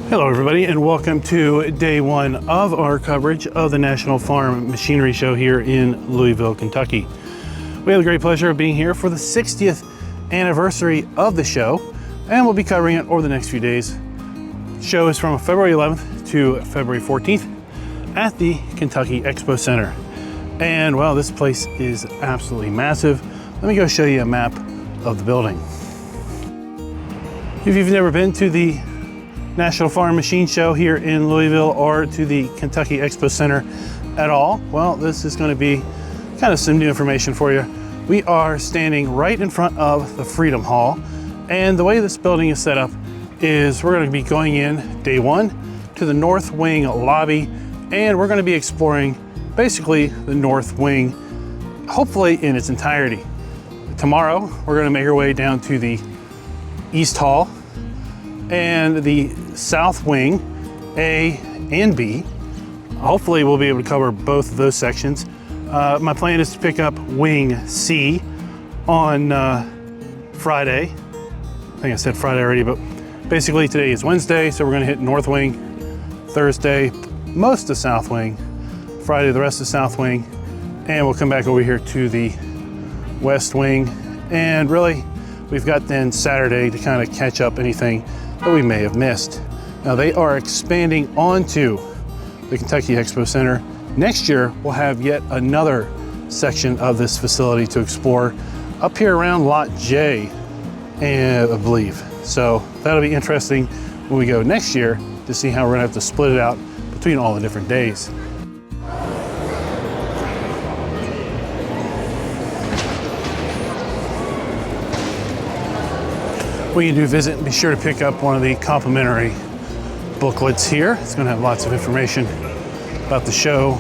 Hello everybody, and welcome to day one of our coverage of the National Farm Machinery Show here in Louisville, Kentucky. We have the great pleasure of being here for the 60th anniversary of the show, and we'll be covering it over the next few days. The show is from February 11th to February 14th at the Kentucky Expo Center. And well, this place is absolutely massive. Let me go show you a map of the building. If you've never been to the National Farm Machine Show here in Louisville or to the Kentucky Expo Center at all, well, this is going to be kind of some new information for you. We are standing right in front of the Freedom Hall, and the way this building is set up is we're going to be going in day one to the North Wing lobby, and we're going to be exploring basically the North Wing, hopefully in its entirety. Tomorrow, we're going to make our way down to the East Hall and the South Wing A and B. Hopefully we'll be able to cover both of those sections. My plan is to pick up Wing C on Friday. I think I said Friday already, but basically today is Wednesday, so we're gonna hit North Wing, Thursday most of South Wing, Friday the rest of South Wing, and we'll come back over here to the West Wing, and really we've got then Saturday to kind of catch up anything that we may have missed. Now they are expanding onto the Kentucky Expo Center. Next year, we'll have yet another section of this facility to explore up here around Lot J, I believe. So that'll be interesting when we go next year to see how we're gonna have to split it out between all the different days. When you do visit, be sure to pick up one of the complimentary booklets here. It's going to have lots of information about the show,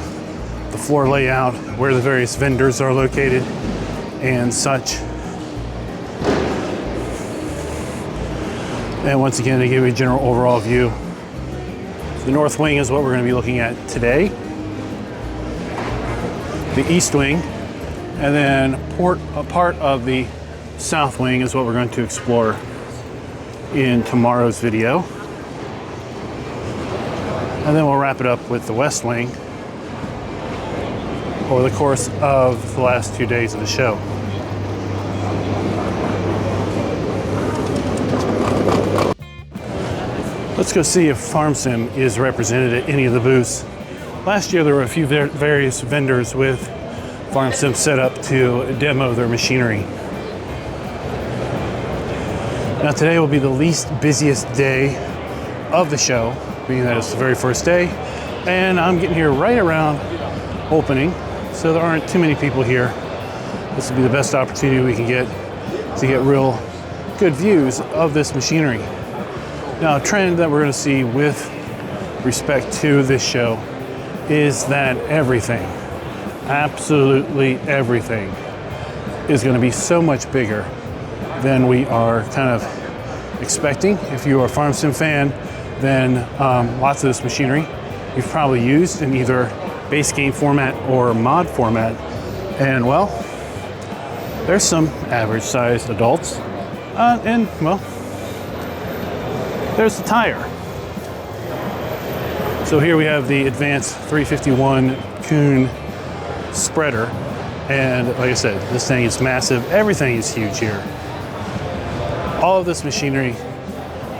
the floor layout, where the various vendors are located, and such. And once again, to give you a general overall view, the North Wing is what we're going to be looking at today. The East Wing, and then a part of the South Wing is what we're going to explore in tomorrow's video. And then we'll wrap it up with the West Wing over the course of the last 2 days of the show. Let's go see if FarmSim is represented at any of the booths. Last year there were a few various vendors with FarmSim set up to demo their machinery. Now today will be the least busiest day of the show, being that it's the very first day, and I'm getting here right around opening, so there aren't too many people here. This will be the best opportunity we can get to get real good views of this machinery. Now, a trend that we're going to see with respect to this show is that everything, absolutely everything, is going to be so much bigger than we are kind of expecting. If you are a FarmSim fan, then lots of this machinery you've probably used in either base game format or mod format. And well, there's some average sized adults. And well, there's the tire. So here we have the Advanced 351 Kuhn spreader. And like I said, this thing is massive. Everything is huge here. All of this machinery,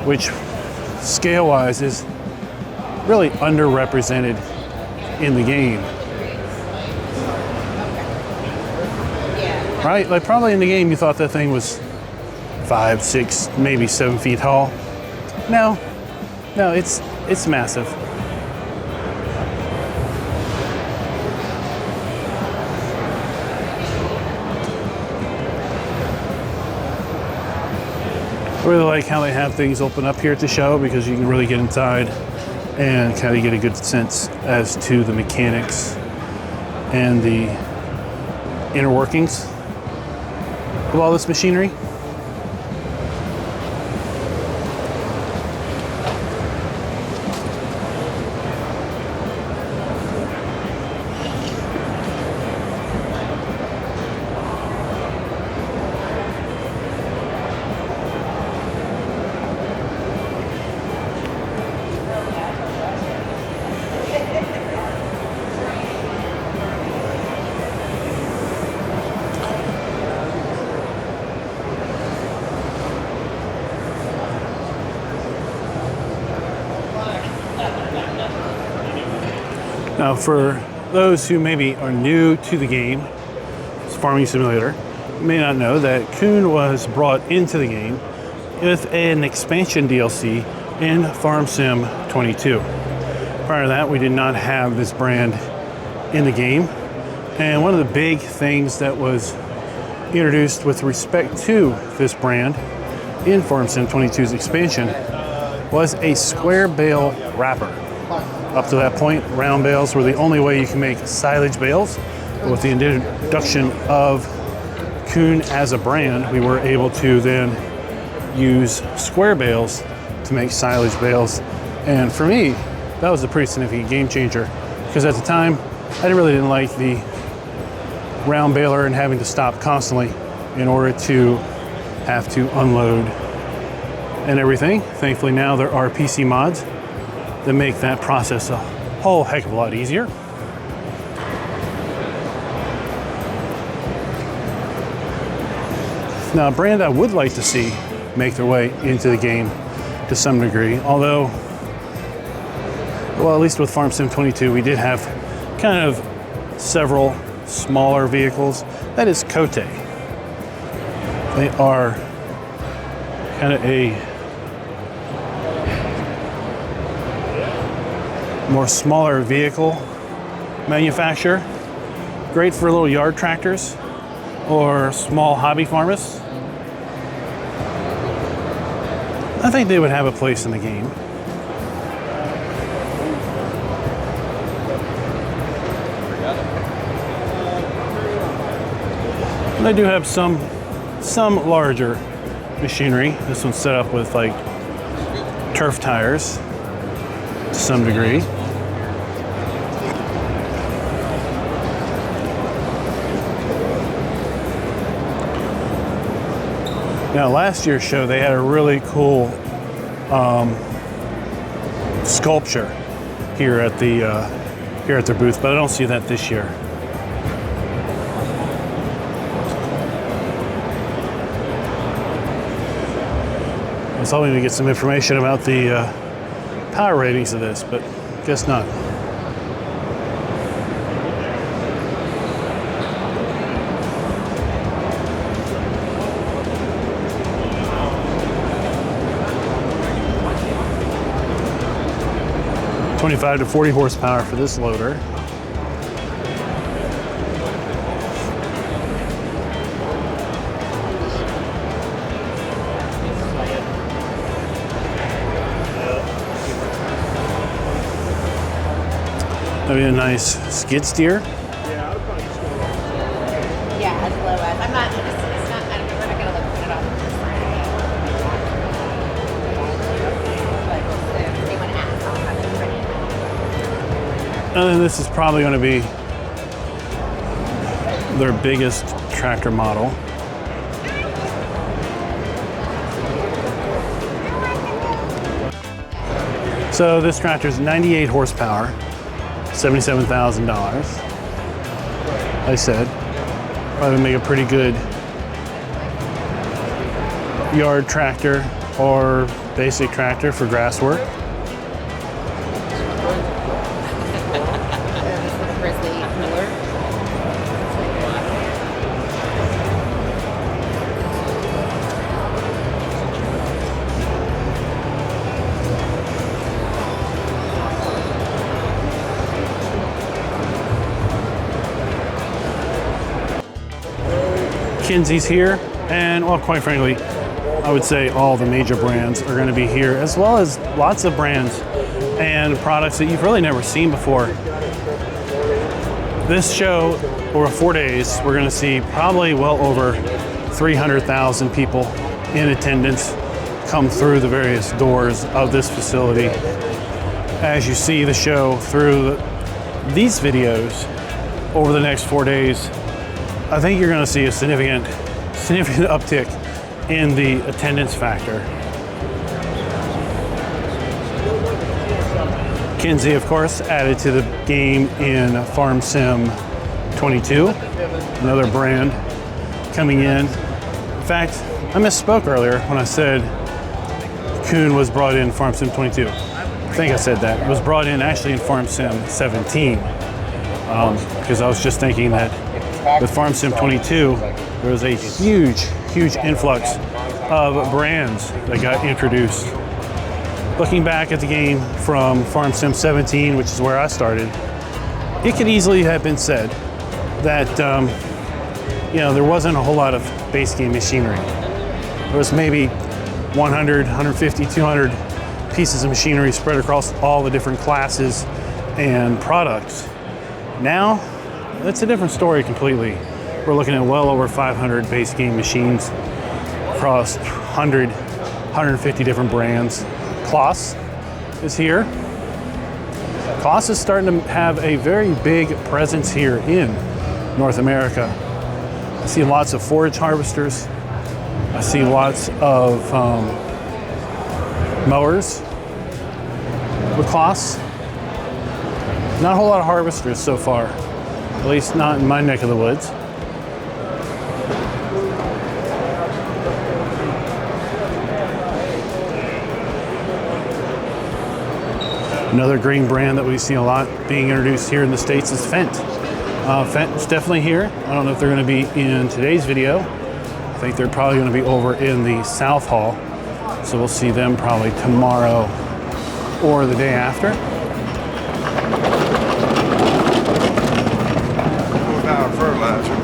which scale-wise is really underrepresented in the game. Right? Like probably in the game you thought that thing was 5, 6, maybe 7 feet tall. No, it's massive. I really like how they have things open up here at the show because you can really get inside and kind of get a good sense as to the mechanics and the inner workings of all this machinery. Now, for those who maybe are new to the game, it's Farming Simulator, you may not know that Coon was brought into the game with an expansion DLC in Farm Sim 22. Prior to that, we did not have this brand in the game. And one of the big things that was introduced with respect to this brand in Farm Sim 22's expansion was a square bale wrapper. Up to that point, round bales were the only way you can make silage bales. But with the introduction of Coon as a brand, we were able to then use square bales to make silage bales. And for me, that was a pretty significant game changer, because at the time, I really didn't like the round baler and having to stop constantly in order to have to unload and everything. Thankfully now there are PC mods that make that process a whole heck of a lot easier. Now, a brand I would like to see make their way into the game to some degree, although, well, at least with Farm Sim 22, we did have kind of several smaller vehicles. That is Cote. They are kind of a more smaller vehicle manufacturer. Great for little yard tractors or small hobby farmers. I think they would have a place in the game. They do have some larger machinery. This one's set up with like turf tires to some degree. Now, last year's show, they had a really cool sculpture here at their booth, but I don't see that this year. I was hoping to get some information about the power ratings of this, but guess not. $25 to 40 horsepower for this loader. That'd be a nice skid steer. Yeah, I would probably just go along. Yeah, as low as. I'm not, it's not, I don't know, we're not going to look at it on this Friday. But if anyone asks, I'll have it ready. And then this is probably going to be their biggest tractor model. So this tractor is 98 horsepower, $77,000. I said, probably make a pretty good yard tractor or basic tractor for grass work. Grizzly Miller. Kinsey's here, and well, quite frankly, I would say all the major brands are going to be here, as well as lots of brands and products that you've really never seen before. This show, over 4 days, we're going to see probably well over 300,000 people in attendance come through the various doors of this facility. As you see the show through these videos over the next 4 days, I think you're going to see a significant uptick in the attendance factor. Kinsey, of course, added to the game in Farm Sim 22, another brand coming in. In fact, I misspoke earlier when I said Coon was brought in Farm Sim 22. I think I said that. It was brought in actually in Farm Sim 17. because I was just thinking that with Farm Sim 22, there was a huge influx of brands that got introduced. Looking back at the game from Farm Sim 17, which is where I started, it could easily have been said that you know, there wasn't a whole lot of base game machinery. There was maybe 100, 150, 200 pieces of machinery spread across all the different classes and products. Now, that's a different story completely. We're looking at well over 500 base game machines across 100, 150 different brands. Kloss is here. Kloss is starting to have a very big presence here in North America. I see lots of forage harvesters. I see lots of mowers with Kloss. Not a whole lot of harvesters so far, at least not in my neck of the woods. Another green brand that we see a lot being introduced here in the States is Fendt. Fendt is definitely here. I don't know if they're going to be in today's video. I think they're probably going to be over in the South Hall. So we'll see them probably tomorrow or the day after. Fertilizer.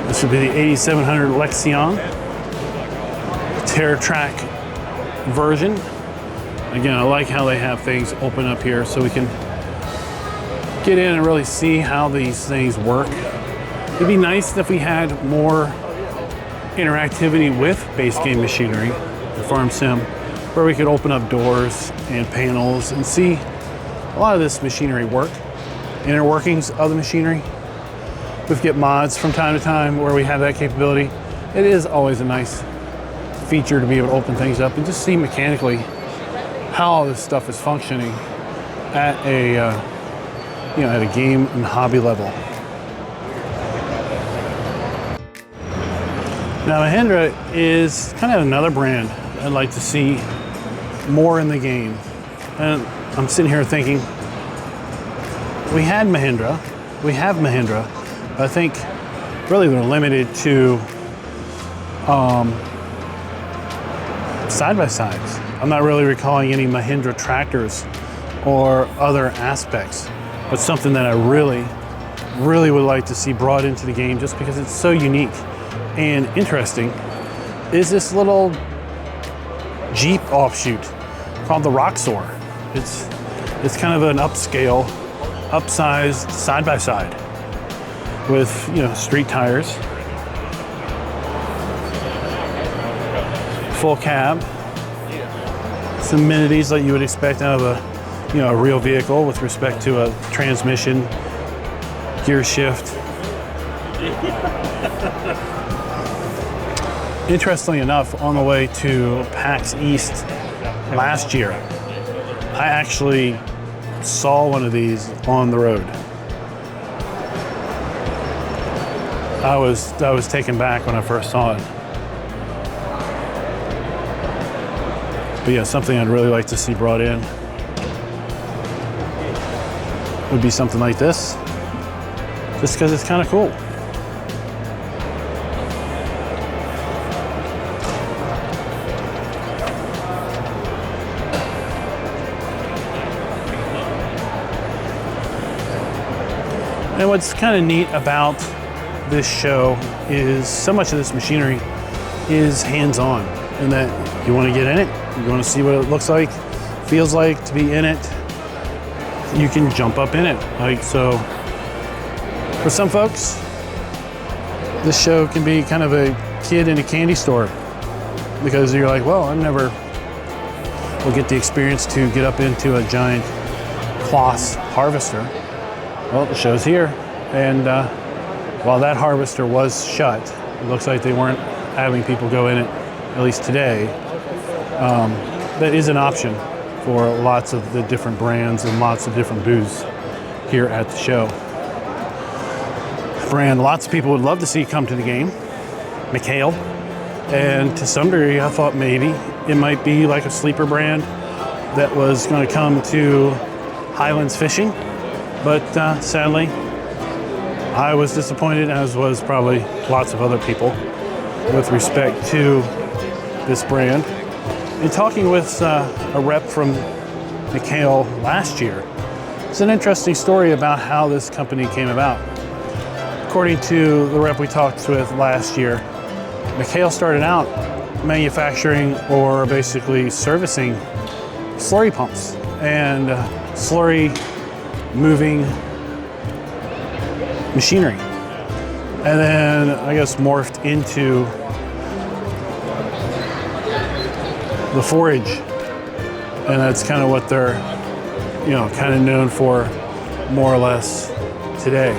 This would be the 8700 Lexion TerraTrack version. Again, I like how they have things open up here so we can get in and really see how these things work. It'd be nice if we had more interactivity with base game machinery, the Farm Sim, where we could open up doors and panels and see a lot of this machinery work, inner workings of the machinery. We get mods from time to time where we have that capability. It is always a nice feature to be able to open things up and just see mechanically how all this stuff is functioning at a you know, at a game and hobby level. Now Mahindra is kind of another brand I'd like to see more in the game. And I'm sitting here thinking, we have Mahindra. I think really they're limited to side-by-sides. I'm not really recalling any Mahindra tractors or other aspects, but something that I really would like to see brought into the game just because it's so unique and interesting is this little Jeep offshoot called the Roxor. It's kind of an upscale, upsized side-by-side with, you know, street tires, full cab, some amenities that you would expect out of a, you know, a real vehicle with respect to a transmission, gear shift. Interestingly enough, on the way to PAX East last year, I actually saw one of these on the road. I was taken back when I first saw it. But yeah, something I'd really like to see brought in would be something like this, just because it's kind of cool. And what's kind of neat about this show is so much of this machinery is hands-on, and that you want to get in it, you want to see what it looks like, feels like to be in it, you can jump up in it. Like, so for some folks, this show can be kind of a kid in a candy store, because you're like, well, I never will get the experience to get up into a giant Kloss harvester. Well, the show's here, and while that harvester was shut, it looks like they weren't having people go in it, at least today. That is an option for lots of the different brands and lots of different booths here at the show. A brand lots of people would love to see come to the game, Mikhail, And to some degree, I thought maybe it might be like a sleeper brand that was going to come to Highlands Fishing. But sadly, I was disappointed, as was probably lots of other people, with respect to this brand. In talking with a rep from McHale last year, it's an interesting story about how this company came about. According to the rep we talked with last year, McHale started out manufacturing or basically servicing slurry pumps and slurry moving machinery. And then I guess morphed into the forage. And that's kind of what they're, kind of known for more or less today.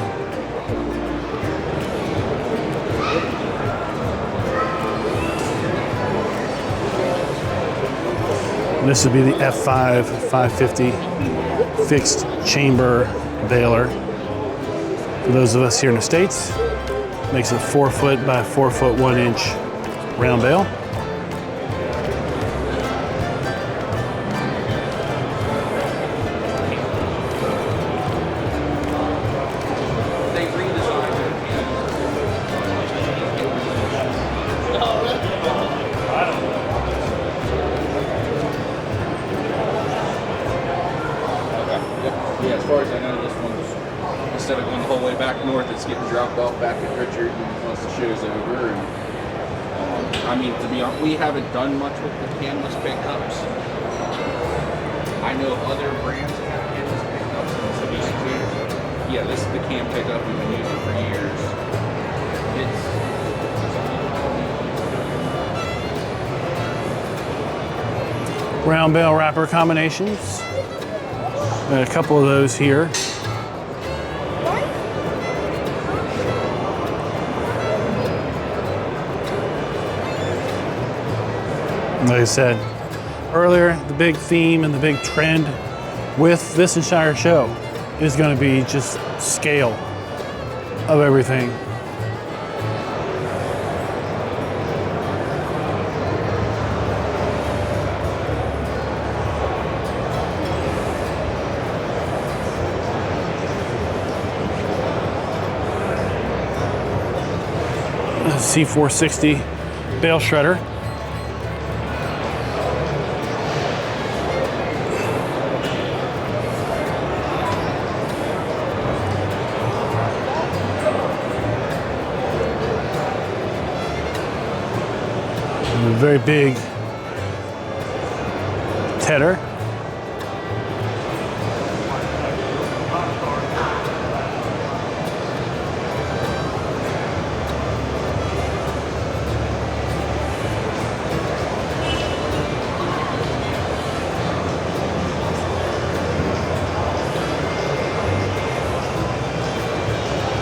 And this would be the F5 550 fixed chamber baler. For those of us here in the States, makes a 4 foot by 4 foot 1 inch round bale. Yeah, as far as I know, this one's, instead of going the whole way back north, it's getting dropped off back at Richard once the show's over. And, I mean, to be honest, we haven't done much with the canvas pickups. I know other brands that have canvas pickups, and so these two, yeah, this is the cam pickup we've been using for years. Round bale wrapper combinations. Got a couple of those here. Like I said earlier, the big theme and the big trend with this entire show is going to be just scale of everything. C460 bale shredder. A very big tedder.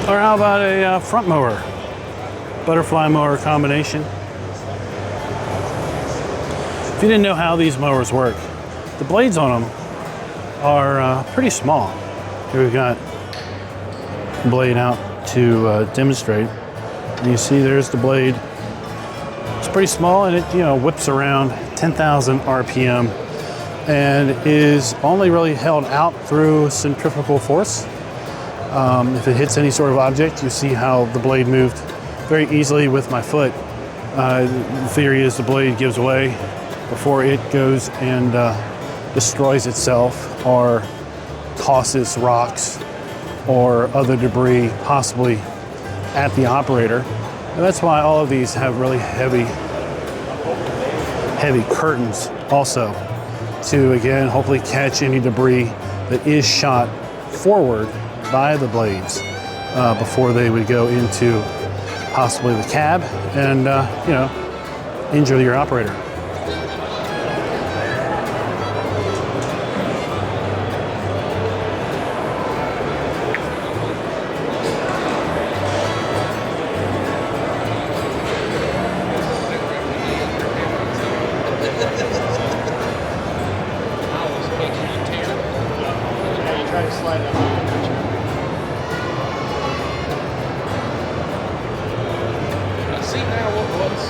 Or how about a front mower, butterfly mower combination? If you didn't know how these mowers work, the blades on them are pretty small. Here we've got the blade out to demonstrate. And you see there's the blade. It's pretty small, and it whips around 10,000 RPM and is only really held out through centrifugal force. If it hits any sort of object, you see how the blade moved very easily with my foot. The theory is the blade gives way before it goes and destroys itself or tosses rocks or other debris possibly at the operator. And that's why all of these have really heavy curtains also to, again, hopefully catch any debris that is shot forward by the blades before they would go into possibly the cab and injure your operator. Try to slide up. See now what's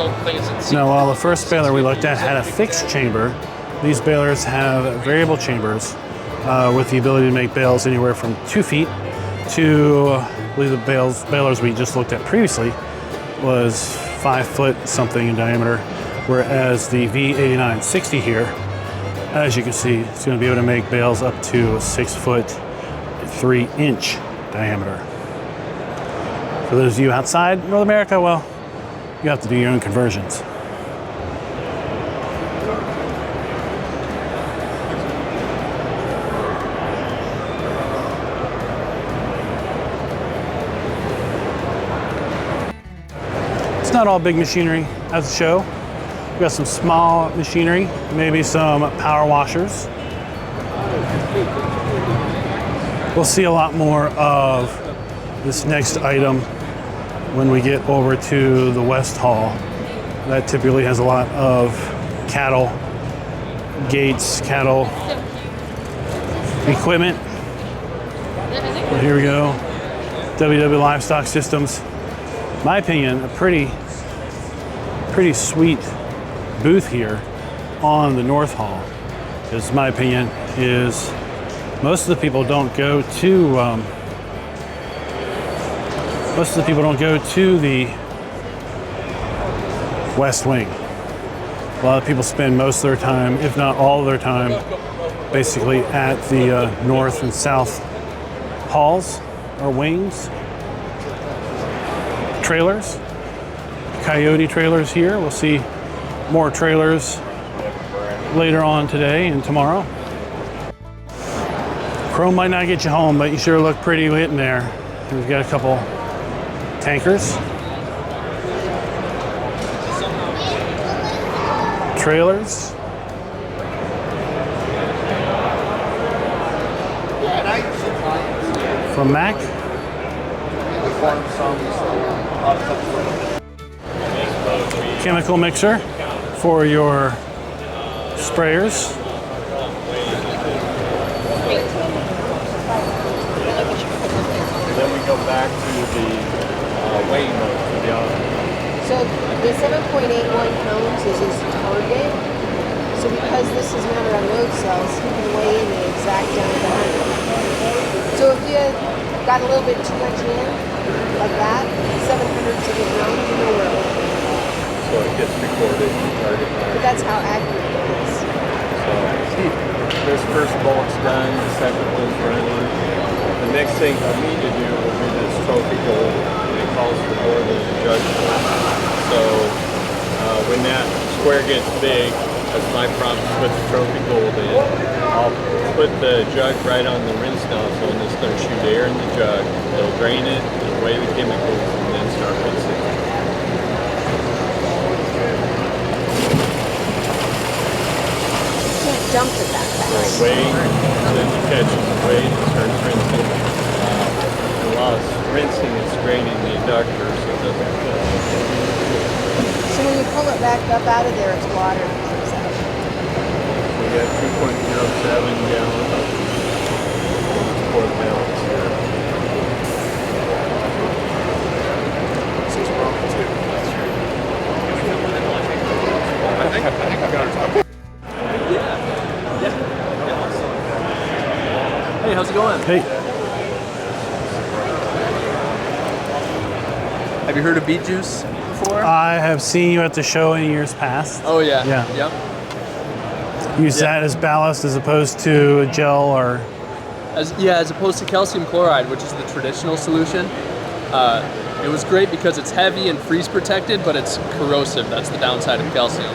don't think it's Now, while the first baler we looked at had a fixed chamber, these balers have variable chambers with the ability to make bales anywhere from 2 feet to, I believe the balers we just looked at previously was 5 foot something in diameter, whereas the V8960 here, as you can see, it's going to be able to make bales up to 6 foot 3 inch diameter. For those of you outside North America, well, you have to do your own conversions. It's not all big machinery at the show. We've got some small machinery, maybe some power washers. We'll see a lot more of this next item when we get over to the West Hall. That typically has a lot of cattle, gates, cattle equipment. Well, here we go. WW Livestock Systems. In my opinion, a pretty sweet booth here on the North Hall. Because my opinion is most of the people don't go to the West Wing. A lot of people spend most of their time, if not all of their time, basically at the North and South halls or wings. Trailers, Coyote trailers here. We'll see more trailers later on today and tomorrow. Chrome might not get you home, but you sure look pretty lit in there. We've got a couple tankers, trailers, from Mac. Chemical mixer for your sprayers. Then we go back to the weighing mode for the other. So the 7.81 pounds is his target. So because this is mounted on road cells, he can weigh in the exact down to 100. So if you got a little bit too much in, like that, 700 to get around nowhere. So it gets recorded. But that's how accurate it is. So this first bolt's done, the second one's running. The next thing for me to do will be this trophy gold, and it calls for more than a judge. So when that square gets big, that's my problem to put the trophy gold in. I'll put the jug right on the rinse nozzle, and it's going to shoot air in the jug. It'll drain it, it'll weigh the chemicals, and then start rinsing. You can't dump it that fast. Weigh, then you catch the weight, it starts rinsing. While it's rinsing, it's draining the inductor, so it doesn't fill. So when you pull it back up out of there, it's water that comes out. We got 2.07 gallons. 4 pounds here. This is wrong too. I think I got it. Hey, how's it going? Hey, Have you heard of beet juice before? I have seen you at the show in years past. Oh yeah. Yeah. Yep. Use that as ballast as opposed to a gel or... As opposed to calcium chloride, which is the traditional solution. It was great because it's heavy and freeze protected, but it's corrosive. That's the downside of calcium.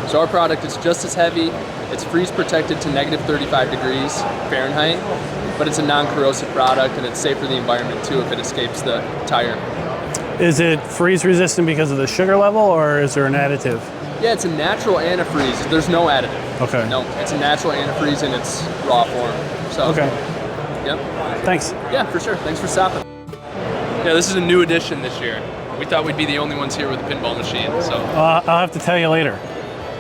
So our product is just as heavy. It's freeze protected to negative 35 degrees Fahrenheit, but it's a non-corrosive product, and it's safe for the environment too if it escapes the tire. Is it freeze resistant because of the sugar level, or is there an additive? Yeah, it's a natural antifreeze. There's no additive. Okay. No, it's a natural antifreeze in its raw form. So. Okay. Yep. Thanks. Yeah, for sure. Thanks for stopping. Yeah, this is a new addition this year. We thought we'd be the only ones here with a pinball machine, so. I'll have to tell you later.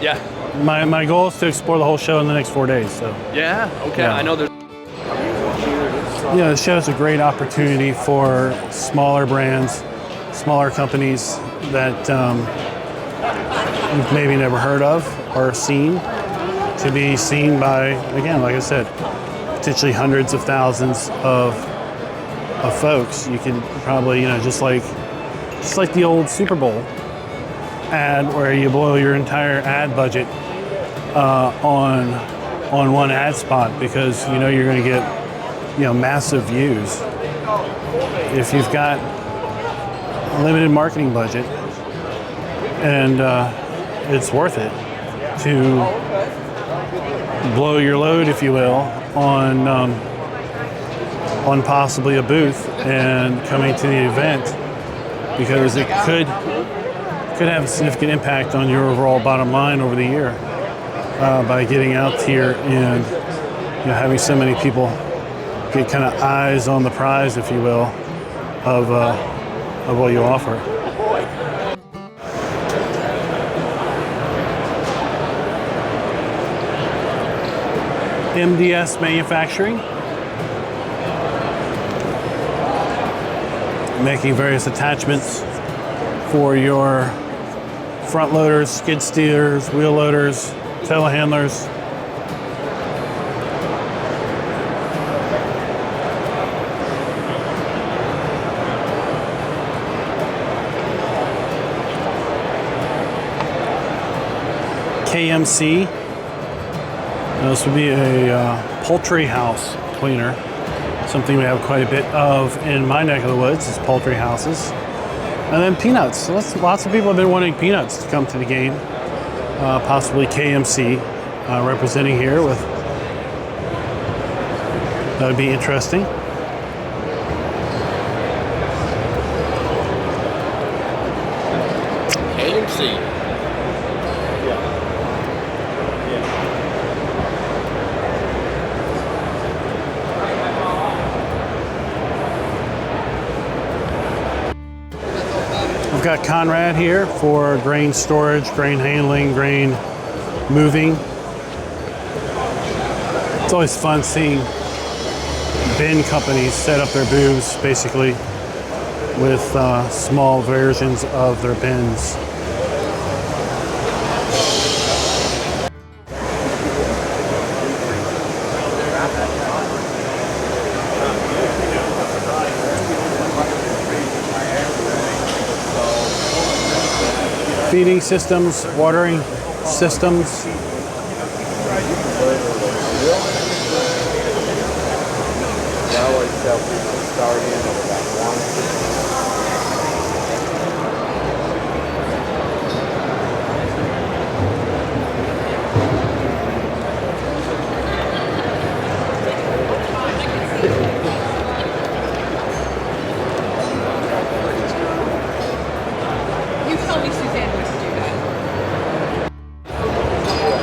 Yeah. My goal is to explore the whole show in the next 4 days. So. Yeah. Okay. Yeah. I know there's. Yeah, the show is a great opportunity for smaller brands, smaller companies that you've maybe never heard of or seen, to be seen by, again, like I said, potentially hundreds of thousands of folks. You can probably, you know, just like the old Super Bowl ad where you blow your entire ad budget on one ad spot because you know you're going to get, you know, massive views. If you've got a limited marketing budget and it's worth it to blow your load, if you will, on possibly a booth and coming to the event, because it could have a significant impact on your overall bottom line over the year by getting out here and, you know, having so many people get kind of eyes on the prize, if you will, of what you offer. MDS Manufacturing, making various attachments for your front loaders, skid steers, wheel loaders, telehandlers. KMC. This would be a poultry house cleaner. Something we have quite a bit of in my neck of the woods is poultry houses. And then peanuts. So lots of people have been wanting peanuts to come to the game. Possibly KMC representing here with. That would be interesting. KMC. We've got Conrad here for grain storage, grain handling, grain moving. It's always fun seeing bin companies set up their booths basically with small versions of their bins. Feeding systems, watering systems.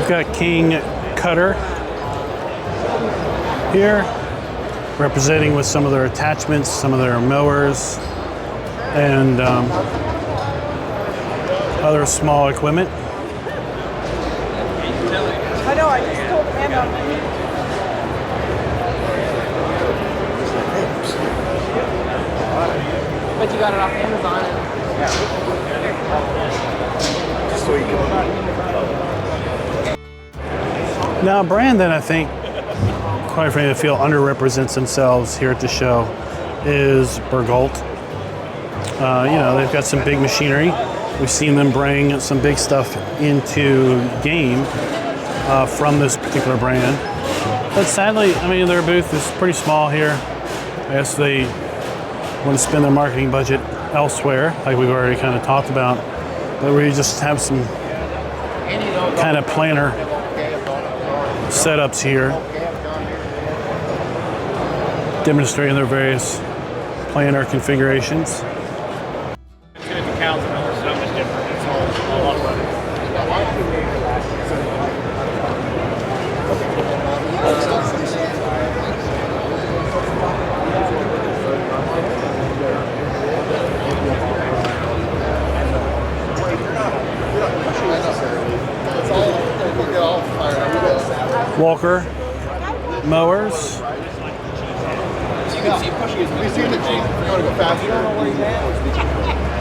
Got King Cutter here, representing with some of their attachments, some of their mowers, and other small equipment. I know, I just told Amanda. But you got it off Amazon. Just so you can. Now, a brand that I think, quite frankly, I feel underrepresents themselves here at the show is Bergolt. You know, they've got some big machinery. We've seen them bring some big stuff into game from this particular brand. But sadly, I mean, their booth is pretty small here. I guess they want to spend their marketing budget elsewhere, like we've already kind of talked about. But we just have some kind of planner setups here, demonstrating their various planner configurations. Cows and other stuff is different. It's all up running. Walker mowers. You can see pushing his. You see the Jeep? You want to go faster?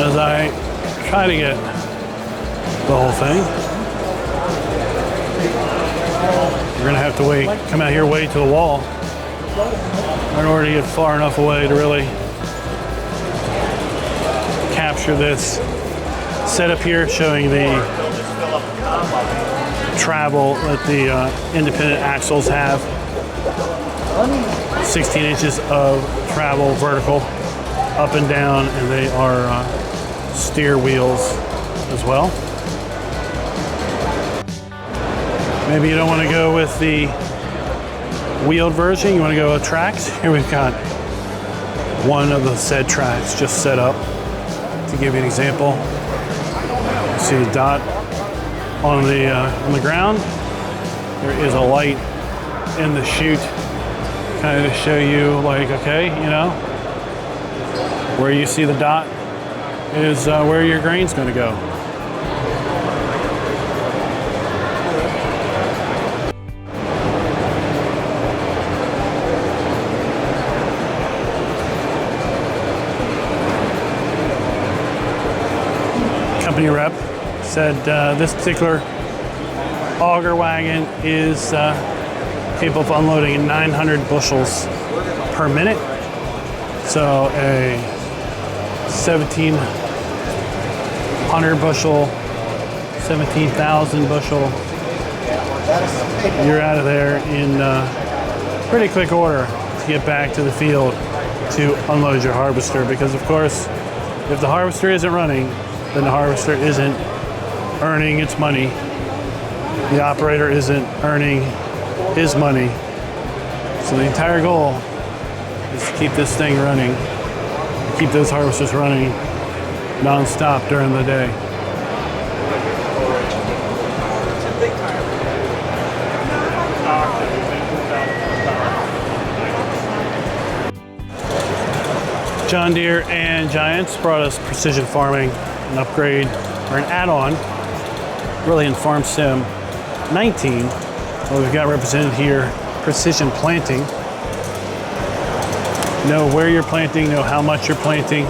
as I try to get the whole thing. You're gonna have to wait, come out here, wait to the wall in order to get far enough away to really capture this setup here, showing the travel that the independent axles have. 16 inches of travel vertical up and down, and they are steer wheels as well. Maybe you don't want to go with the wheeled version, you want to go with tracks. Here we've got one of the said tracks just set up. To give you an example, see the dot on the ground. There is a light in the chute, kind of to show you, like, okay, you know, where you see the dot is where your grain's going to go. Company rep said this particular auger wagon is capable of unloading 900 bushels per minute. So a 1,700 bushel, 17,000 bushel, you're out of there in pretty quick order to get back to the field to unload your harvester. Because of course, if the harvester isn't running, then the harvester isn't earning its money. The operator isn't earning his money. So the entire goal is to keep this thing running, keep those harvesters running non-stop during the day. John Deere and Giants brought us precision farming, an upgrade or an add-on, really in Farm Sim 19. Well, we've got represented here precision planting. Know where you're planting, know how much you're planting.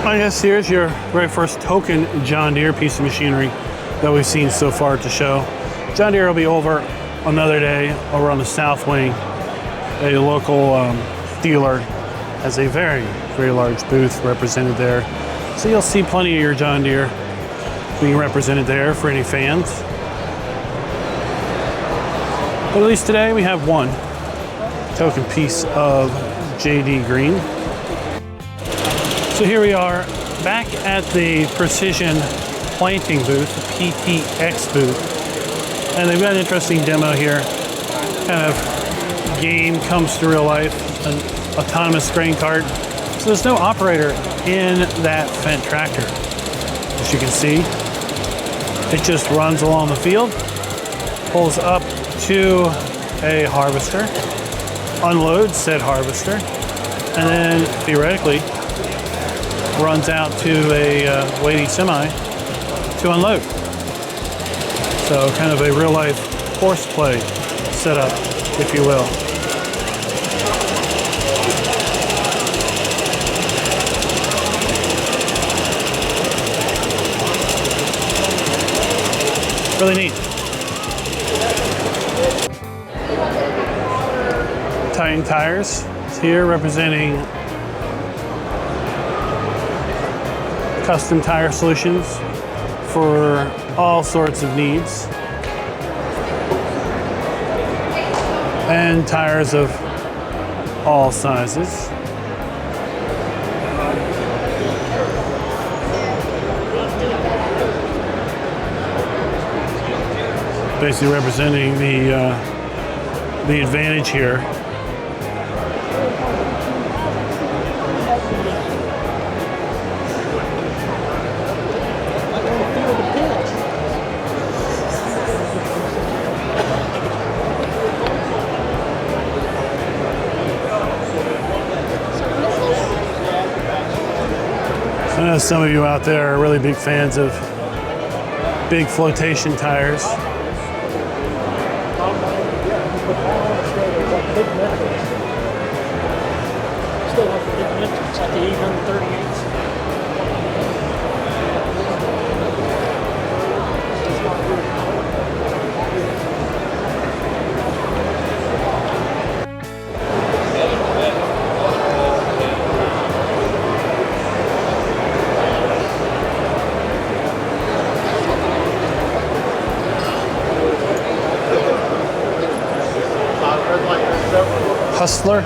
I guess here's your very first token John Deere piece of machinery that we've seen so far to show. John Deere will be over another day over on the south wing. A local dealer has a very, very large booth represented there. So you'll see plenty of your John Deere being represented there for any fans. But at least today we have one token piece of JD Green. So here we are back at the Precision Planting booth, the PTX booth. And they've got an interesting demo here. Kind of game comes to real life, an autonomous grain cart. So there's no operator in that Fendt tractor. As you can see, it just runs along the field, pulls up to a harvester, unloads said harvester, and then theoretically runs out to a waiting semi to unload. So kind of a real life horseplay setup, if you will. Really neat. Titan Tires is here representing custom tire solutions for all sorts of needs. And tires of all sizes. Basically representing the Advantage here. I know some of you out there are really big fans of big flotation tires. Still have the big metrics at the 838s. Hustler.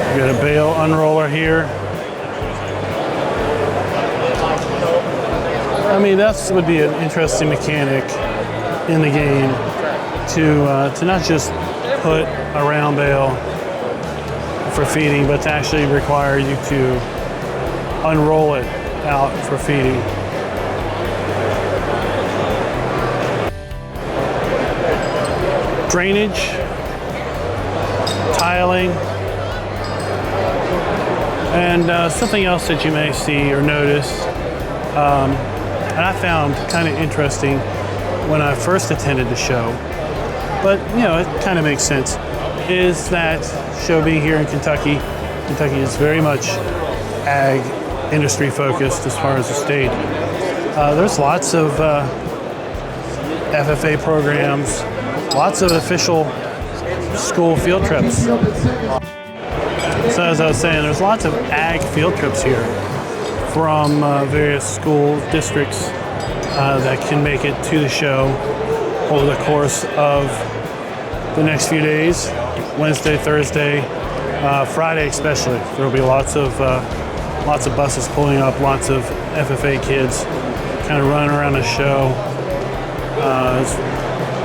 You got a bale unroller here. I mean, that would be an interesting mechanic in the game to not just put a round bale for feeding, but to actually require you to unroll it out for feeding. Drainage, tiling, and something else that you may see or notice, and I found kind of interesting when I first attended the show, but you know, it kind of makes sense, is that show being here in Kentucky. Kentucky is very much ag industry focused as far as the state. There's lots of FFA programs, lots of official school field trips. So as I was saying, there's lots of ag field trips here from various school districts that can make it to the show over the course of the next few days. Wednesday, Thursday, Friday especially. There will be lots of buses pulling up, lots of FFA kids kind of running around the show.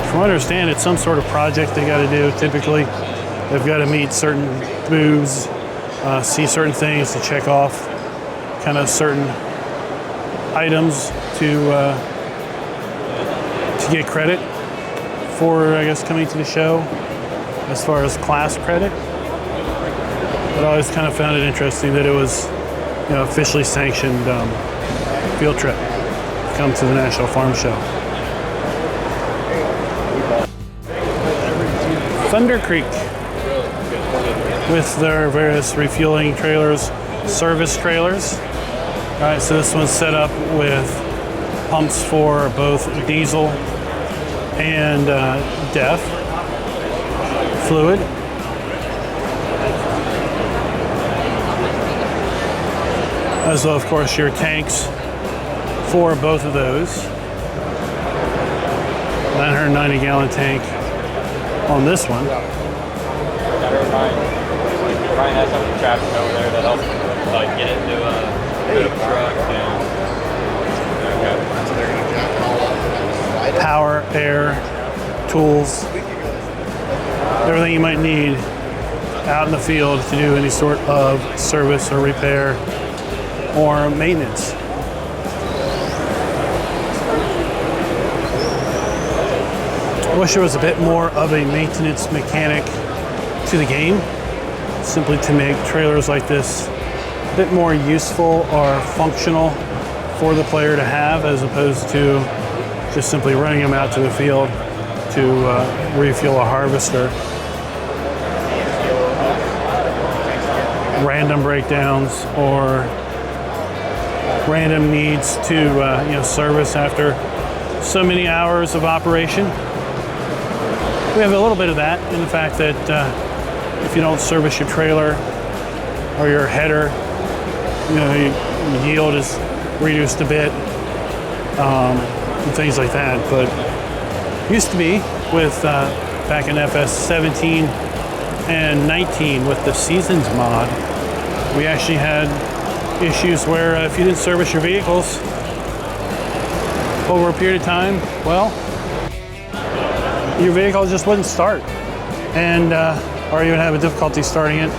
From what I understand, it's some sort of project they got to do. Typically, they've got to meet certain booths, see certain things to check off, kind of certain items to get credit for, I guess, coming to the show. As far as class credit, but I always kind of found it interesting that it was, you know, officially sanctioned field trip to come to the National Farm Show. Thunder Creek, with their various refueling trailers, service trailers. All right, so this one's set up with pumps for both diesel and DEF fluid. As well, of course, your tanks for both of those. 990 gallon tank on this one. Ryan has some traffic over there that helps like get into a truck and power, air, tools, everything you might need out in the field to do any sort of service or repair or maintenance. I wish there was a bit more of a maintenance mechanic to the game, simply to make trailers like this a bit more useful or functional for the player to have, as opposed to just simply running them out to the field to refuel a harvester. Random breakdowns or random needs to service after so many hours of operation. We have a little bit of that in the fact that if you don't service your trailer or your header you know, yield is reduced a bit, and things like that. But used to be with back in FS 17 and 19 with the Seasons mod, we actually had issues where if you didn't service your vehicles over a period of time, well, your vehicle just wouldn't start, and or you would have a difficulty starting it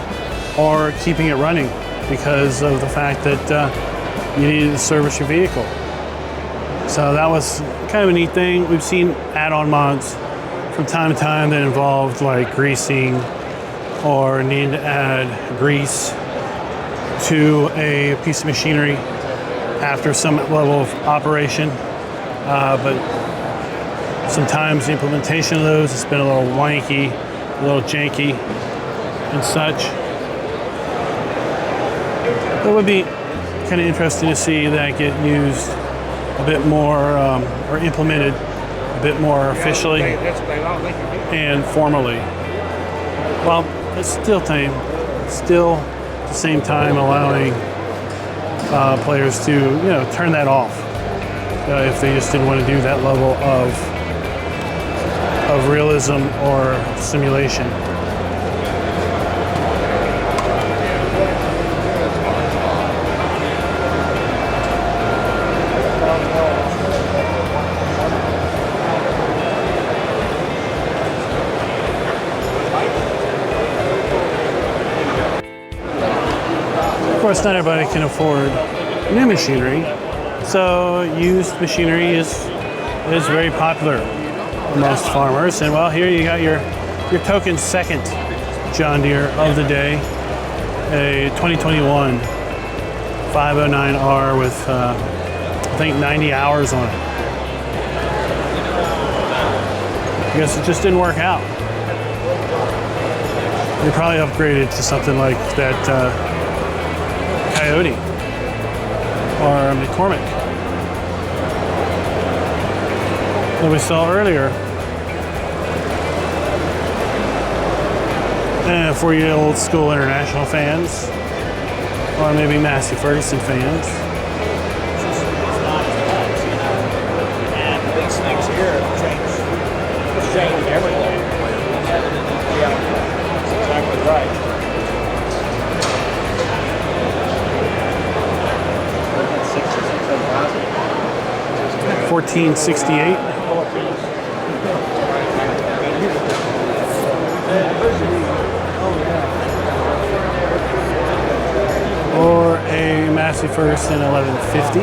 or keeping it running because of the fact that you needed to service your vehicle. So that was kind of a neat thing. We've seen add-on mods from time to time that involved like greasing or needing to add grease to a piece of machinery after some level of operation. But sometimes the implementation of those has been a little wanky, a little janky and such. It would be kind of interesting to see that get used a bit more, or implemented a bit more officially and formally. Well, it's still at the same time allowing players to, you know, turn that off if they just didn't want to do that level of realism or simulation. Of course, not everybody can afford new machinery, so used machinery is very popular most farmers. And well, here you got your token second John Deere of the day, a 2021 509R with I think 90 hours on it. I guess it just didn't work out. They probably upgraded to something like that Coyote or McCormick that we saw earlier. And for you old school International fans, or maybe Massey Ferguson fans. And these things here have changed everything. Yeah, that's exactly right. 1468. Or a Massey Ferguson 1150.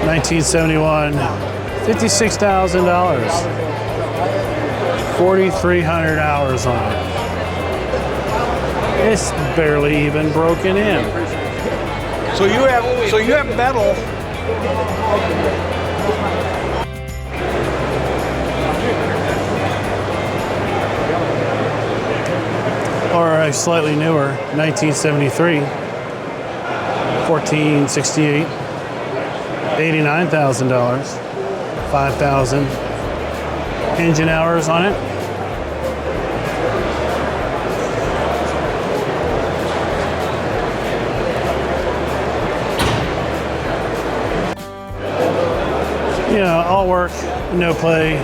$1971, $56,000, 4,300 hours on it. It's barely even broken in. So you have metal. Or a slightly newer 1973, 1468, $89,000, 5,000 engine hours on it. You know, all work, no play.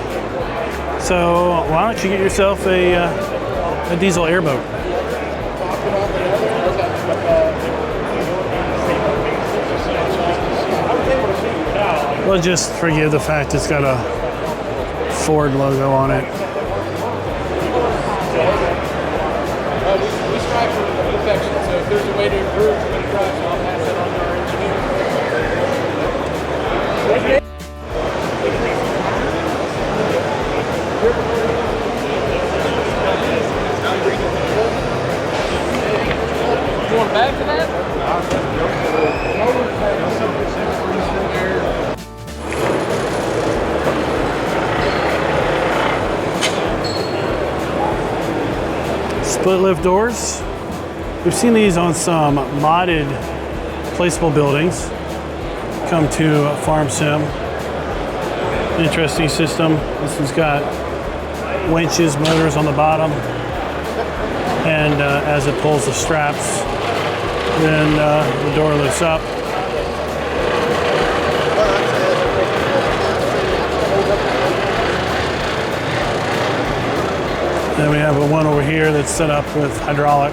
So why don't you get yourself a diesel airboat? We'll just forgive the fact it's got a Ford logo on it. We strive for perfection, so if there's a way to improve the drive, I'll pass that on to our engineer. You want a bag for that? Split lift doors. We've seen these on some modded placeable buildings. come to Farm Sim. Interesting system. This has got winches, motors on the bottom, and as it pulls the straps, then the door lifts up. Then we have one over here that's set up with hydraulic.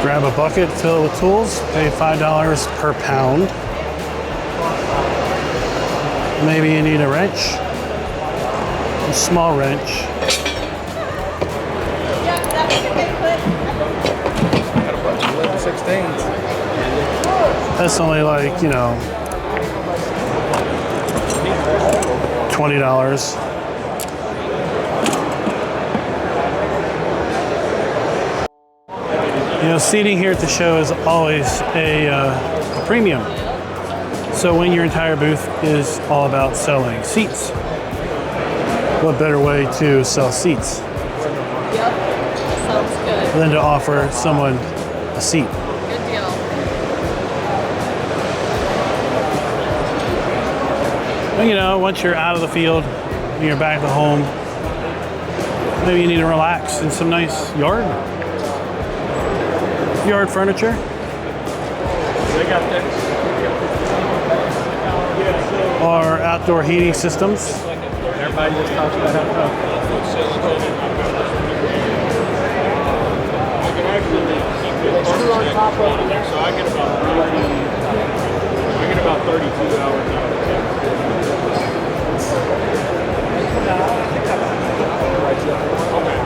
Grab a bucket, fill it with tools, pay $5 per pound. Maybe you need a wrench, a small wrench. That's only like, you know, $20. You know, seating here at the show is always a premium. So when your entire booth is all about selling seats, what better way to sell seats Yep. Sounds good. than to offer someone a seat? Good deal. Well, you know, once you're out of the field and you're back at home, maybe you need to relax in some nice yard furniture. They got that. Or outdoor heating systems. Everybody just talks about how tough. I can actually keep it on top of it there, so I get about 32 hours out of it. Okay.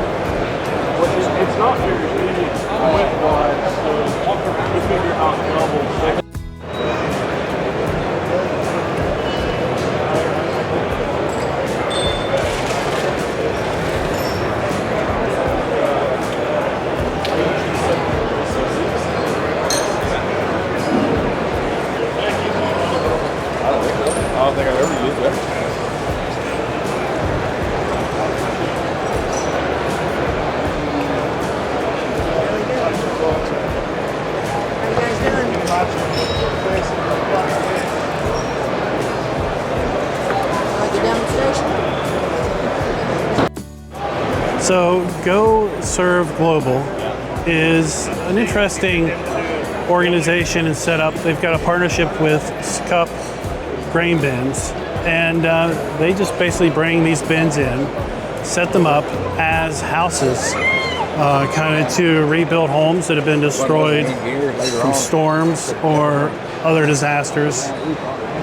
It's not very big width-wise, so you figure out double. I don't think I've ever used that. So Go Serve Global is an interesting organization and setup. They've got a partnership with Cup grain bins, and they just basically bring these bins in, set them up as houses, kind of to rebuild homes that have been destroyed from storms or other disasters.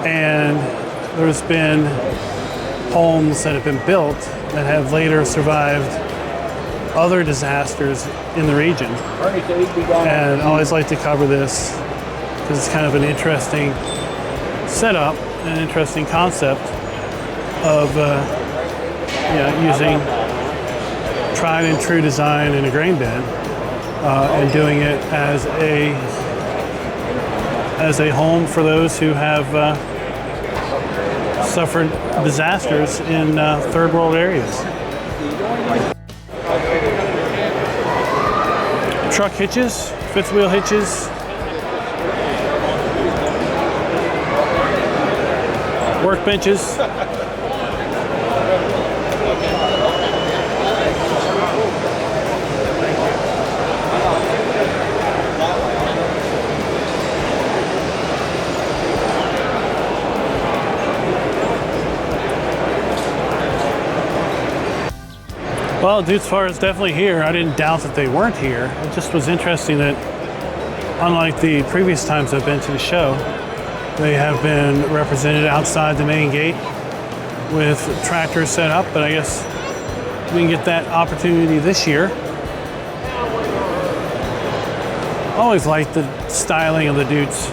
And there's been homes that have been built that have later survived other disasters in the region. And I always like to cover this because it's kind of an interesting setup, an interesting concept of using tried and true design in a grain bin and doing it as a home for those who have suffered disasters in third world areas. Truck hitches, fifth wheel hitches, workbenches. Well, Dude's Far is definitely here. I didn't doubt that they weren't here. It just was interesting that, unlike the previous times I've been to the show, they have been represented outside the main gate with tractors set up, but I guess we can get that opportunity this year. I always liked the styling of the Dudes. I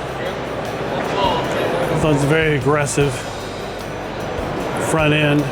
thought it was very aggressive front end.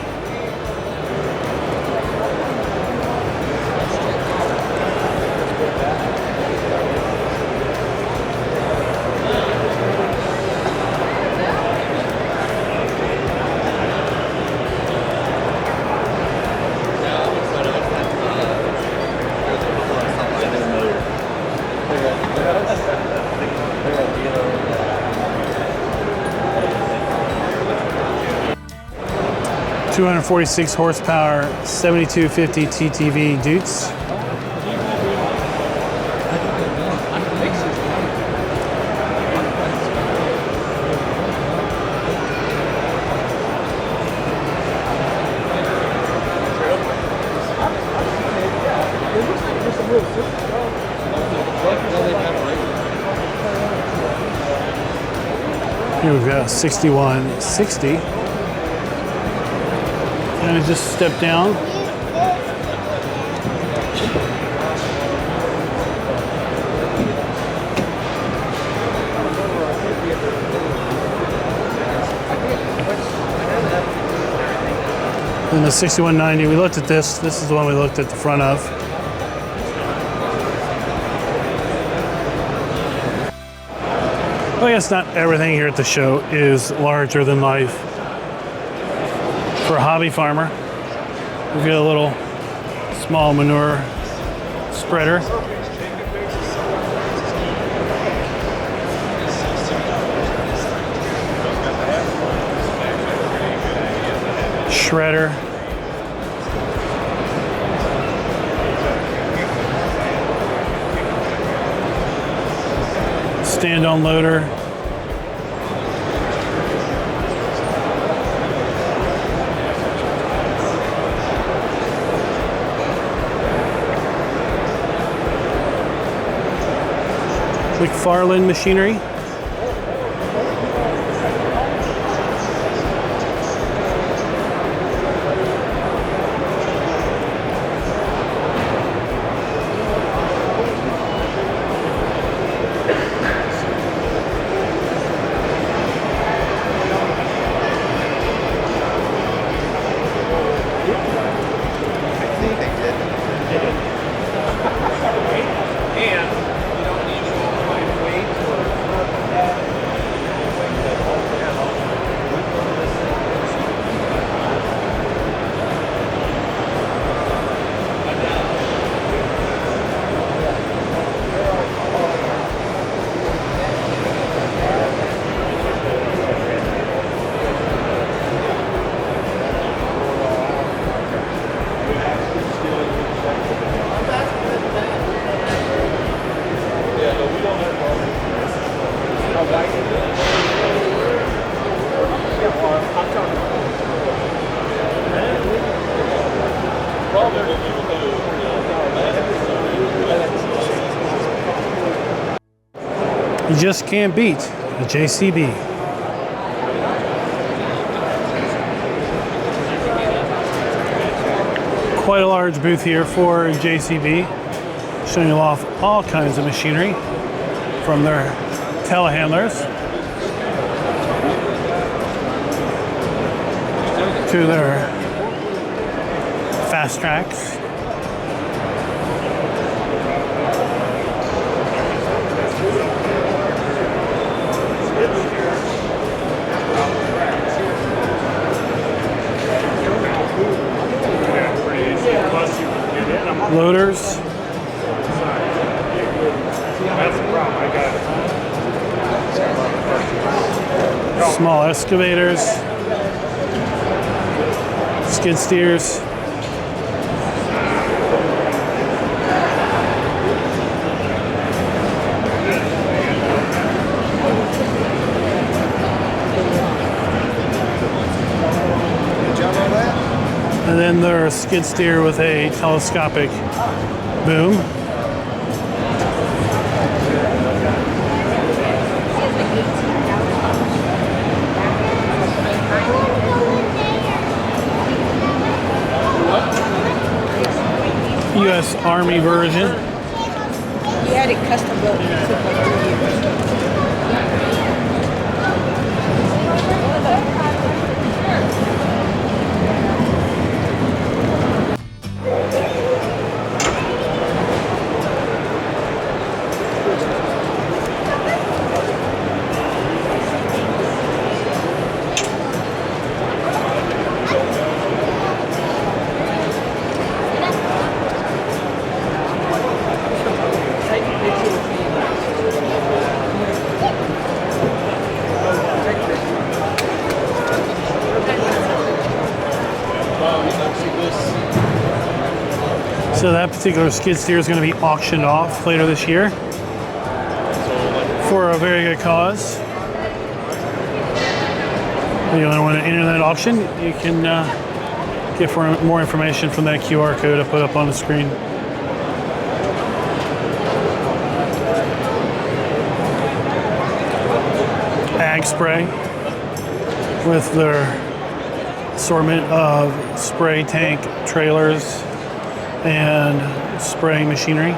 246 horsepower, 7250 TTV Dutes. Here we've got a 6160. And I just step down. And the 6190, we looked at this. This is the one we looked at the front of. Well, I guess not everything here at the show is larger than life. For a hobby farmer, we've got a little small manure spreader. Shredder. Stand-on loader. McFarlane machinery. You just can't beat a JCB. Quite a large booth here for JCB, showing you off all kinds of machinery from their telehandlers to their fast tracks. Loaders. Small excavators. Skid steers. And then there's a skid steer with a telescopic boom. U.S. Army version. He had it custom built for 3 years. So that particular skid steer is going to be auctioned off later this year for a very good cause. If you want to enter that auction, you can get more information from that QR code I put up on the screen. Ag spray with their assortment of spray tank trailers and spraying machinery.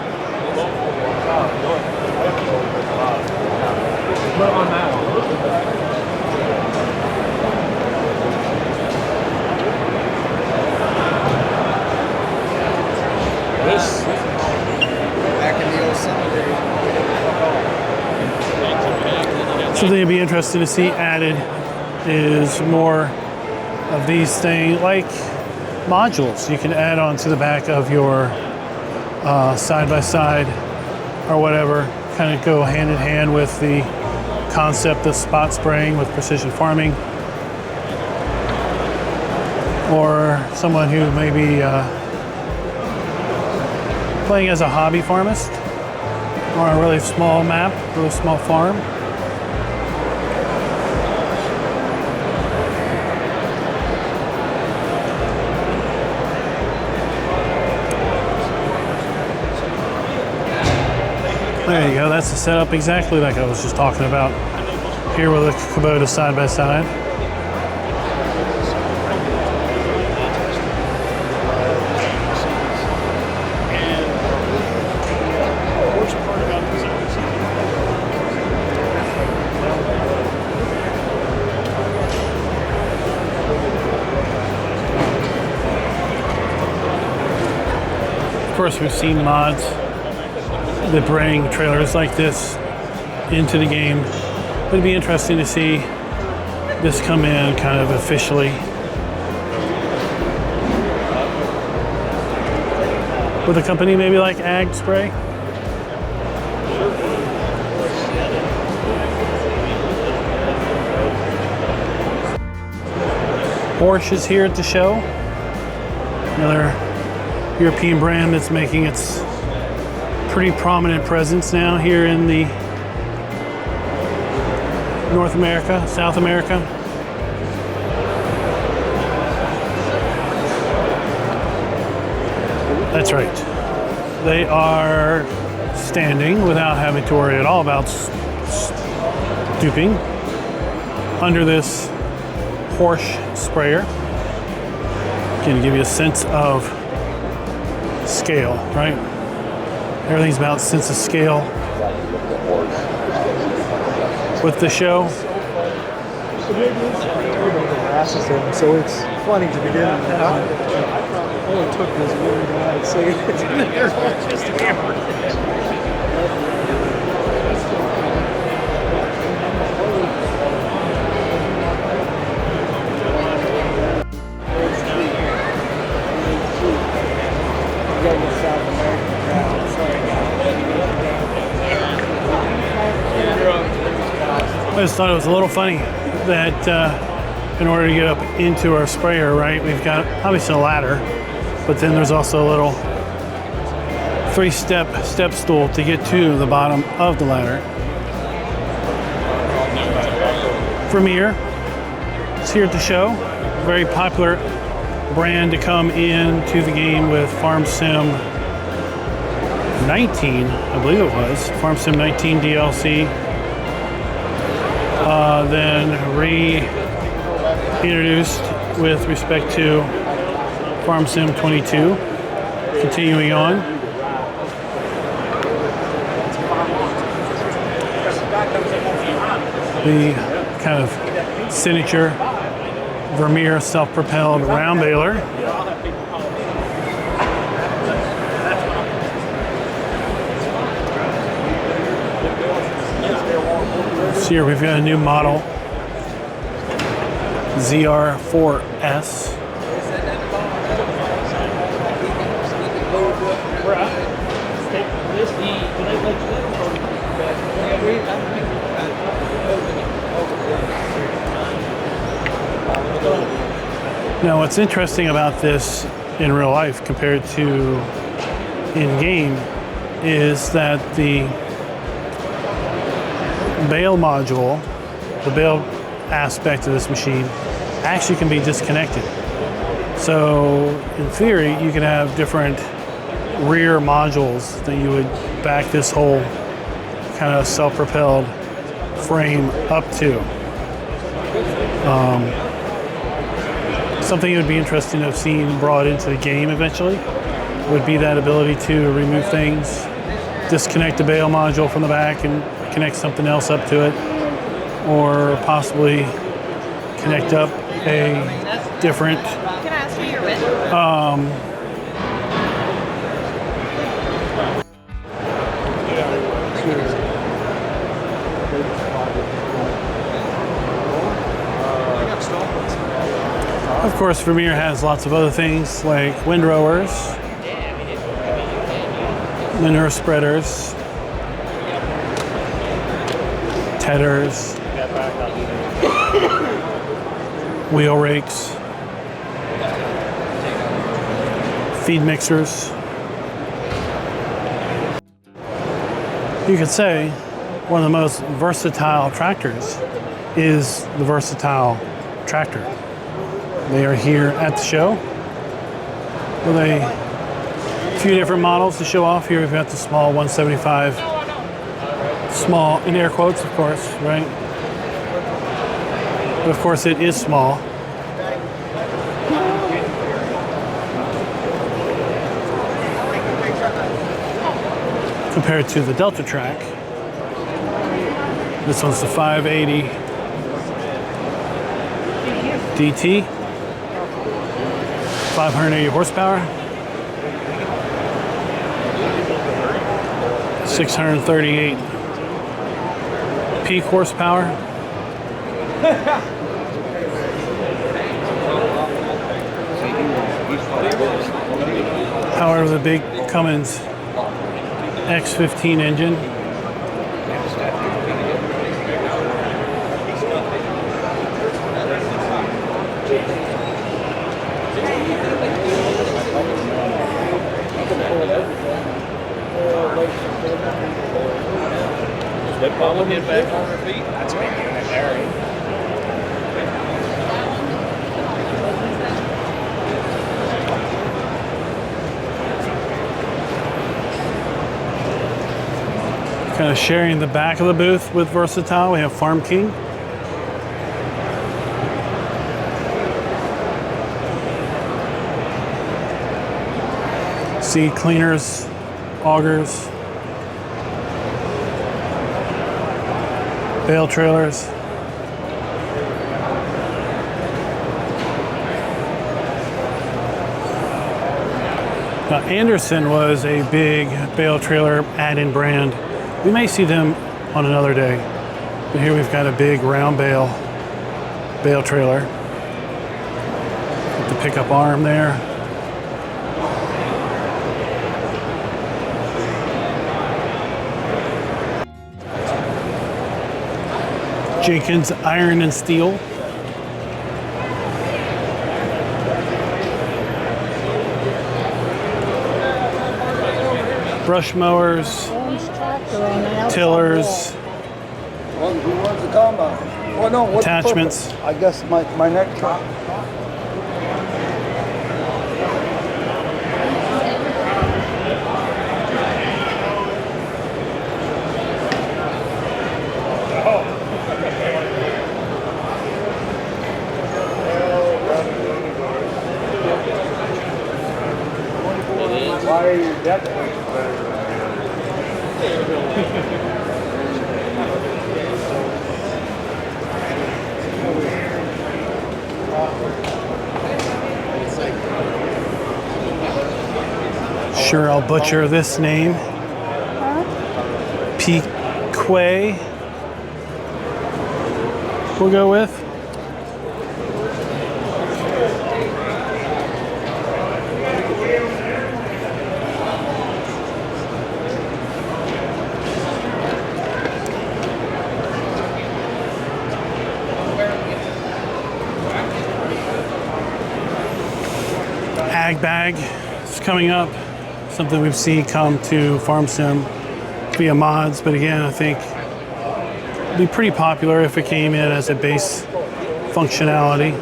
Something to be interested to see added is more of these things, like modules you can add on to the back of your side-by-side or whatever, kind of go hand in hand with the concept of spot spraying with precision farming. Or someone who may be playing as a hobby farmist or a really small map, really small farm. There you go, that's the setup exactly like I was just talking about. Here with a Kubota side by side. Of course, we've seen mods that bring trailers like this into the game. It'd be interesting to see this come in kind of officially. With a company maybe like Ag Spray. Porsche is here at the show. Another European brand that's making its pretty prominent presence now here in the North America, South America. That's right. They are standing without having to worry at all about stooping under this Porsche sprayer. Going to give you a sense of scale, right? Everything's about sense of scale with the show. So it's funny to begin with. All it took was one guy to say it. Just hammered. I just thought it was a little funny that in order to get up into our sprayer, right, we've got obviously a ladder, but then there's also a little step stool to get to the bottom of the ladder. Vermeer is here at the show. Very popular brand to come into the game with Farm Sim 19, I believe it was. Farm Sim 19 DLC. Then reintroduced with respect to Farm Sim 22. Continuing on. The kind of signature Vermeer self-propelled round baler. Here we've got a new model, ZR4S. Now what's interesting about this in real life compared to in game is that the bale module, the bale aspect of this machine, actually can be disconnected. So in theory, you could have different rear modules that you would back this whole kind of self-propelled frame up to. Something that would be interesting to have seen brought into the game eventually would be that ability to remove things, disconnect the bale module from the back and connect something else up to it, or possibly connect up a different Can I ask for your written? Of course, Vermeer has lots of other things like windrowers, manure spreaders, tedders, wheel rakes, feed mixers. You could say one of the most versatile tractors is the versatile tractor. They are here at the show with a few different models to show off. Here we've got the small 175, small in air quotes, of course, right? But of course it is small. Compared to the Delta Track. This one's the 580 DT, 580 horsepower, 638 peak horsepower. However, the big Cummins X15 engine Get back on her feet. That's making it there. kind of sharing the back of the booth with Versatile. We have FarmerKlein. Seed cleaners, augers, bale trailers. Now, Anderson was a big bale trailer add-in brand. We may see them on another day, but here we've got a big round bale trailer with the pickup arm there. Jenkins Iron and Steel. Brush mowers, tillers, What's the combine? Well, no, what's the attachments. purpose? I guess my neck truck. Why are your deck plates better? Sure, I'll butcher this name. Pequay. We'll go with. Ag Bag is coming up. something we've seen come to Farm Sim via mods, but again, I think it'd be pretty popular if it came in as a base functionality.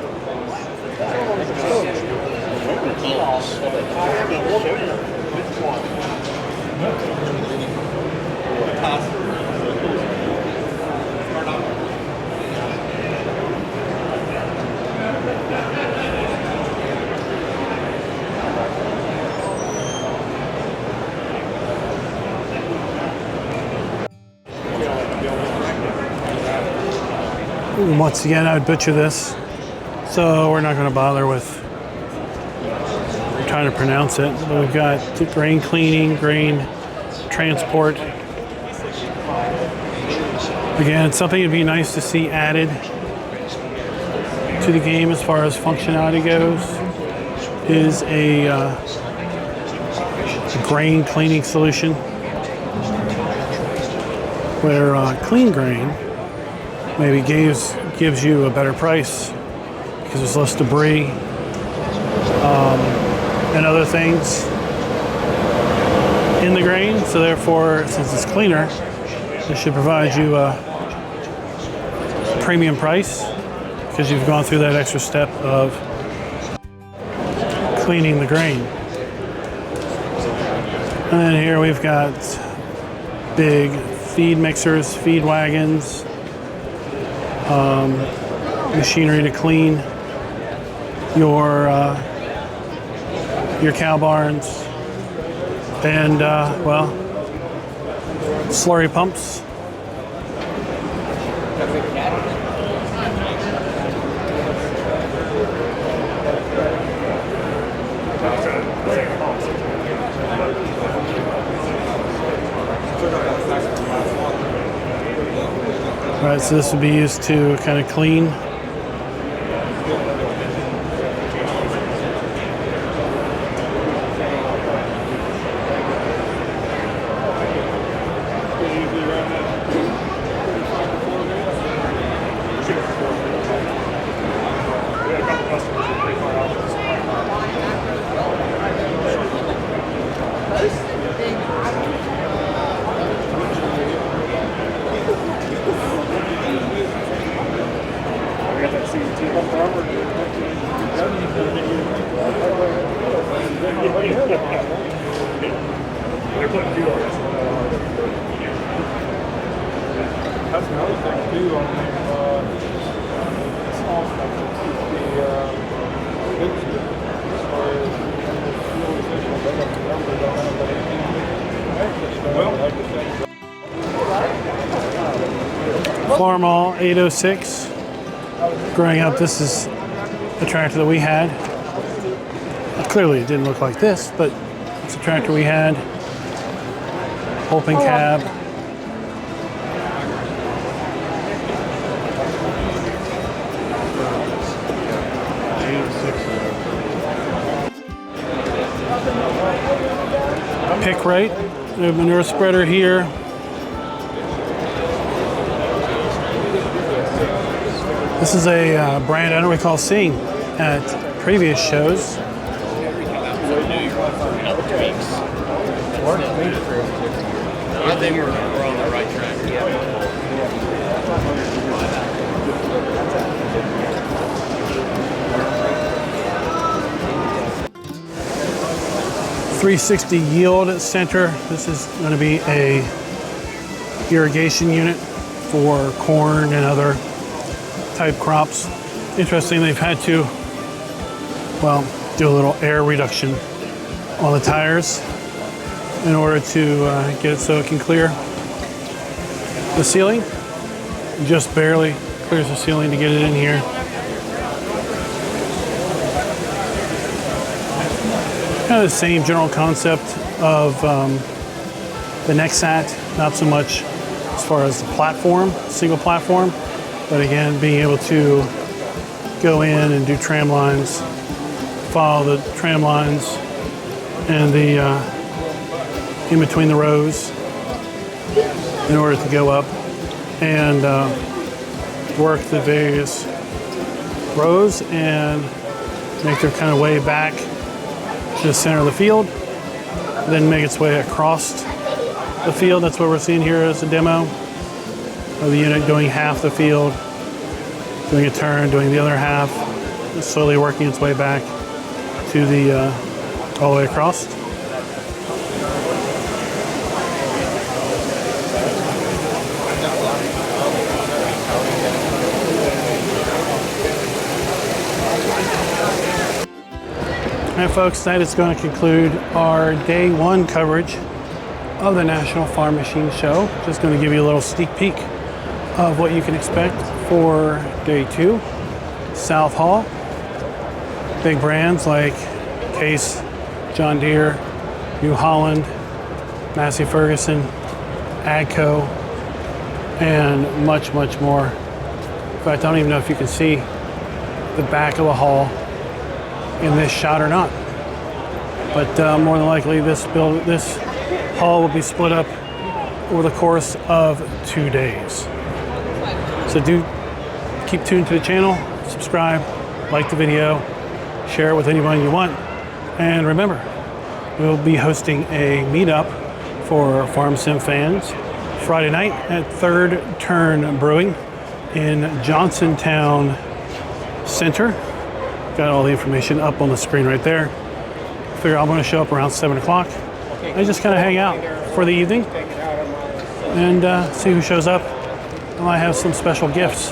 Once again, I would butcher this, so we're not going to bother with trying to pronounce it. But we've got grain cleaning, grain transport. Again, it's something it'd be nice to see added to the game as far as functionality goes, is a grain cleaning solution where clean grain maybe gives you a better price because there's less debris and other things in the grain. So therefore, since it's cleaner, it should provide you a premium price because you've gone through that extra step of cleaning the grain. And then here we've got big feed mixers, feed wagons, machinery to clean your cow barns, and well, slurry pumps. All right, so this would be used to kind of clean. That's another thing too on the small stuff. Farmall 806. Growing up, this is a tractor that we had. Clearly, it didn't look like this, but it's a tractor we had. Open cab. Pick right. We have a manure spreader here. This is a brand I don't recall seeing at previous shows. I think we're on the right track. 360 yield center. This is going to be a irrigation unit for corn and other type crops. Interesting, they've had to, well, do a little air reduction on the tires in order to get it so it can clear the ceiling. Just barely clears the ceiling to get it in here. Kind of the same general concept of the Nexat, not so much as far as the platform, single platform, but again, being able to go in and do tram lines, follow the tram lines and the in between the rows in order to go up and work the various rows and make their kind of way back to the center of the field then make its way across the field. That's what we're seeing here as a demo of the unit doing half the field, doing a turn, doing the other half, slowly working its way back to the all the way across. And folks, that is going to conclude our day one coverage of the National Farm Machine Show. Just going to give you a little sneak peek of what you can expect for day two. South Hall, big brands like Case, John Deere, New Holland, Massey Ferguson, AGCO, and much, much more. In fact, I don't even know if you can see the back of the hall in this shot or not. But more than likely, this hall will be split up over the course of 2 days. So do keep tuned to the channel, subscribe, like the video, share it with anyone you want. And remember, we'll be hosting a meetup for Farm Sim fans Friday night at Third Turn Brewing in Johnsontown Center. Got all the information up on the screen right there. Figure I'm going to show up around 7 o'clock and just kind of hang out for the evening and see who shows up. I might have some special gifts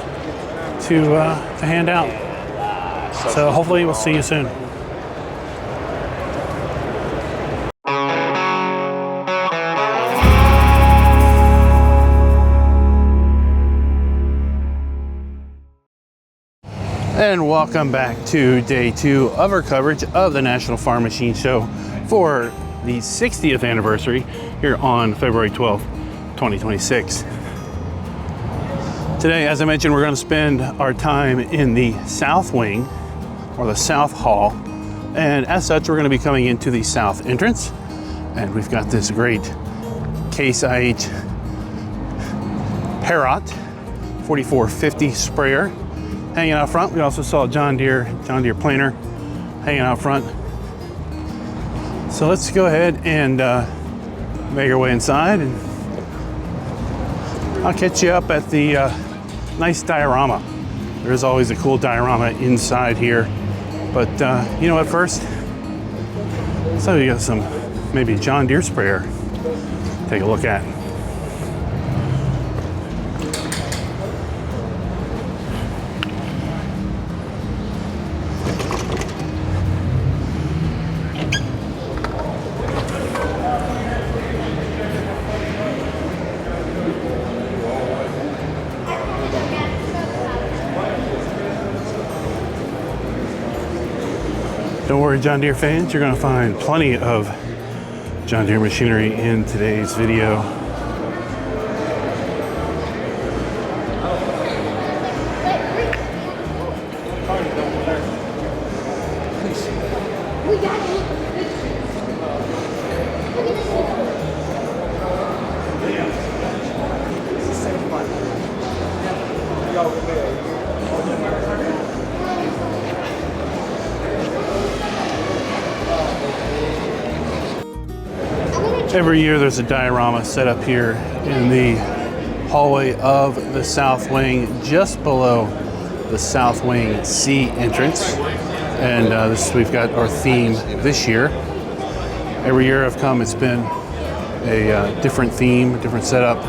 to hand out. So hopefully we'll see you soon. And welcome back to day two of our coverage of the National Farm Machine Show for the 60th anniversary here on February 12th, 2026. Today, as I mentioned, we're going to spend our time in the South Wing, or the South Hall, and as such, we're going to be coming into the South entrance, and we've got this great Case IH Parrot 4450 sprayer hanging out front. We also saw John Deere planer hanging out front. So let's go ahead and make our way inside, and I'll catch you up at the nice diorama. There's always a cool diorama inside here, but you know what, first, so we got some maybe John Deere sprayer. Take a look at. Don't worry, John Deere fans, you're going to find plenty of John Deere machinery in today's video. Every year there's a diorama set up here in the hallway of the South Wing, just below the South Wing C entrance. And we've got our theme this year. Every year I've come, it's been a different theme, different setup.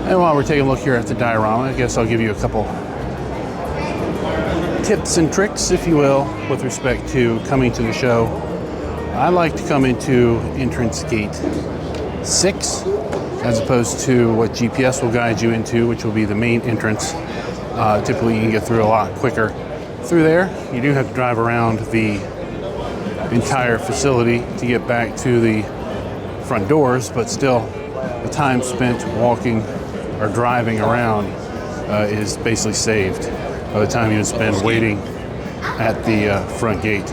And while we're taking a look here at the diorama, I guess I'll give you a couple tips and tricks, if you will, with respect to coming to the show. I like to come into entrance gate 6 as opposed to what GPS will guide you into, which will be the main entrance. Typically you can get through a lot quicker through there. You do have to drive around the entire facility to get back to the front doors, but still the time spent walking or driving around is basically saved by the time you spend waiting at the front gate.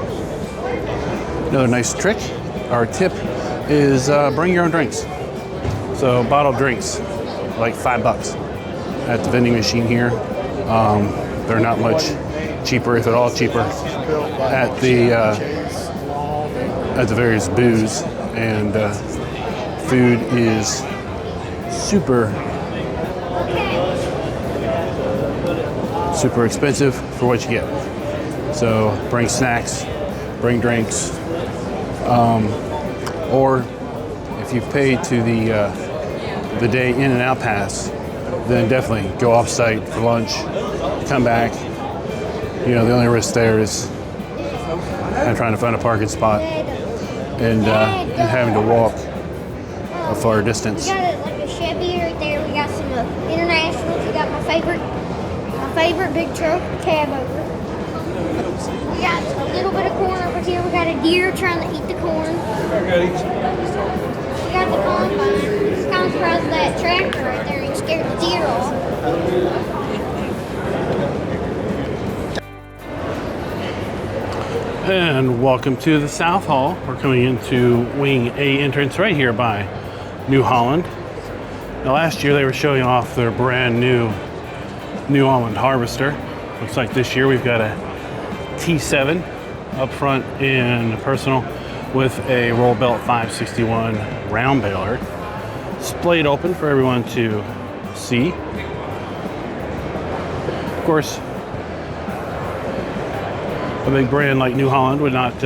Another nice trick, our tip, is bring your own drinks. So bottled drinks, like $5 at the vending machine here. They're not much cheaper, if at all cheaper, at the at the various booths, and food is super expensive for what you get. So bring snacks, bring drinks, or if you've paid to the day in and out pass, then definitely go off site for lunch, come back. You know, the only risk there is trying to find a parking spot and having to walk a far distance. We got like a Chevy right there. We got some internationals. We got my favorite big truck, cab over. We got a little bit of corn over here. We got a deer trying to eat the corn. We got the combine. It's kind of surprised that tractor right there. He scared the deer off. And welcome to the South Hall. We're coming into Wing A entrance right here by New Holland. Now last year they were showing off their brand new New Holland Harvester. Looks like this year we've got a T7 up front in personal with a roll belt 561 round baler. Splayed open for everyone to see. Of course, a big brand like New Holland would not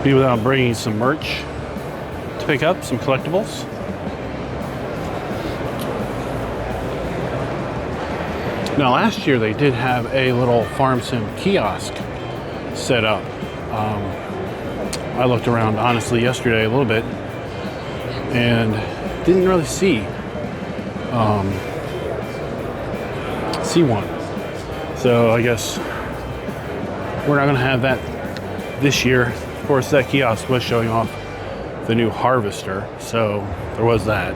be without bringing some merch to pick up, some collectibles. Now last year they did have a little farm sim kiosk set up. I looked around honestly yesterday a little bit and didn't really see one. So I guess we're not going to have that this year. Of course, that kiosk was showing off the new Harvester, so there was that.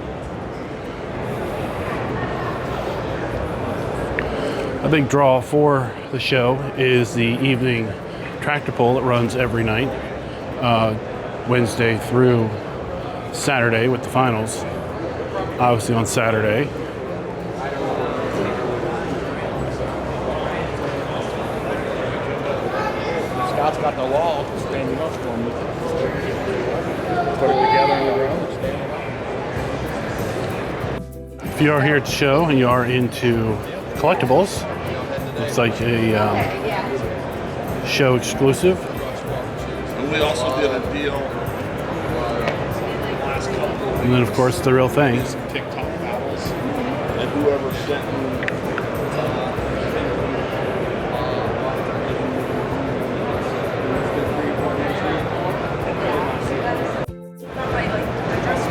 A big draw for the show is the evening tractor pull that runs every night, Wednesday through Saturday with the finals, obviously on Saturday. Scott's got the wall standing up for me. Put it together in the room. If you are here at the show and you are into collectibles, looks like a show exclusive. And we also did a deal. And then of course the real thing. TikTok battles. And whoever sent me.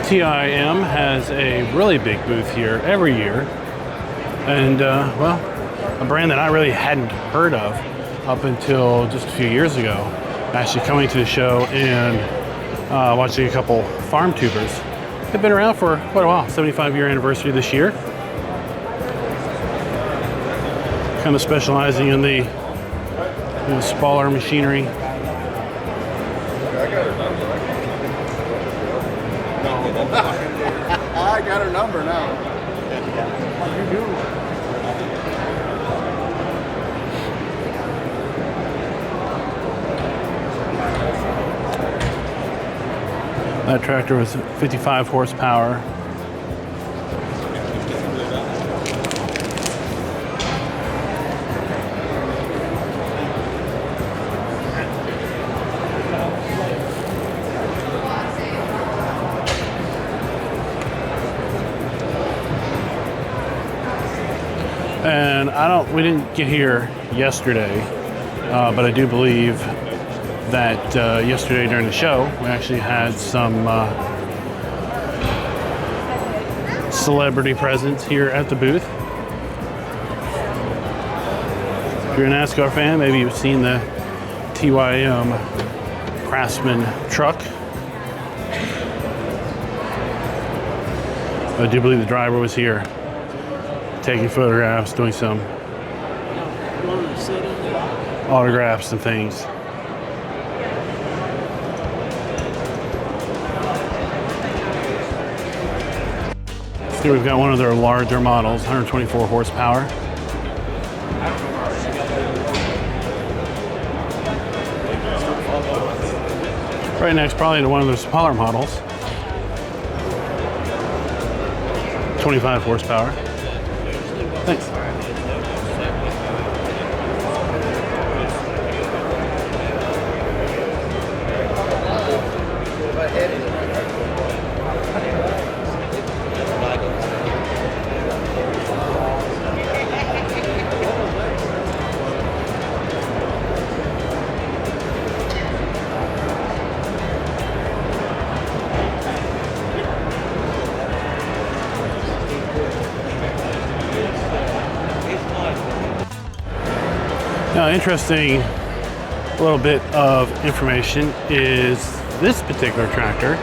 TIM has a really big booth here every year. And well, a brand that I really hadn't heard of up until just a few years ago. Actually coming to the show and watching a couple farm tubers. They've been around for quite a while, 75-year anniversary this year. Kind of specializing in the smaller machinery. I got her number now. You do. That tractor was 55 horsepower. And we didn't get here yesterday, but I do believe that yesterday during the show, we actually had some celebrity presence here at the booth. If you're a NASCAR fan, maybe you've seen the TYM Craftsman truck. I do believe the driver was here taking photographs, doing some autographs and things. Here we've got one of their larger models, 124 horsepower. Right next, probably to one of their smaller models. 25 horsepower. Thanks. Now, interesting little bit of information is this particular tractor,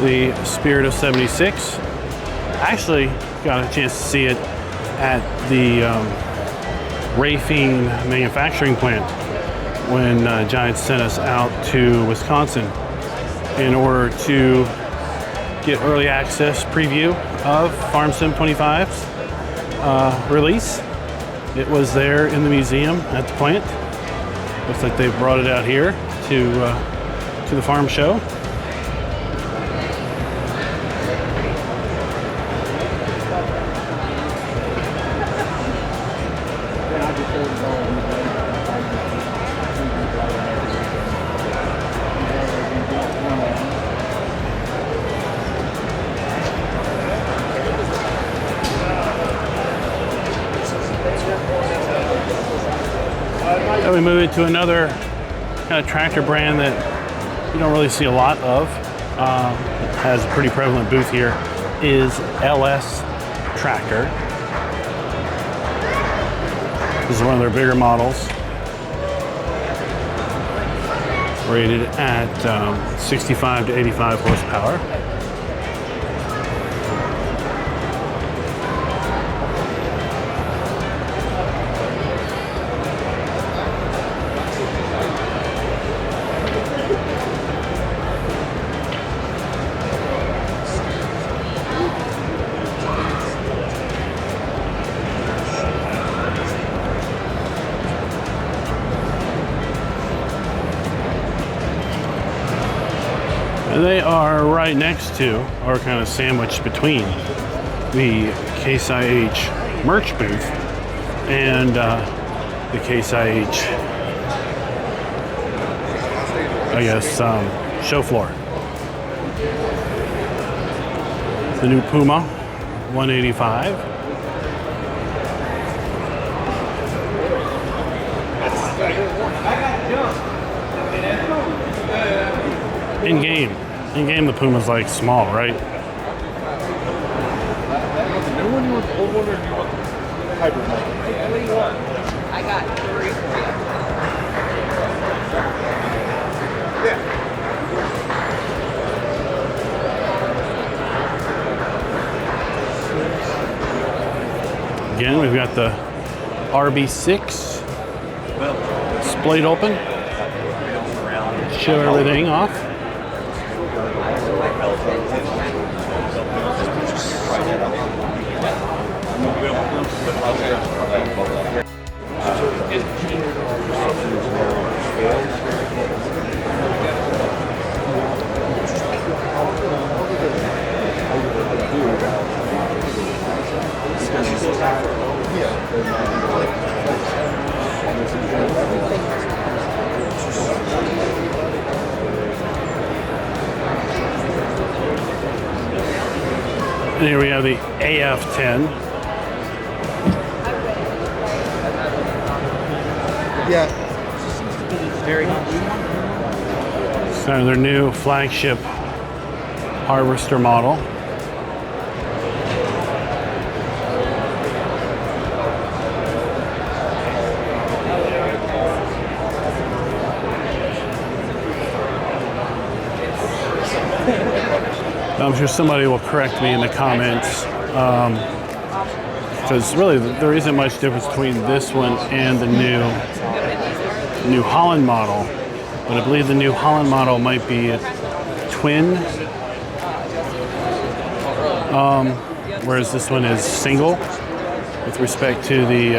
the Spirit of 76. I actually got a chance to see it at the Rafine manufacturing plant when Giants sent us out to Wisconsin in order to get early access preview of Farm Sim 25's release. It was there in the museum at the plant. Looks like they've brought it out here to the farm show. Then we move into another kind of tractor brand that you don't really see a lot of. Has a pretty prevalent booth here, is LS Tractor. This is one of their bigger models, rated at 65 to 85 horsepower. They are right next to, or kind of sandwiched between, the Case IH merch booth and the Case IH, I guess, show floor. The new Puma 185. In game, the Puma's like small, right? The new one, you want the old one, or do you want the hybrid one? What do you want? I got 3 for you. Again, we've got the RB6 splayed open. Show everything off. And here we have the AF10. Yeah. Very much. It's kind of their new flagship harvester model. I'm sure somebody will correct me in the comments, because really there isn't much difference between this one and the New Holland model, but I believe the New Holland model might be a twin, whereas this one is single with respect to the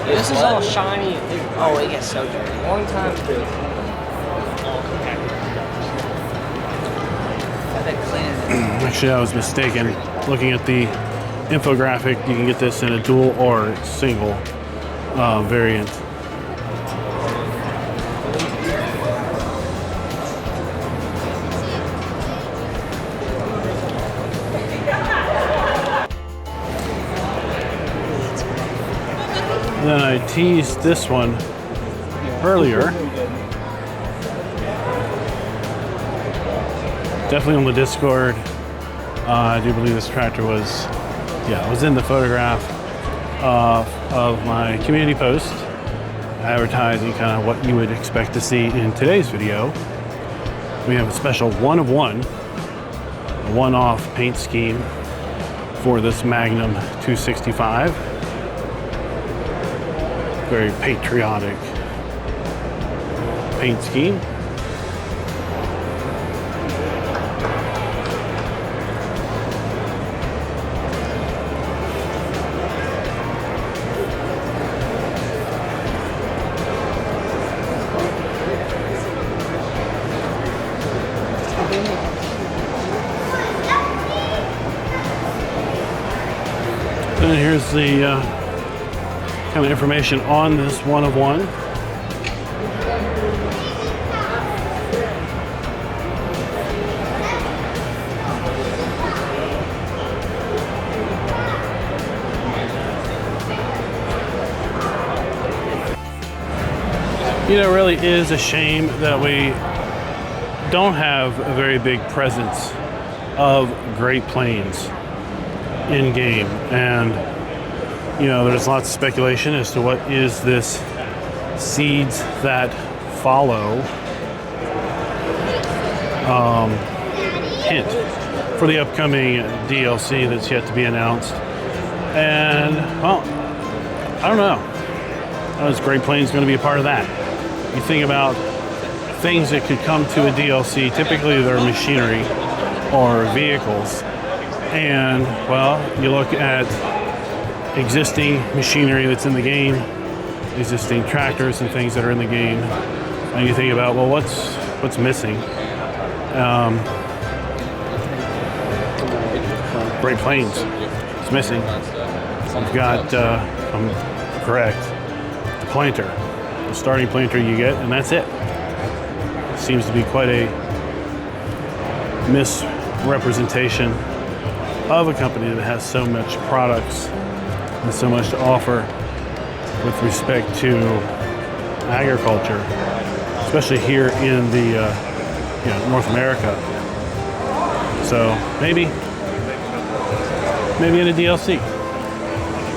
This is all shiny. Oh, it gets so dirty. One time too. I've been cleaning it. Actually, I was mistaken. Looking at the infographic, you can get this in a dual or single variant. And then I teased this one earlier. Definitely on the Discord. I do believe this tractor was, it was in the photograph of my community post advertising kind of what you would expect to see in today's video. We have a special one of one, one-off paint scheme for this Magnum 265. Very patriotic paint scheme. And here's the kind of information on this one of one. You know, it really is a shame that we don't have a very big presence of Great Plains in game, and you know, there's lots of speculation as to what is this seeds that follow hint for the upcoming DLC that's yet to be announced. And well, I don't know. Is Great Plains going to be a part of that? You think about things that could come to a DLC. Typically, they're machinery or vehicles. And, well, you look at existing machinery that's in the game, existing tractors and things that are in the game, and you think about, well, what's missing? Great Plains is missing. You've got, if I'm correct, the planter, the starting planter you get, and that's it. Seems to be quite a misrepresentation of a company that has so much products and so much to offer with respect to agriculture, especially here in the North America. So maybe in a DLC,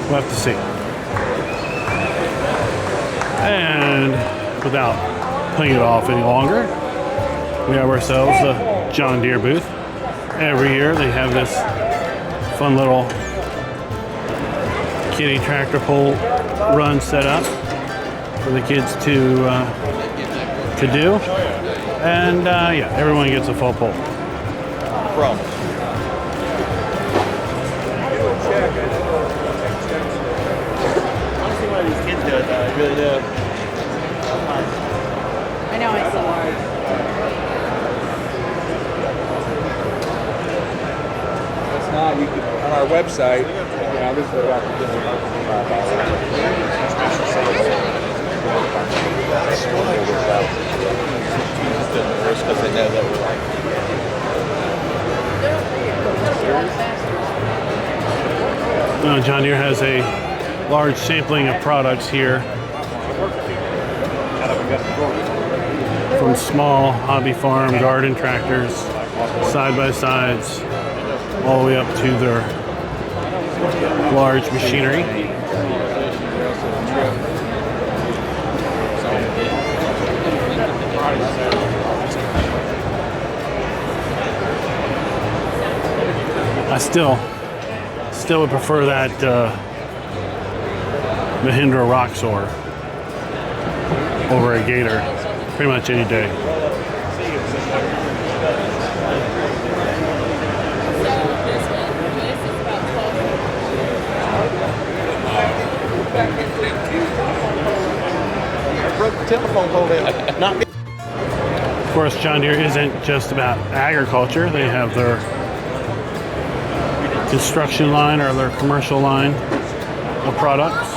we'll have to see. And without putting it off any longer, we have ourselves a John Deere booth. Every year they have this fun little kiddie tractor pull run set up for the kids to do, and everyone gets a full pull. Promise. I want to see one of these kids do it though, I really do. I know it's so hard. Now you can, on our website, this is about the John Deere has a large sampling of products here, from small hobby farm garden tractors, side-by-sides, all the way up to their large machinery. I still would prefer that Mahindra Roxor over a Gator pretty much any day. phone hold in. Not me. Of course, John Deere isn't just about agriculture. They have their construction line or their commercial line of products.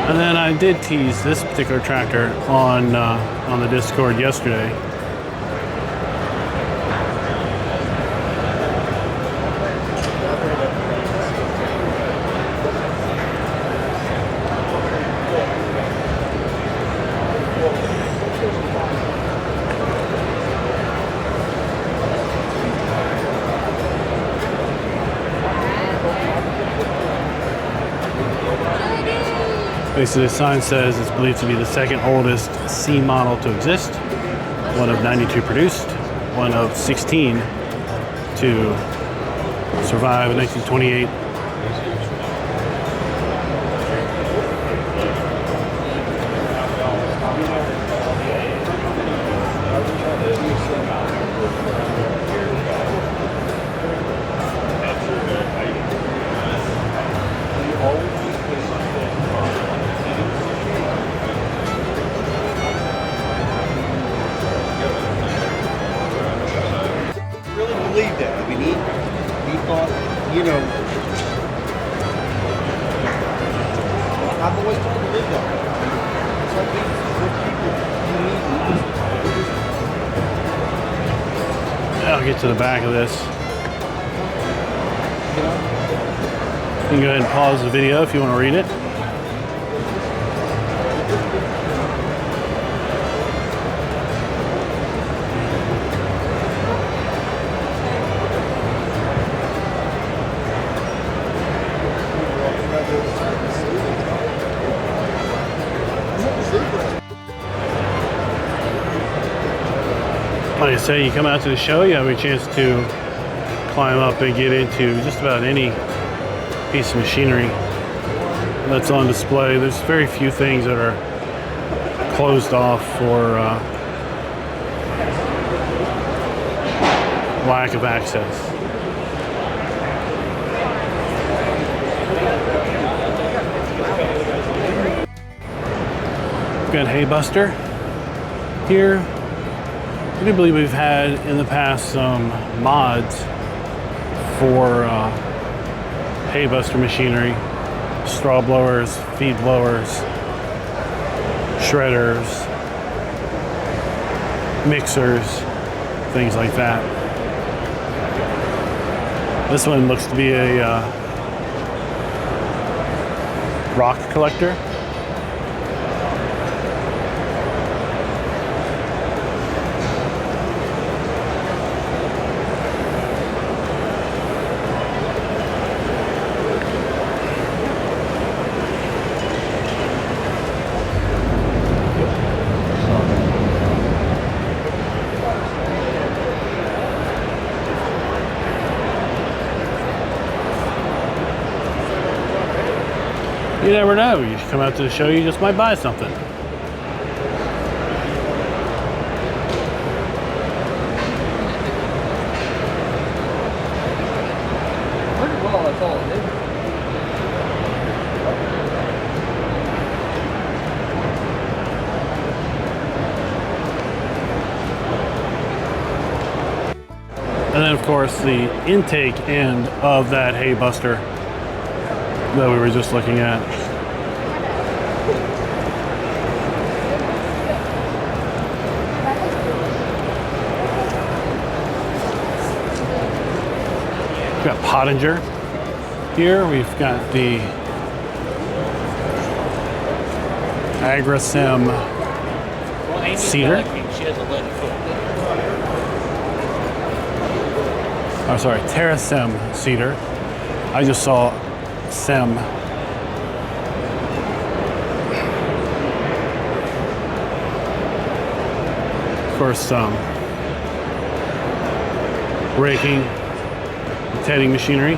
And then I did tease this particular tractor on the Discord yesterday. Basically, the sign says it's believed to be the second oldest C model to exist, one of 92 produced, one of 16 to survive in 1928. Believe that. I mean, he thought, you know, I've always tried to live that way. Some people, I'll get to the back of this. You can go ahead and pause the video if you want to read it. Like I say, you come out to the show, you have a chance to climb up and get into just about any piece of machinery that's on display. There's very few things that are closed off for lack of access. We've got Hay Buster here. I do believe we've had in the past some mods for hay buster machinery, straw blowers, feed blowers, shredders, mixers, things like that. This one looks to be a rock collector. You never know. You should come out to the show, you just might buy something. Pretty well, that's all it is. And then, of course, the intake end of that hay buster that we were just looking at. We've got Pottinger here. We've got the AgriSim seeder. Oh, sorry, TerraSim seeder. I just saw Sim. Of course, raking, tedding machinery.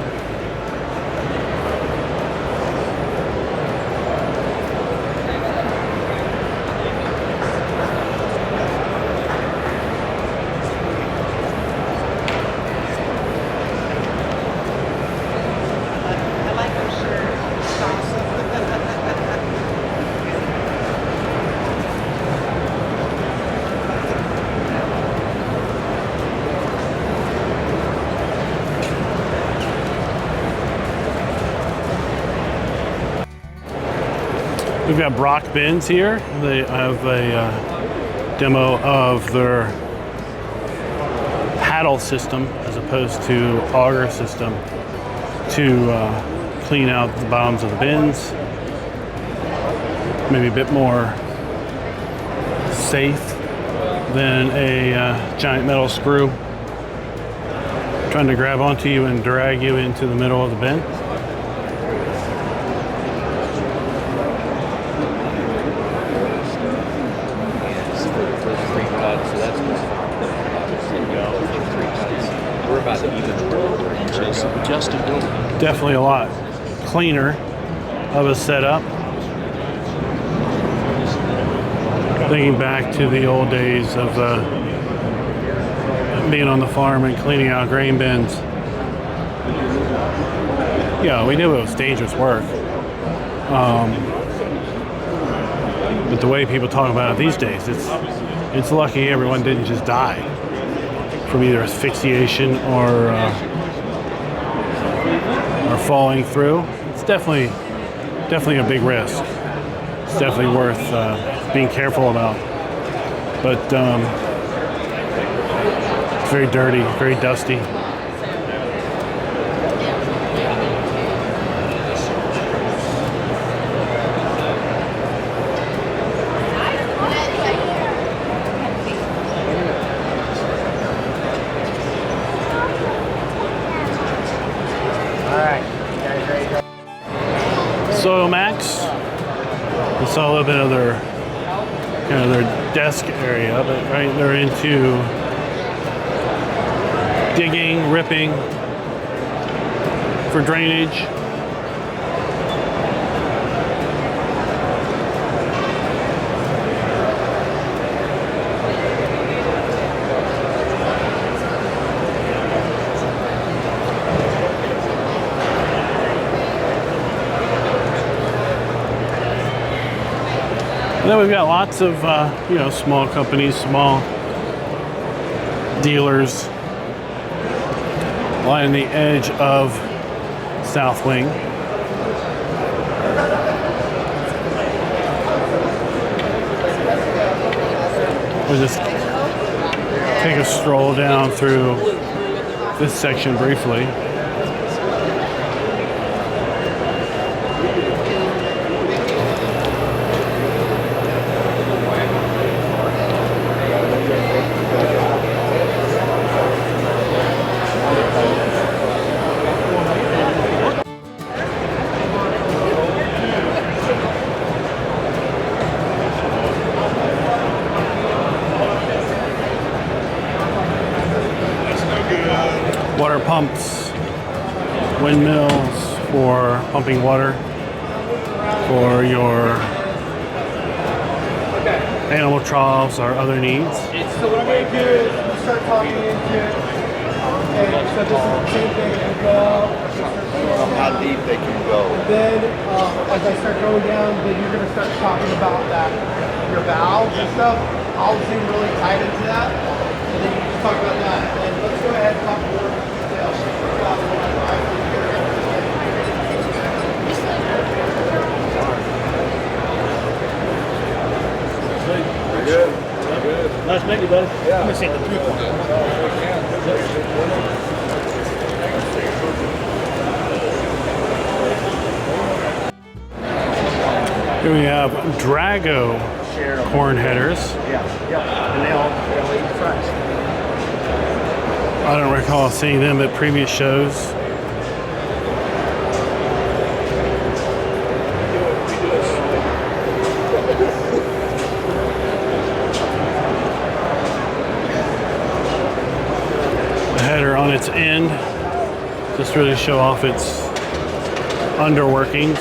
We've got Brock bins here. They have a demo of their paddle system as opposed to auger system to clean out the bottoms of the bins. Maybe a bit more safe than a giant metal screw trying to grab onto you and drag you into the middle of the bin. Definitely a lot cleaner of a setup. Thinking back to the old days of being on the farm and cleaning out grain bins. Yeah, we knew it was dangerous work. But the way people talk about it these days, it's lucky everyone didn't just die from either asphyxiation or falling through. It's definitely a big risk. It's definitely worth being careful about. But it's very dirty, very dusty. Soil Max. We saw a little bit of their kind of their desk area, but right, they're into digging, ripping for drainage. And then we've got lots of, small companies, small dealers lining the edge of South Wing. We'll just take a stroll down through this section briefly. Water pumps, windmills for pumping water for your animal troughs or other needs. So what I'm going to do is start talking into it. Okay, so this is the same thing. You go up. How deep they can go. And then as I start going down, then you're going to start talking about that, your valves and stuff. I'll zoom really tight into that. And then you just talk about that. And let's go ahead and talk more details about what I'm Good. Nice meeting you, buddy. Yeah. Let me see the 3-point. Here we have Drago corn headers. Yeah. And they'll eat fresh. I don't recall seeing them at previous shows. The header on its end, just really show off its underworkings.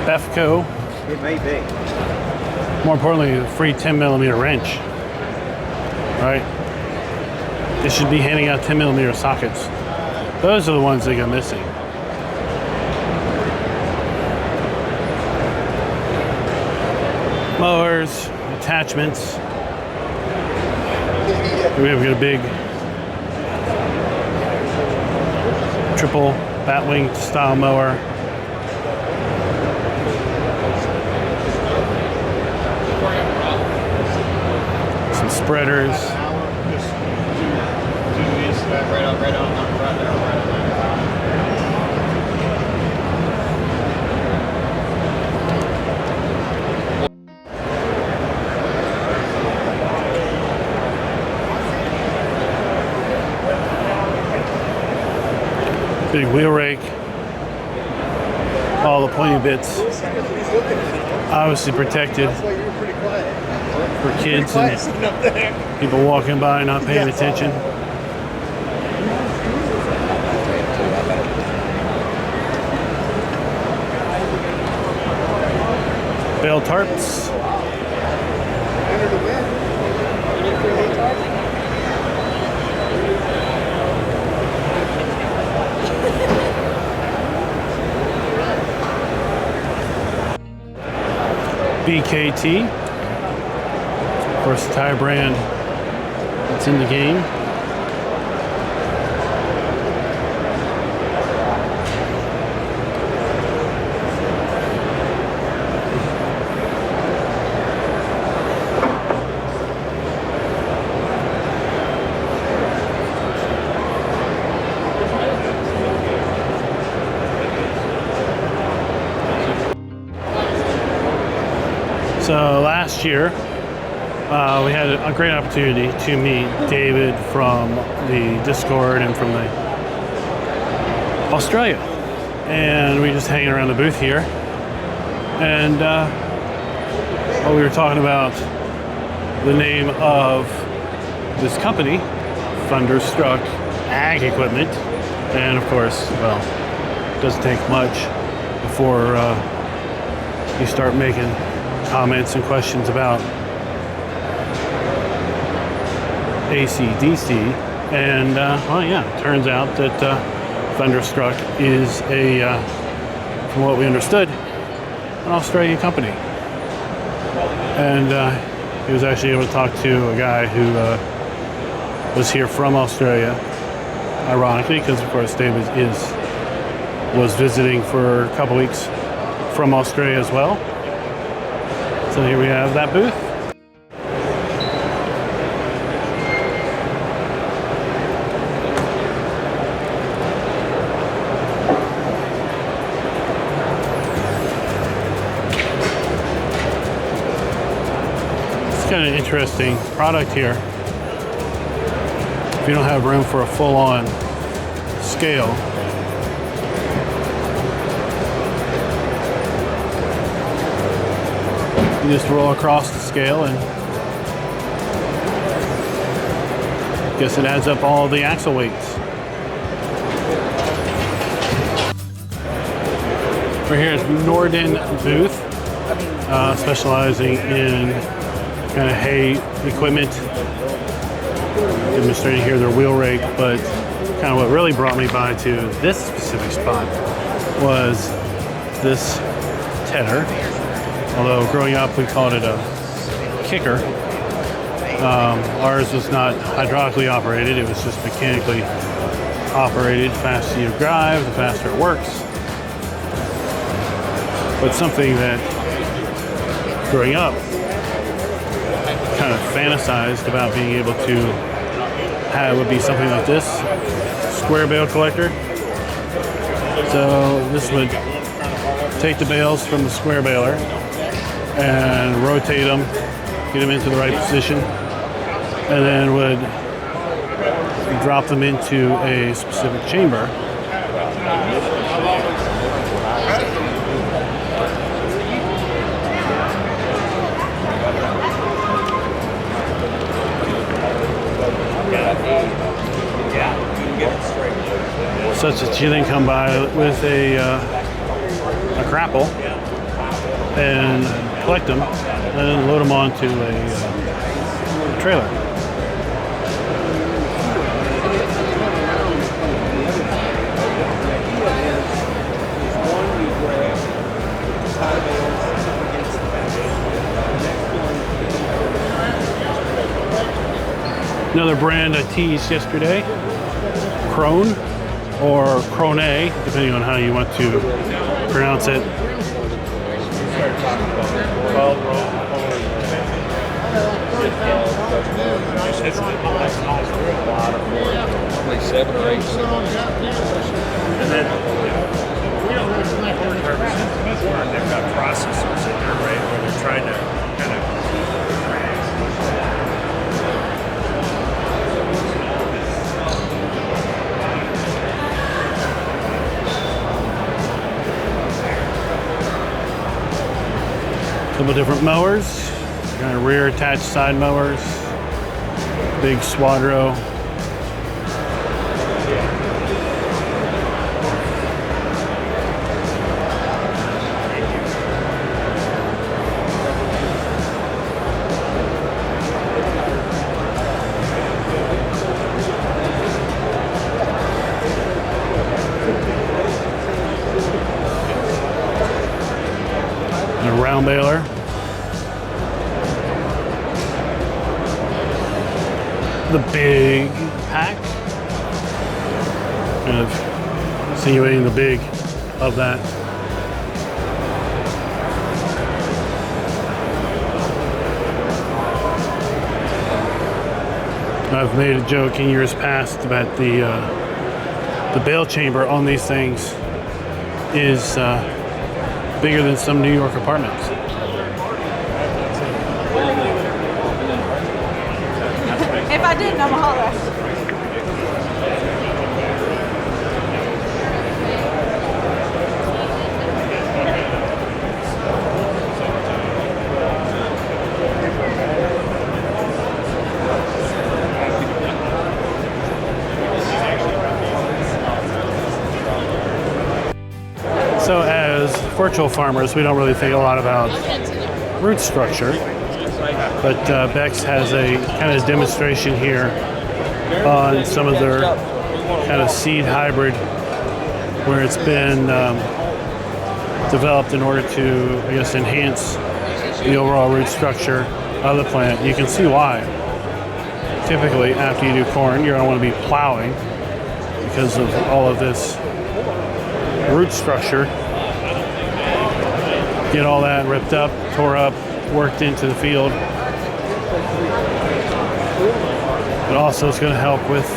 Befco. It may be. More importantly, a free 10mm wrench. Right? They should be handing out 10mm sockets. Those are the ones that go missing. Mowers, attachments. We've got a big triple batwing style mower. Some spreaders. Big wheel rake, all the pointy bits, obviously protected for kids and people walking by not paying attention. Bale tarps. BKT, of course, the tire brand that's in the game. So last year, we had a great opportunity to meet David from the Discord and from the Australia. And we were just hanging around the booth here. And we were talking about the name of this company, Thunderstruck Ag Equipment. And of course, well, it doesn't take much before you start making comments and questions about AC/DC, and well, yeah, it turns out that Thunderstruck is from what we understood, an Australian company, and he was actually able to talk to a guy who was here from Australia, ironically, because of course David was visiting for a couple weeks from Australia as well. So here we have that booth. It's kind of interesting product here. If you don't have room for a full-on scale, you just roll across the scale and I guess it adds up all the axle weights. We're here at Norden booth, specializing in kind of hay equipment. Demonstrating here their wheel rake, but kind of what really brought me by to this specific spot was this tedder. Although growing up we called it a kicker. Ours was not hydraulically operated, it was just mechanically operated. The faster you drive, the faster it works. But something that growing up kind of fantasized about being able to have would be something like this, square bale collector. So this would take the bales from the square baler and rotate them, get them into the right position, and then would You drop them into a specific chamber. Such that you then come by with a grapple and collect them and load them onto a trailer. Another brand I teased yesterday, Krone or Krone, depending on how you want to pronounce it. Probably 7 or 8. And then they've got processors in there, right, where they're trying to kind of couple different mowers, kind of rear attached side mowers, big Swadro. And a round baler. The big pack, kind of insinuating the big of that. I've made a joke in years past about the bale chamber on these things is bigger than some New York apartments. If I didn't, I'm a holler. So as virtual farmers, we don't really think a lot about root structure. But Bex has a kind of demonstration here on some of their kind of seed hybrid where it's been developed in order to, I guess, enhance the overall root structure of the plant. You can see why. Typically, after you do corn, you're going to want to be plowing because of all of this root structure. Get all that ripped up, tore up, worked into the field. But also it's going to help with,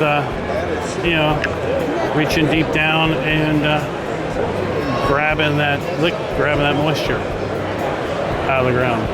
you know, reaching deep down and grabbing that moisture out of the ground.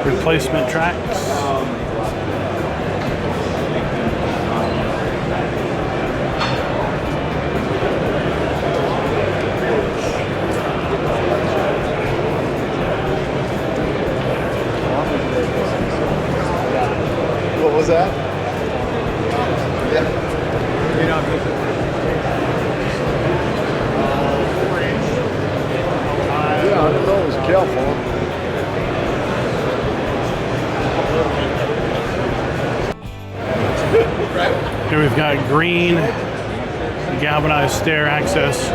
Replacement tracks. What was that? Yeah. got green galvanized stair access.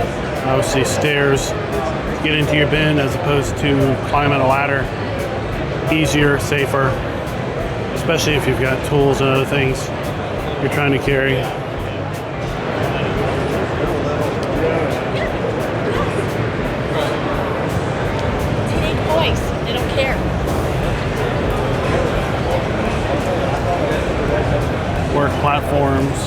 Obviously stairs to get into your bin as opposed to climbing a ladder. Easier, safer, especially if you've got tools and other things you're trying to carry. Take voice. They don't care. Work platforms.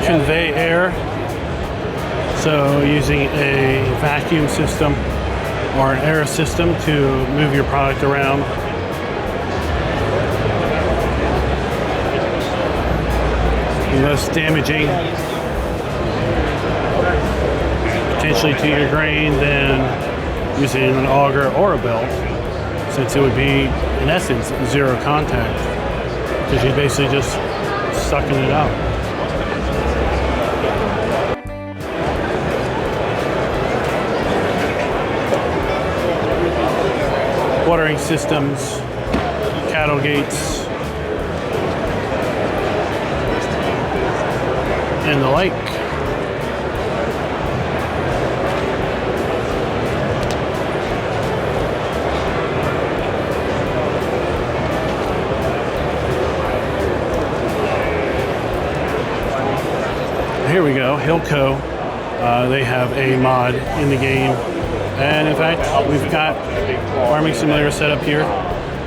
Convey air, so using a vacuum system or an air system to move your product around. Less damaging potentially to your grain than using an auger or a belt, since it would be in essence zero contact because you're basically just sucking it out. Watering systems, cattle gates, and the like. Here we go, Hilco. They have a mod in the game. And in fact, we've got Farming Simulator set up here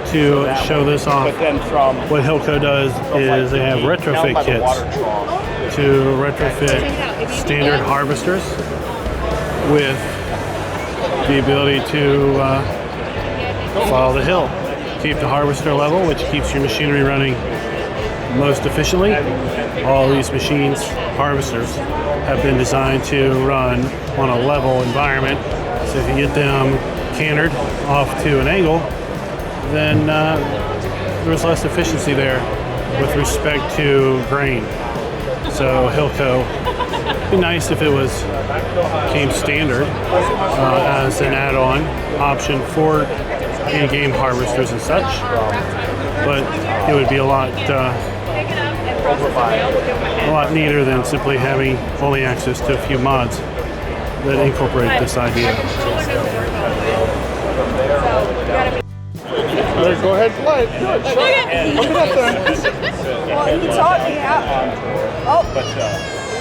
to show this off. What Hilco does is they have retrofit kits to retrofit standard harvesters with the ability to follow the hill. Keep the harvester level, which keeps your machinery running most efficiently. All these machines, harvesters, have been designed to run on a level environment. So if you get them cantered off to an angle, then there's less efficiency there with respect to grain. So Hilco, it'd be nice if it came standard as an add-on option for in-game harvesters and such, but it would be a lot neater than simply having only access to a few mods that incorporate this idea. Go ahead and play. Good. Put it up there. Well, he taught me how. Oh. But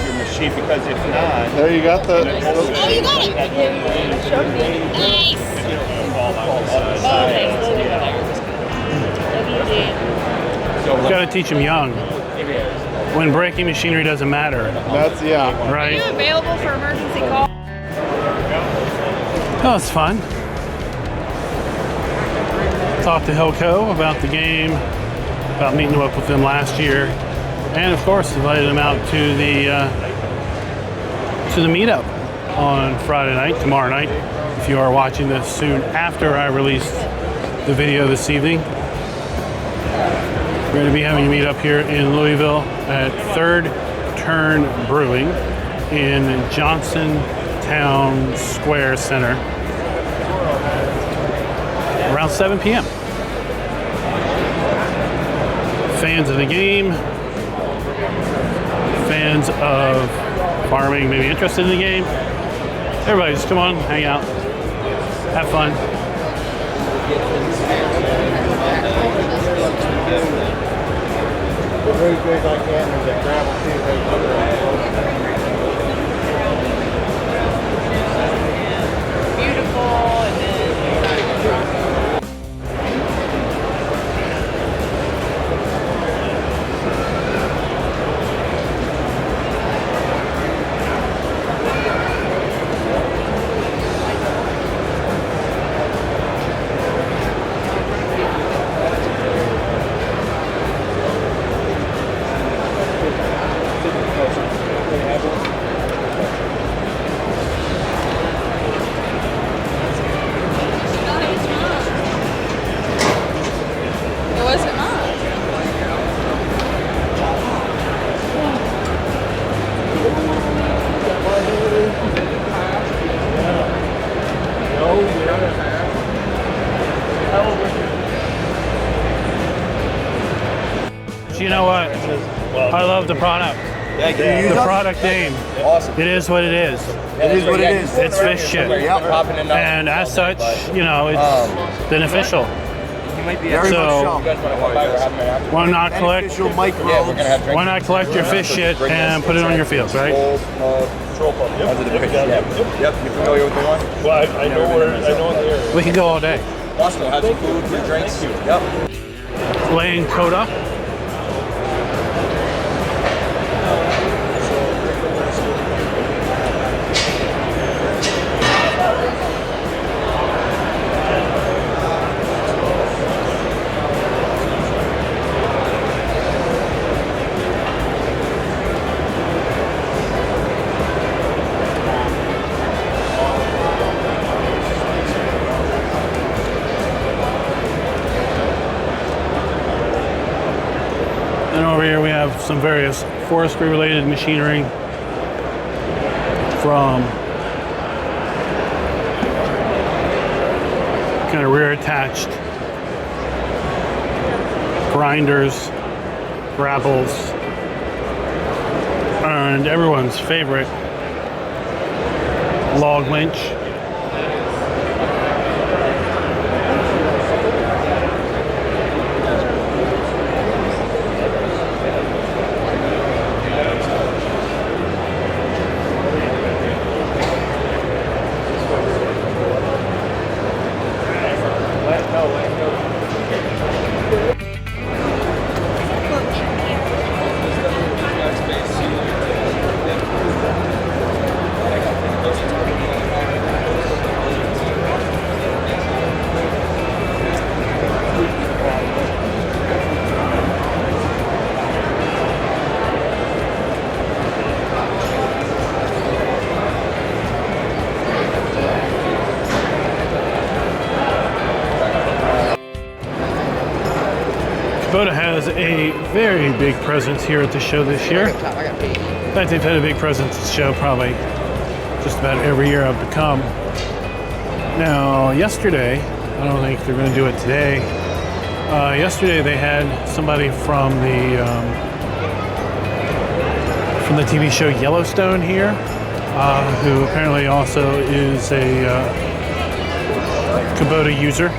your machine, because if not, there you got the. Oh, you got it. Nice. Got to teach them young. When breaking machinery doesn't matter. That's, yeah. Right? Are you available for emergency call? Oh, it's fun. Talked to Hilco about the game, about meeting up with them last year, and of course invited them out to the meetup on Friday night, tomorrow night. If you are watching this soon after I released the video this evening, we're going to be having a meetup here in Louisville at Third Turn Brewing in Johnson Town Square Center around 7 p.m. Fans of the game, fans of farming, maybe interested in the game, everybody just come on, hang out, have fun. Really big like that, there's a gravel too. Beautiful, and then I love the product. Yeah, can you use The us? product name. Awesome. It is what it is. It is what it is. It's fish shit. And as such, you know, it's beneficial. Very So, much why not collect? Beneficial microbes. Why not collect your fish shit and put it on your fields, right? Yep. You familiar with the one? Well, I know where, I know in the area. We can go all day. Bosco, have some food, free drinks. Yep. Laying coda. And over here we have some various forestry related machinery from kind of rear attached grinders, grapples, and everyone's favorite log winch. Kubota has a very big presence here at the show this year. In fact, they've had a big presence at the show probably just about every year I've become. Now, yesterday, I don't think they're going to do it today. Yesterday they had somebody from the TV show Yellowstone here, who apparently also is a Kubota user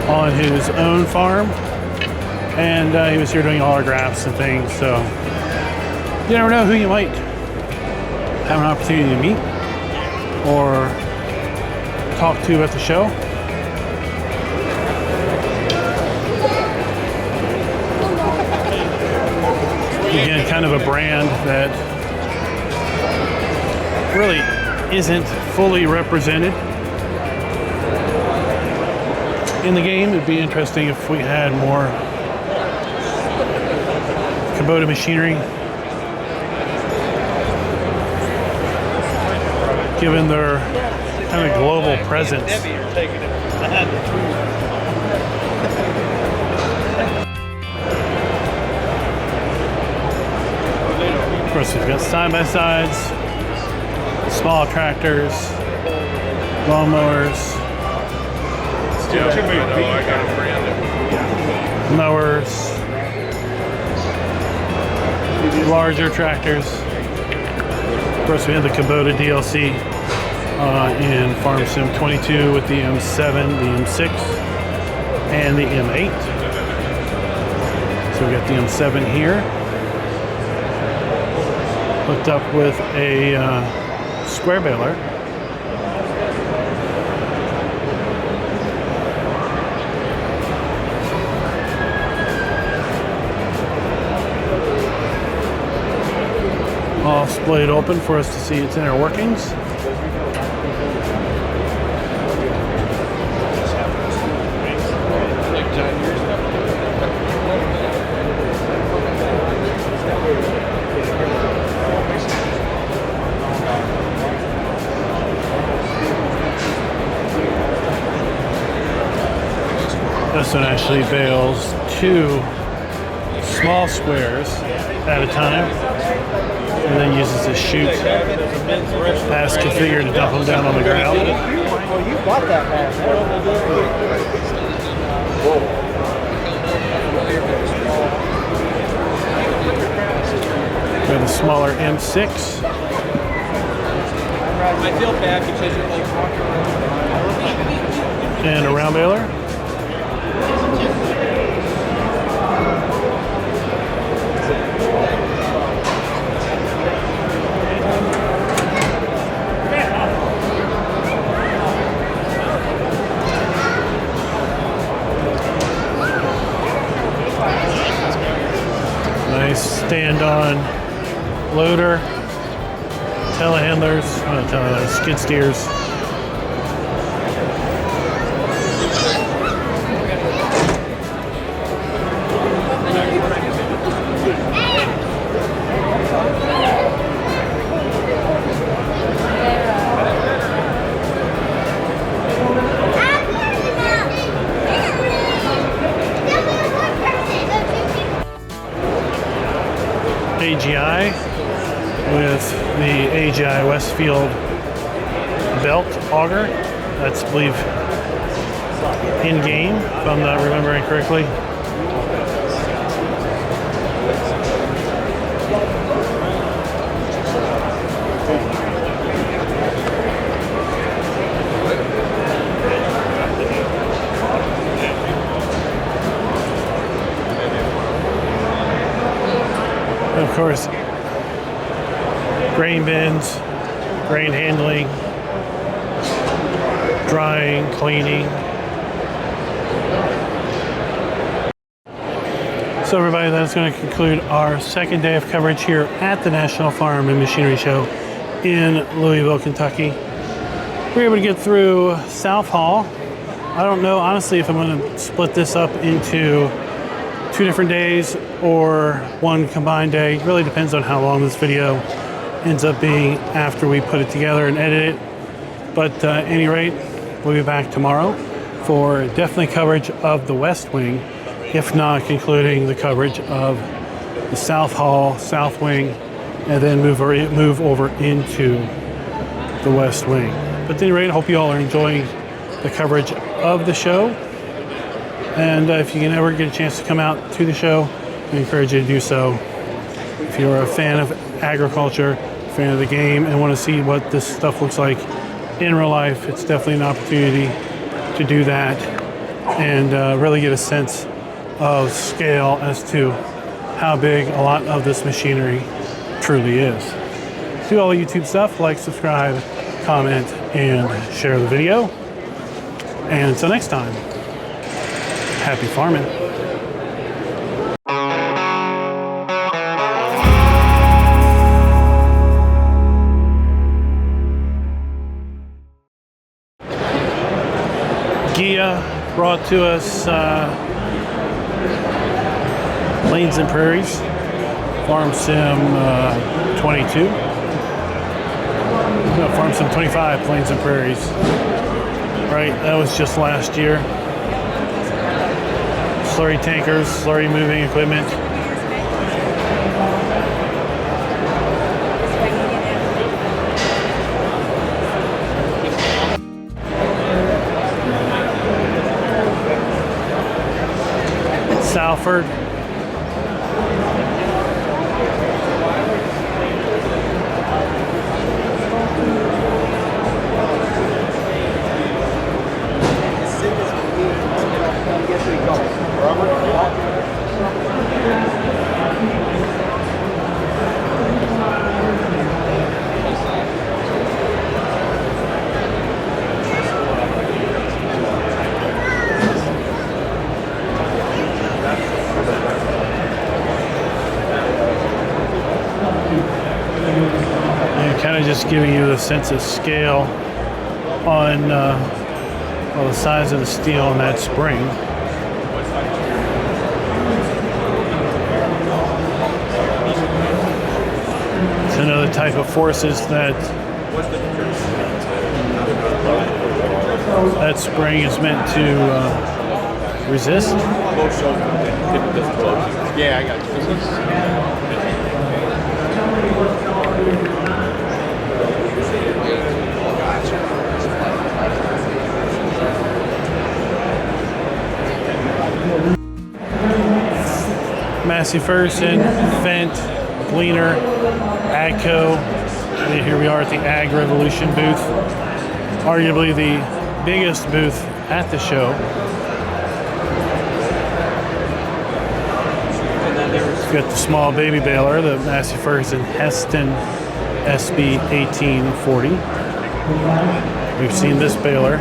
on his own farm. And he was here doing autographs and things, so you never know who you might have an opportunity to meet or talk to at the show. Again, kind of a brand that really isn't fully represented in the game. It'd be interesting if we had more Kubota machinery, given their kind of global presence. Of course, we've got side-by-sides, small tractors, lawnmowers, mowers, larger tractors. Of course, we have the Kubota DLC in Farm Sim 22 with the M7, the M6, and the M8. So we got the M7 here, hooked up with a square baler. All splayed open for us to see its inner workings. This one actually bales 2 small squares at a time, and then uses a chute pass configure to dump them down on the ground. Well, you bought that man. We have a smaller M6 I feel bad because you're like walking around. and a round baler. Nice stand-on loader, telehandlers, skid steers. AGI with the AGI Westfield belt auger. That's, I believe, in game, if I'm not remembering correctly. Of course, grain bins, grain handling, drying, cleaning. So everybody, that's going to conclude our second day of coverage here at the National Farm and Machinery Show in Louisville, Kentucky. We were able to get through South Hall. I don't know, honestly, if I'm going to split this up into 2 different days or 1 combined day. It really depends on how long this video ends up being after we put it together and edit it. But at any rate, we'll be back tomorrow for definitely coverage of the West Wing, if not concluding the coverage of the South Hall, South Wing, and then move over into the West Wing. But at any rate, I hope you all are enjoying the coverage of the show. And if you can ever get a chance to come out to the show, I encourage you to do so. If you're a fan of agriculture, fan of the game, and want to see what this stuff looks like in real life, it's definitely an opportunity to do that and really get a sense of scale as to how big a lot of this machinery truly is. Do all the YouTube stuff, like, subscribe, comment, and share the video. And until next time, happy farming. Gia brought to us Plains and Prairies, Farm Sim 22. No, Farm Sim 25, Plains and Prairies. Right, that was just last year. Slurry tankers, slurry moving equipment. Salford. Just giving you the sense of scale on the size of the steel on that spring. It's another type of forces that spring is meant to resist. Yeah, I got you. Massey Ferguson, Fendt, Gleaner, AGCO. And here we are at the Ag Revolution booth, arguably the biggest booth at the show. We've got the small baby baler, the Massey Ferguson Heston SB 1840. We've seen this baler.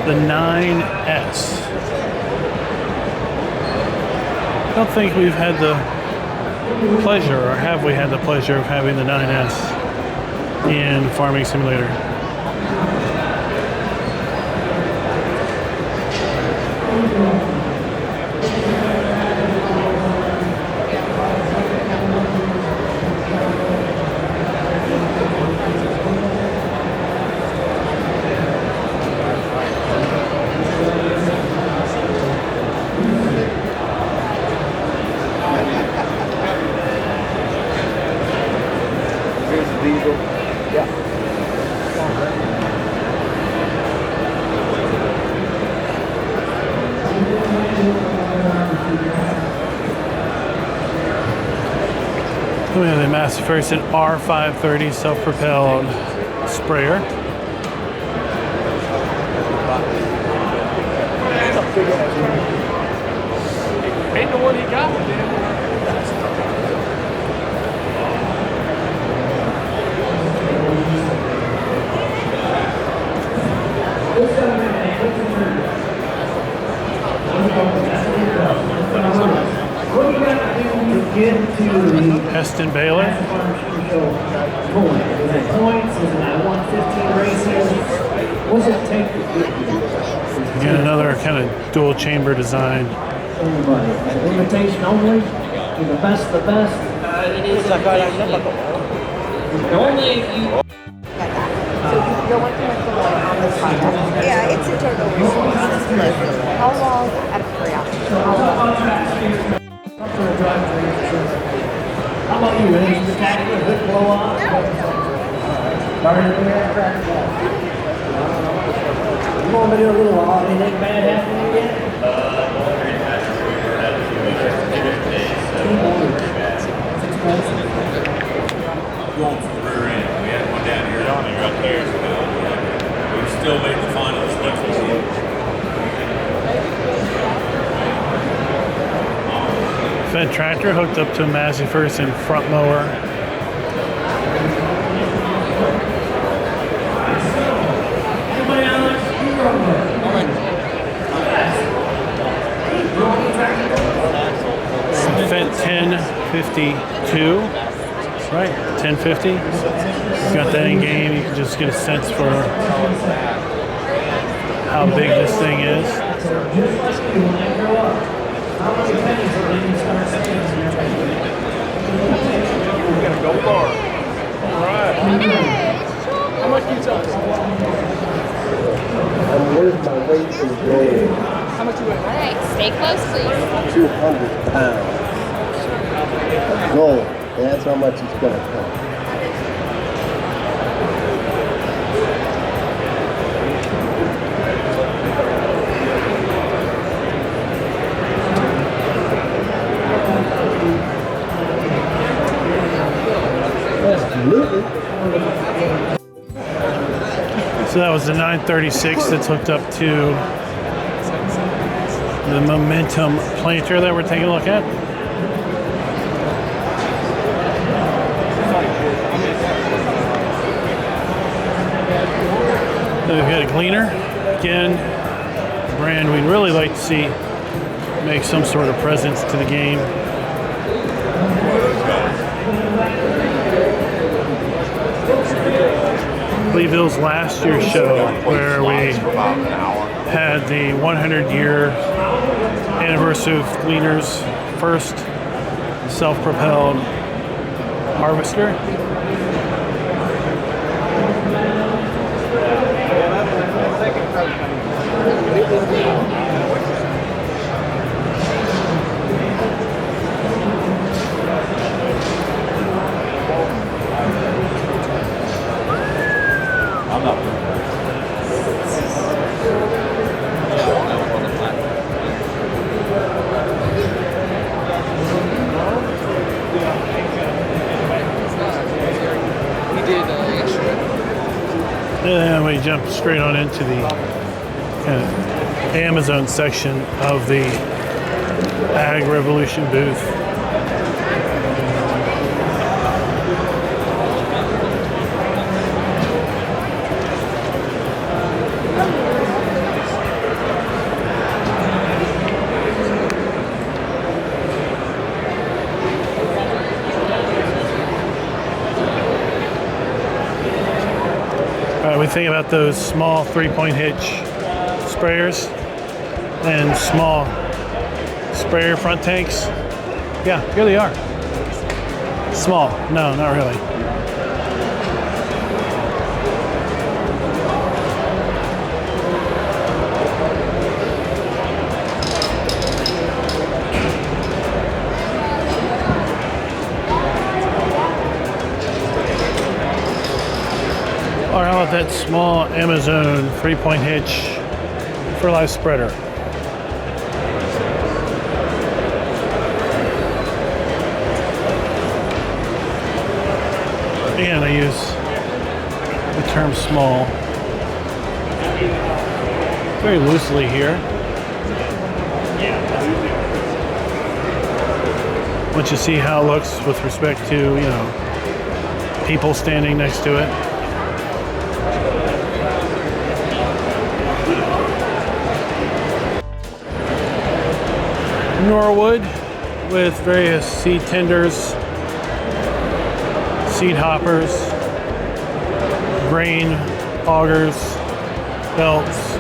The 9S. I don't think we've had the pleasure, or have we had the pleasure of having the 9S in Farming Simulator. We have the Massey Ferguson R530 self-propelled sprayer. Ain't the one he got with him. Heston baler. Again, another kind of dual chamber design. Invitation only, to the best of the best. It is only you. So you're working with the one on this project. Yeah, it's a turtle. How long, out of curiosity, how long? How about you, Vince? The tackle, hood blow off? Burn it in there, crack it off. You want me to do a little anything bad happening yet? Rear end. We had one down here, right there. We still made the finals next week. Fed tractor hooked up to a Massey Ferguson front mower. Fed 1052, right? 1050. Got that in game. You can just get a sense for how big this thing is. How many pennies are in these conversations? We're gonna go far. All right. How much do you sell this? I'm worth my weight in gold. How much you weigh? All right, stay close, please. 200 pounds. Gold. That's how much it's gonna cost. So that was the 936 that's hooked up to the Momentum planter that we're taking a look at. Then we've got a gleaner. Again, a brand we'd really like to see make some sort of presence to the game. Louisville's last year's show, where we had the 100-year anniversary of Gleaner's first self-propelled harvester. I'm not. And we jump straight on into the kind of Amazon section of the Ag Revolution booth. We think about those small 3-point hitch sprayers and small sprayer front tanks. Yeah, here they are. Small. No, not really. Or how about that small Amazon 3-point hitch for live spreader? And I use the term small very loosely here. Once you see how it looks with respect to, you know, people standing next to it. Norwood with various seed tenders, seed hoppers, grain augers, belts.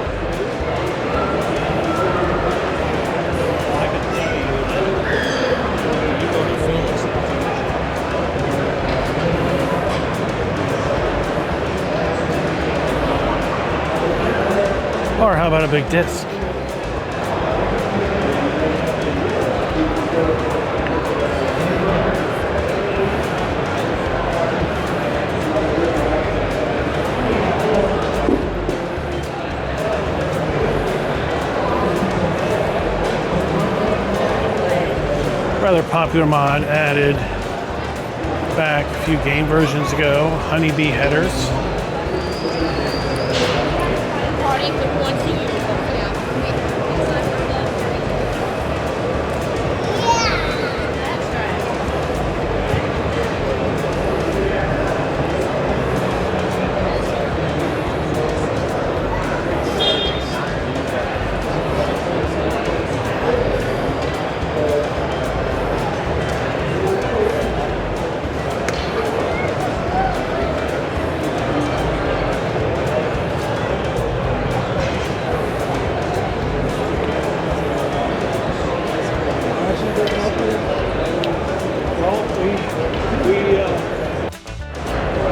Or how about a big disc? Rather popular mod added back a few game versions ago, honeybee headers.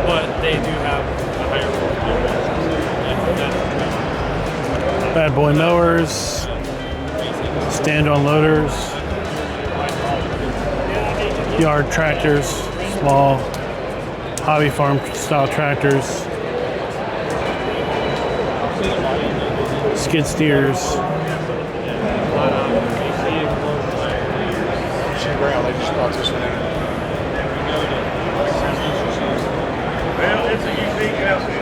But they do have a higher Bad boy mowers, stand-on loaders, yard tractors, small hobby farm style tractors, skid steers. Brown, they just brought this one in. Well, it's a unique outfit.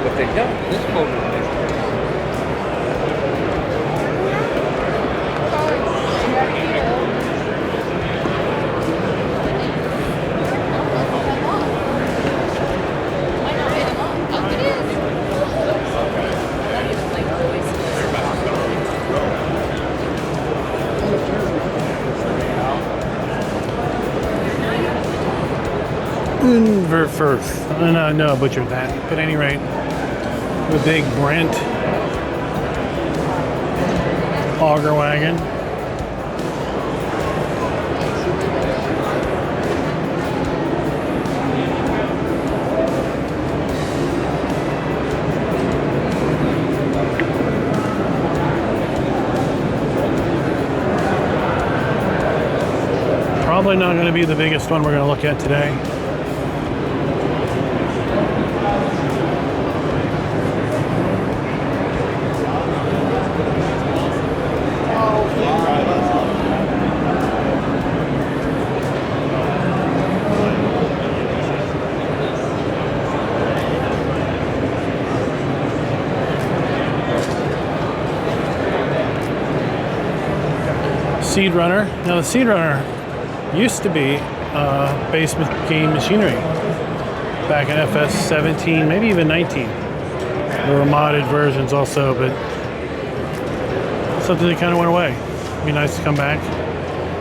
But they don't. This motor. River Firth. No, I butchered that. But at any rate, the big Brent auger wagon. Probably not going to be the biggest one we're going to look at today. Seed Runner. Now the Seed Runner used to be base game machinery back in FS 17, maybe even 19. There were modded versions also, but something that kind of went away. It'd be nice to come back.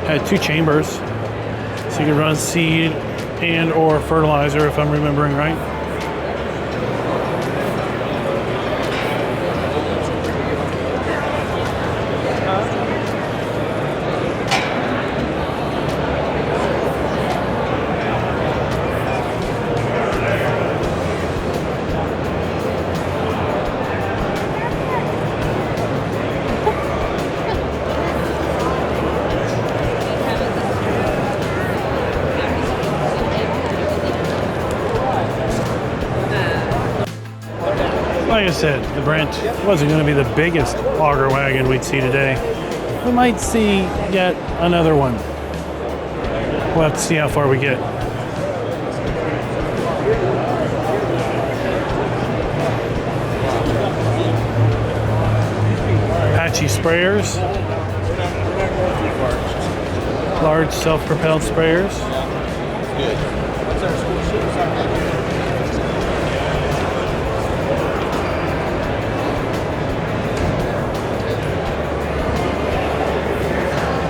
Had 2 chambers, so you could run seed and or fertilizer, if I'm remembering right. Like I said, the Brent wasn't going to be the biggest auger wagon we'd see today. We might see yet another one. We'll have to see how far we get. Apache sprayers. Large self-propelled sprayers.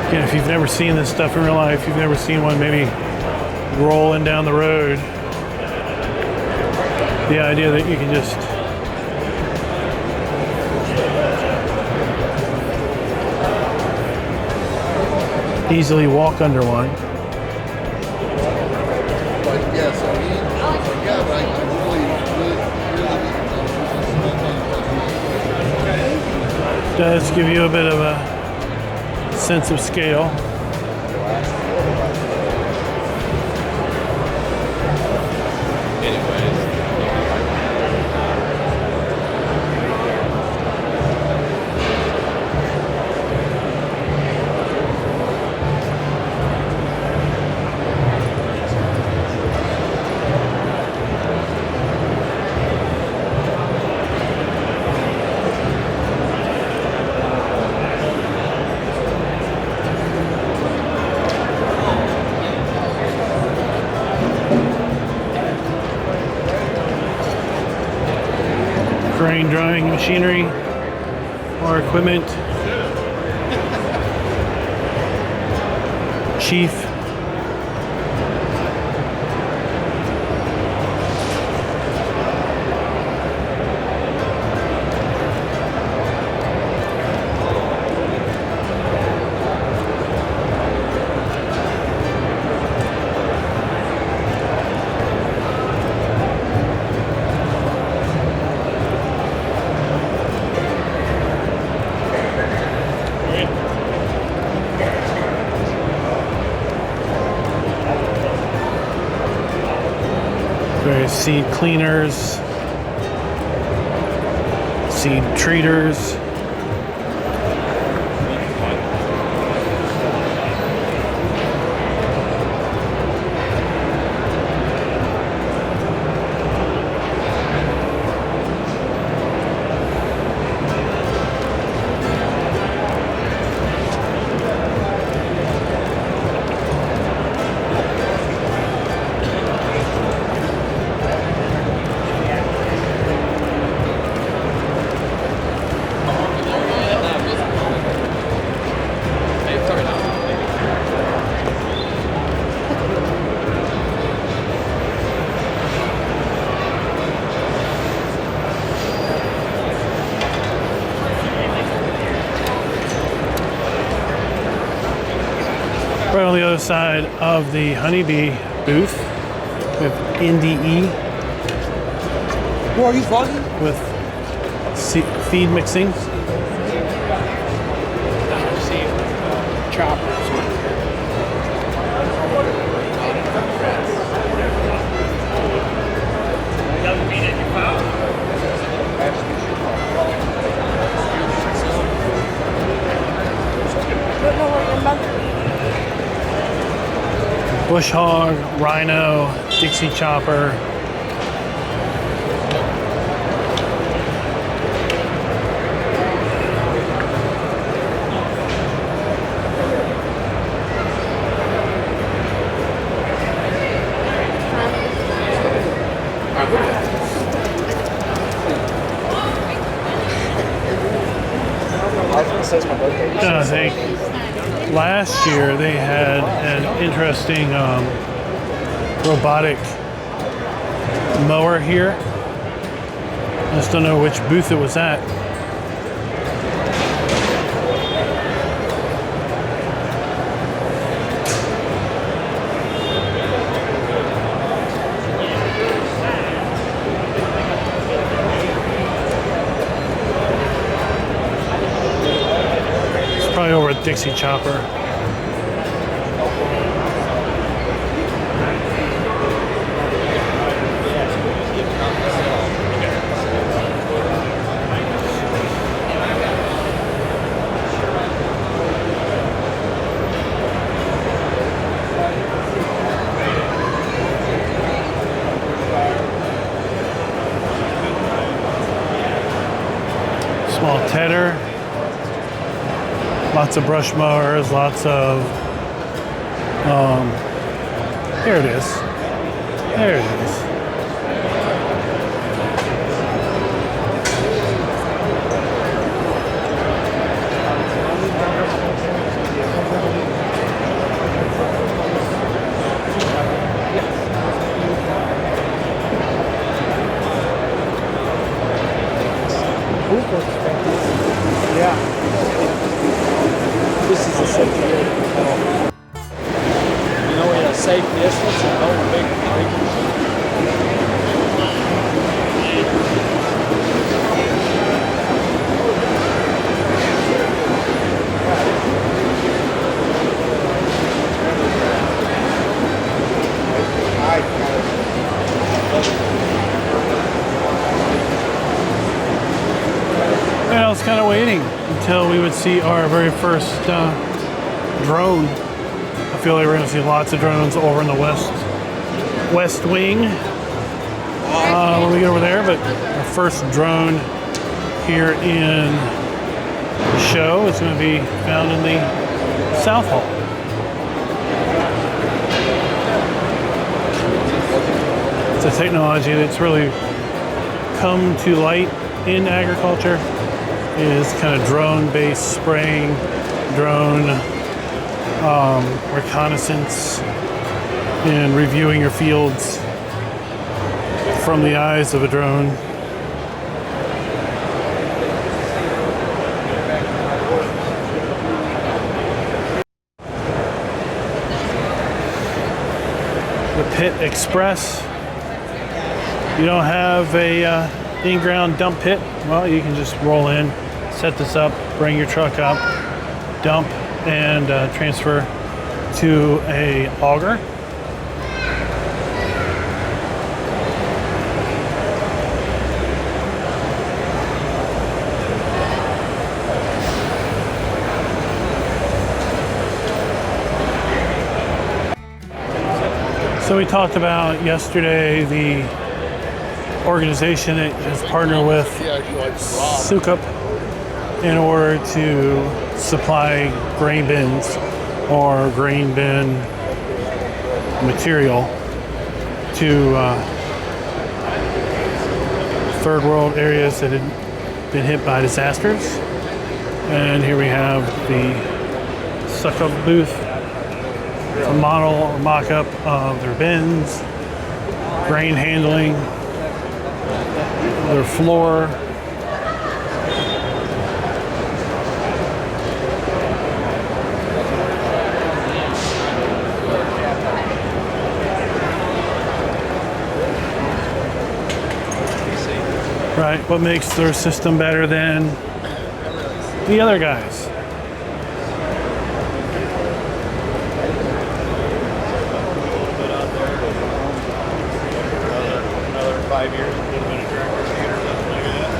Again, if you've never seen this stuff in real life, you've never seen one maybe rolling down the road, the idea that you can just easily walk under one. Does give you a bit of a sense of scale. Grain drying machinery or equipment. Chief. Various seed cleaners, seed treaters. side of the honeybee booth with NDE. Who are you vlogging? With feed mixing. Choppers. Bush hog, rhino, Dixie chopper. I think last year they had an interesting robotic mower here. I just don't know which booth it was at. Probably over at Dixie Chopper. Small tedder. Lots of brush mowers, lots of, here it is. There it is. Yeah. This is a safe area. You know, in a safe distance and no big breakers. And I was kind of waiting until we would see our very first drone. I feel like we're going to see lots of drones over in the west wing when we get over there. But our first drone here in the show is going to be found in the South Hall. It's a technology that's really come to light in agriculture. Is kind of drone-based spraying, drone reconnaissance, and reviewing your fields from the eyes of a drone. The Pit Express. You don't have a in-ground dump pit, well, you can just roll in, set this up, bring your truck up, dump, and transfer to a auger. So we talked about yesterday the organization that has partnered with Sukup in order to supply grain bins or grain bin material to third world areas that had been hit by disasters. And here we have the Sukup booth, a model or mock-up of their bins, grain handling, their floor, Right, what makes their system better than the other guys? Another 5 years, it would have been a tractor seat or something like that.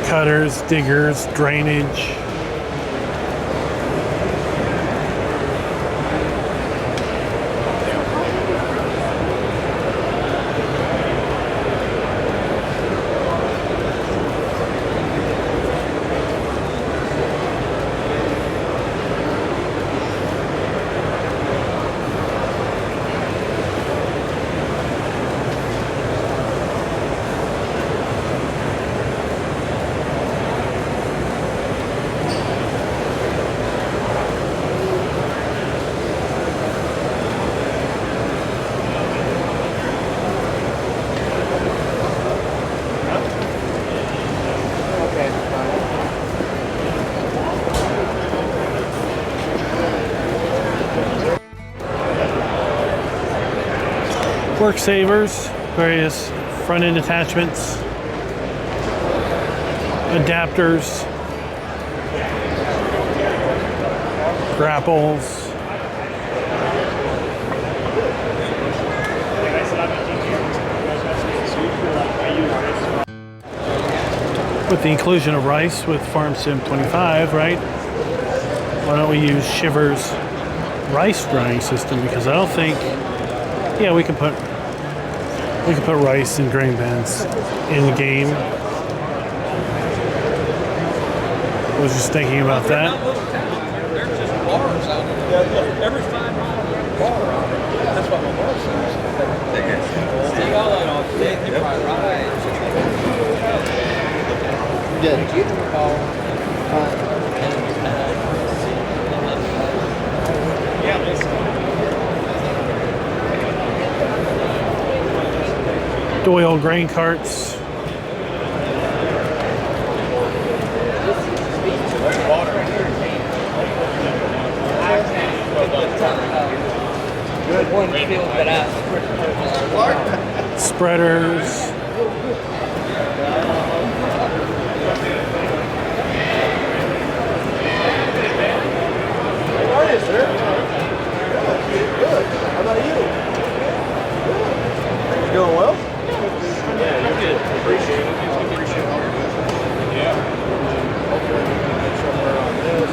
Cutters, diggers, drainage. Work savers, various front end attachments, adapters, grapples, with the inclusion of rice with Farm Sim 25, right? Why don't we use Shiver's rice drying system? Because I don't think, yeah, we can put rice in grain bins in the game. I was just thinking about that. There's just bars out there. Every 5 miles, bar out there. That's what my bar says. See all that on big, right. Did you? Yeah, listen. Doyle grain carts. Good one feels that out. Spreaders. How are you, sir? Good. How about you? Good. You doing well? Yeah, you did. Appreciate it. Appreciate all your business. Yeah. Hopefully we can get somewhere on this.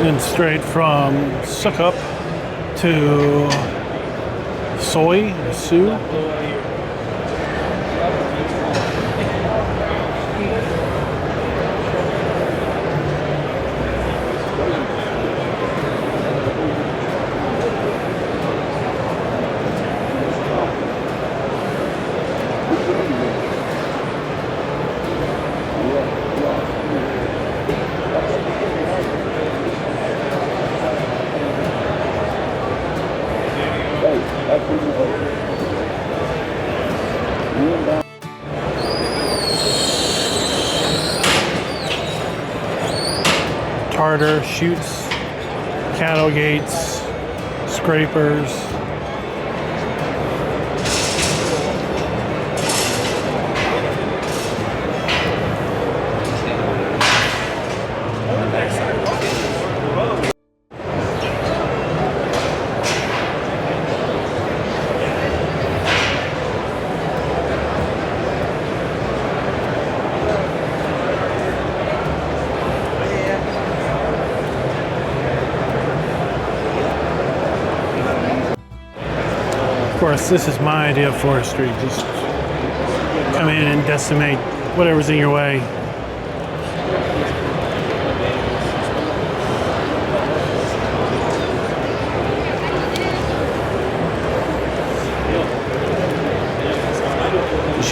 And straight from suckup to soy, Sioux. Tartar chutes, cattle gates, scrapers. course, this is my idea of forestry. Just come in and decimate whatever's in your way.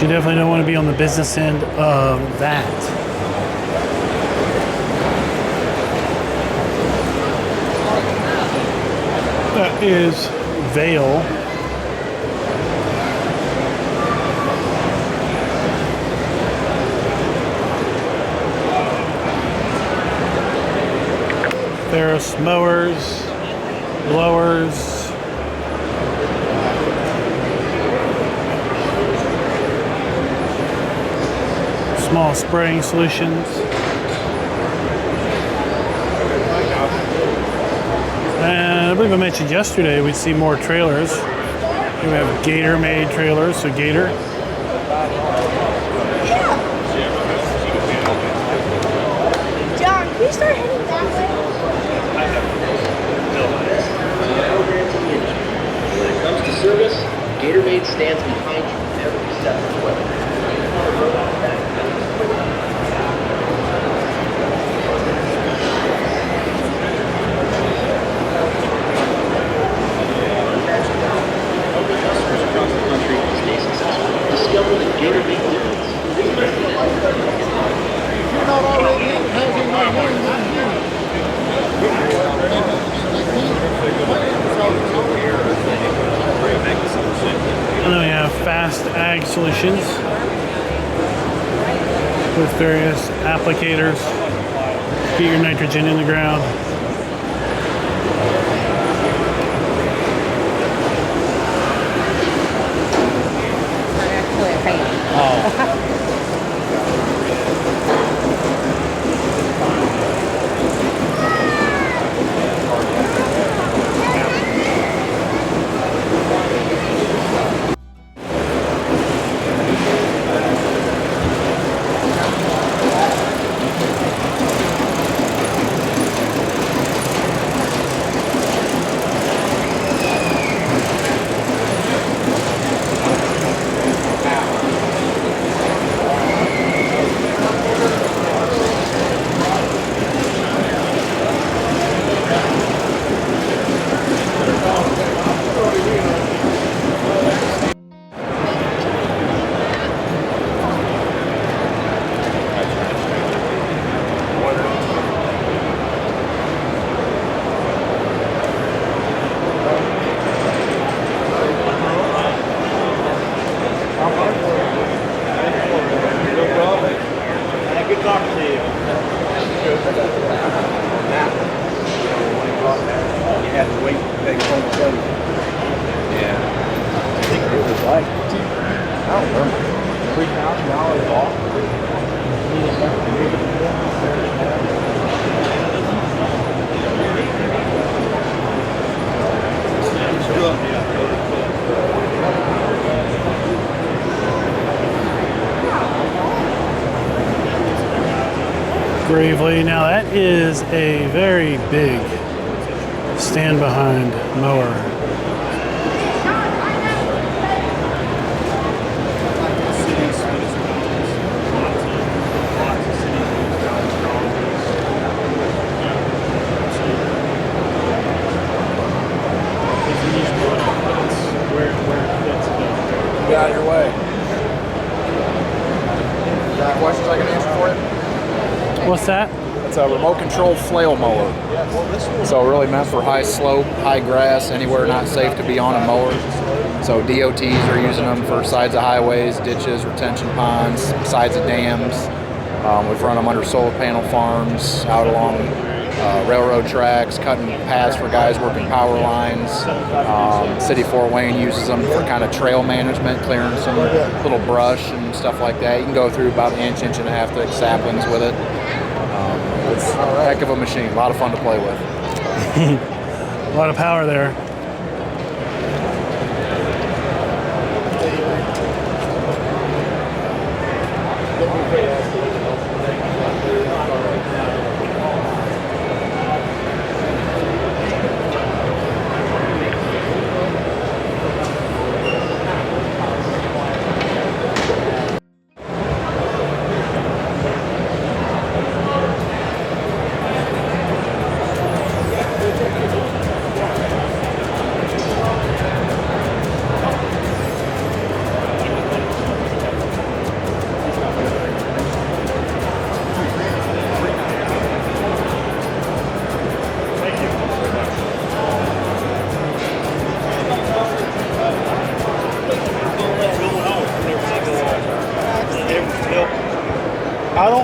You definitely don't want to be on the business end of that. That is Vale. There's mowers, blowers, small spraying solutions. And I believe I mentioned yesterday we'd see more trailers. Here we have Gator made trailers, so Gator. John, can we start heading that way? When it comes to service, Gatorade stands behind you every step of the way. Discover the Gatorade difference. You're not already having my And then we have Fast Ag Solutions with various applicators. Get your nitrogen in the ground. Good talking to you. You had to wait to take home plate. Yeah. I think it was like, I don't remember, $3,000 off. Gravely. Now that is a very big stand behind mower. Get out of your way. Any questions I can answer for you? What's that? It's a remote control flail mower. So really meant for high slope, high grass, anywhere not safe to be on a mower. So DOTs are using them for sides of highways, ditches, retention ponds, sides of dams. We've run them under solar panel farms, out along railroad tracks, cutting paths for guys working power lines. City Fort Wayne uses them for kind of trail management, clearing some little brush and stuff like that. You can go through about an inch and a half thick saplings with it. It's a heck of a machine, a lot of fun to play with. A lot of power there.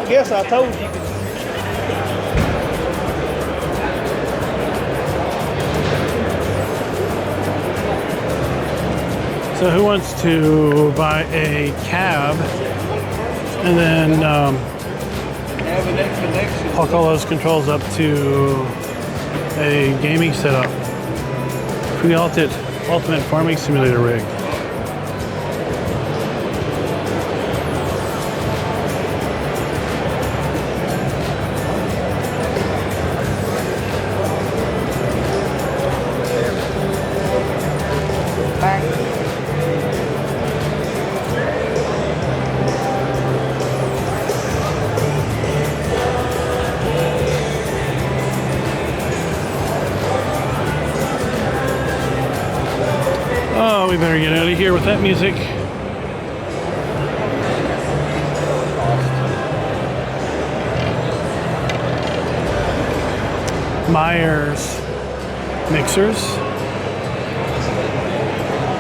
I guess I told you. So who wants to buy a cab and then hook all those controls up to a gaming setup for the ultimate farming simulator rig? Oh, we better get out of here with that music. Myers mixers,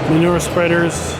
manure spreaders,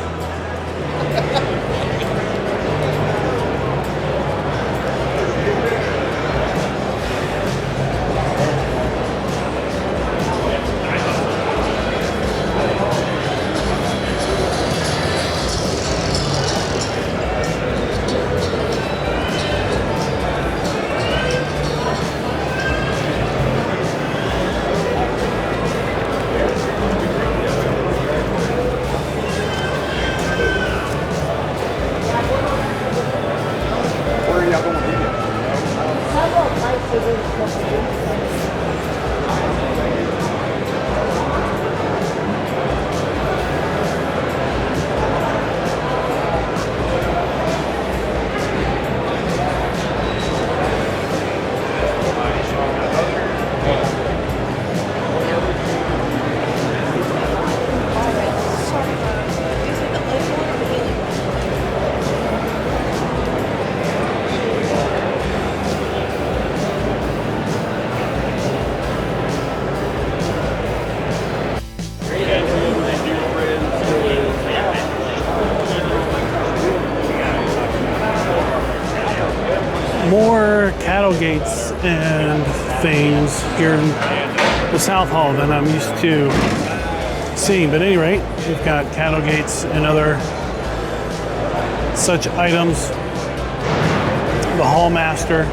more cattle gates and things here in the South Hall than I'm used to seeing. But at any rate, we've got cattle gates and other such items. The Hallmaster,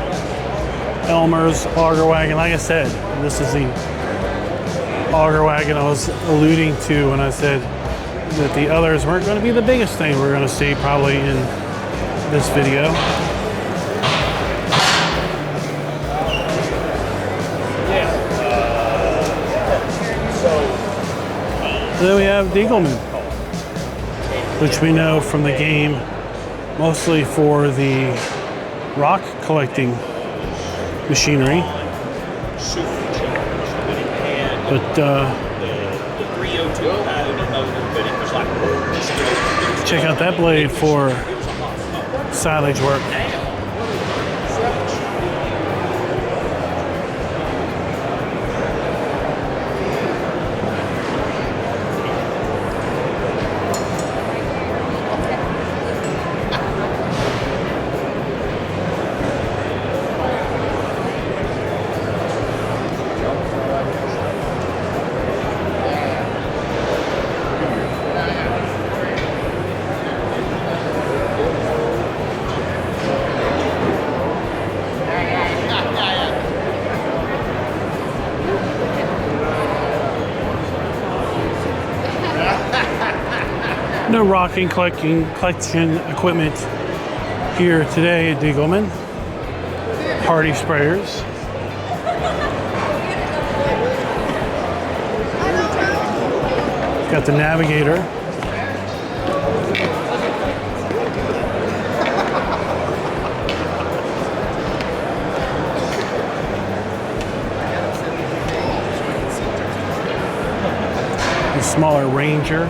Elmer's auger wagon. Like I said, this is the auger wagon I was alluding to when I said that the others weren't going to be the biggest thing we're going to see probably in this video. Then we have Diegelman, which we know from the game mostly for the rock collecting machinery. But check out that blade for silage work. No rocking collection equipment here today at Diegelman. Hardy sprayers. Got the Navigator. The smaller Ranger.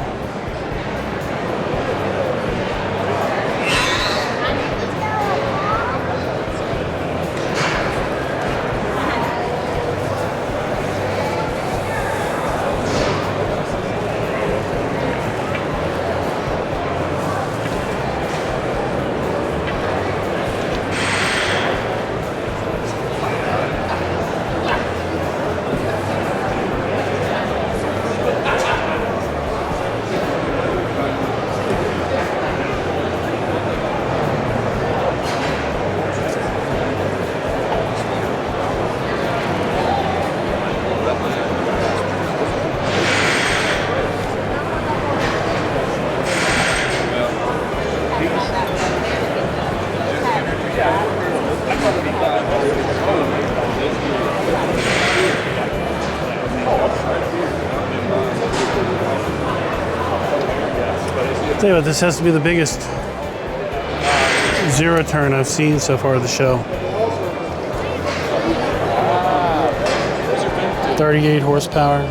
Tell you what, this has to be the biggest zero turn I've seen so far of the show. 38 horsepower.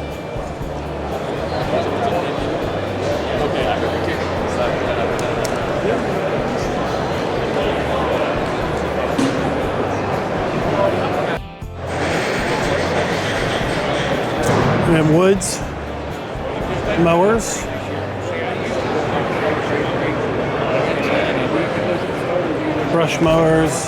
We have Woods mowers. Brush mowers.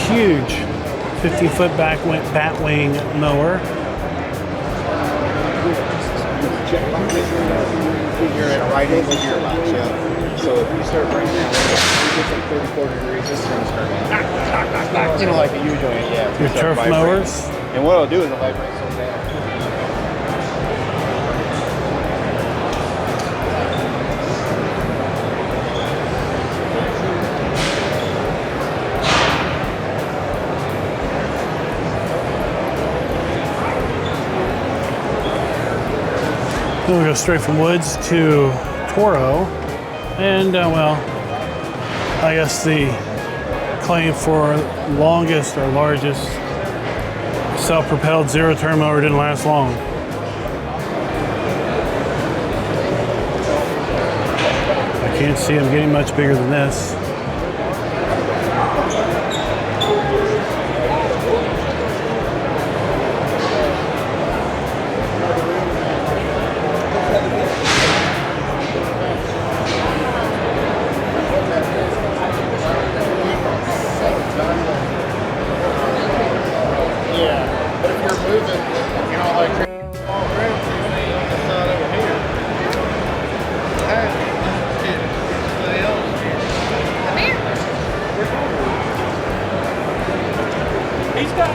Huge 50-foot batwing mower. You're in a right angle gearbox, yeah. So if you start bringing that, you get like 34 degrees, this is going to start going, you know, like it usually, yeah. Your turf mowers. And what it'll do is it'll vibrate so fast. Then we go straight from Woods to Toro, and well, I guess the claim for longest or largest self-propelled zero-turn mower didn't last long. I can't see them getting much bigger than this. He's got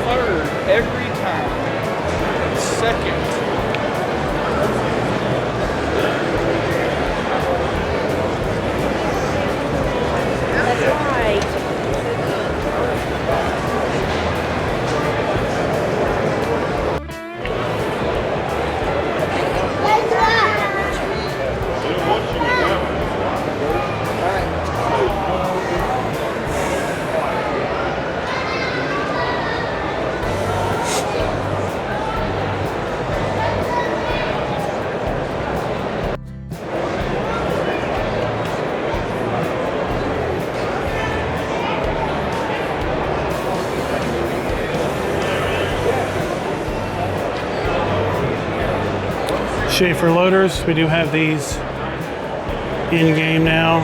third every time. Second. That's right. Schaefer loaders, we do have these in game now.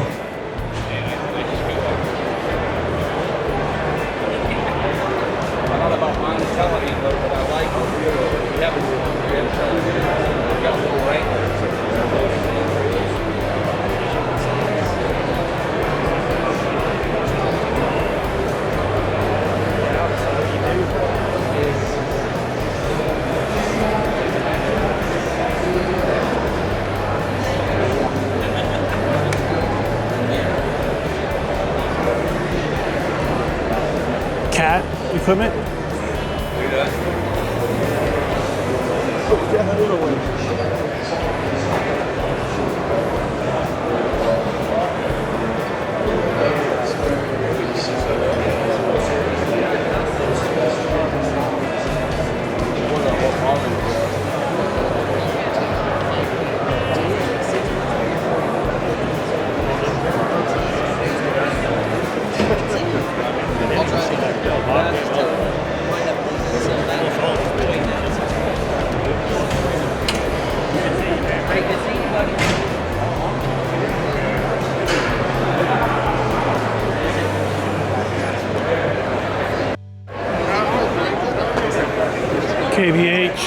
I don't know about mine telling me, but I like it. We have got a little Wrangler. Cat equipment. KVH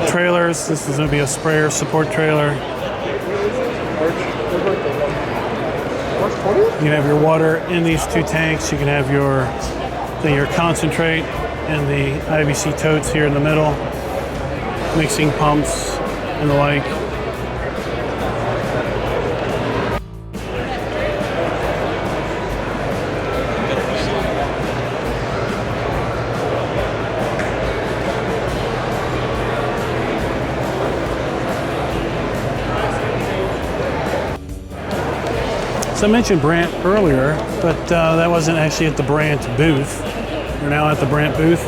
trailers. This is going to be a sprayer support trailer. You can have your water in these two tanks. You can have your concentrate and the IBC totes here in the middle, mixing pumps and the like. So I mentioned Brandt earlier, but that wasn't actually at the Brandt booth. We're now at the Brandt booth,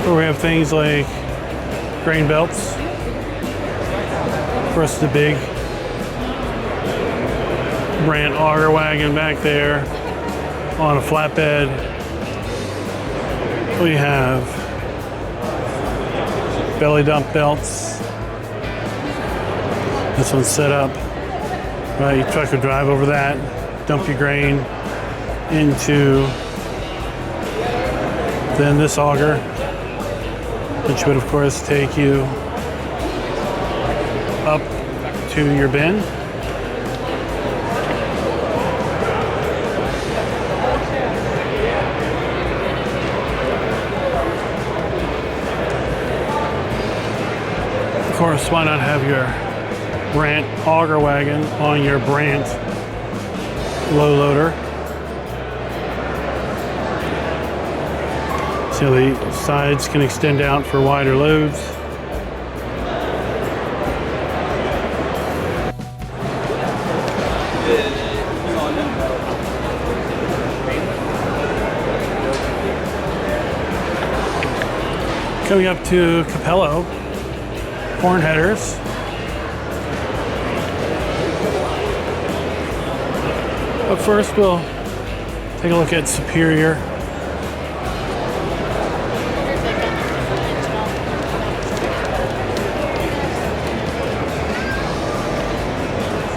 where we have things like grain belts. Of course, the big Brandt auger wagon back there on a flatbed. We have belly dump belts. This one's set up. Right, your truck would drive over that, dump your grain into then this auger, which would of course take you up to your bin. Of course, why not have your Brandt auger wagon on your Brandt low loader. So the sides can extend out for wider loads. Coming up to Capello, corn headers. But first we'll take a look at Superior.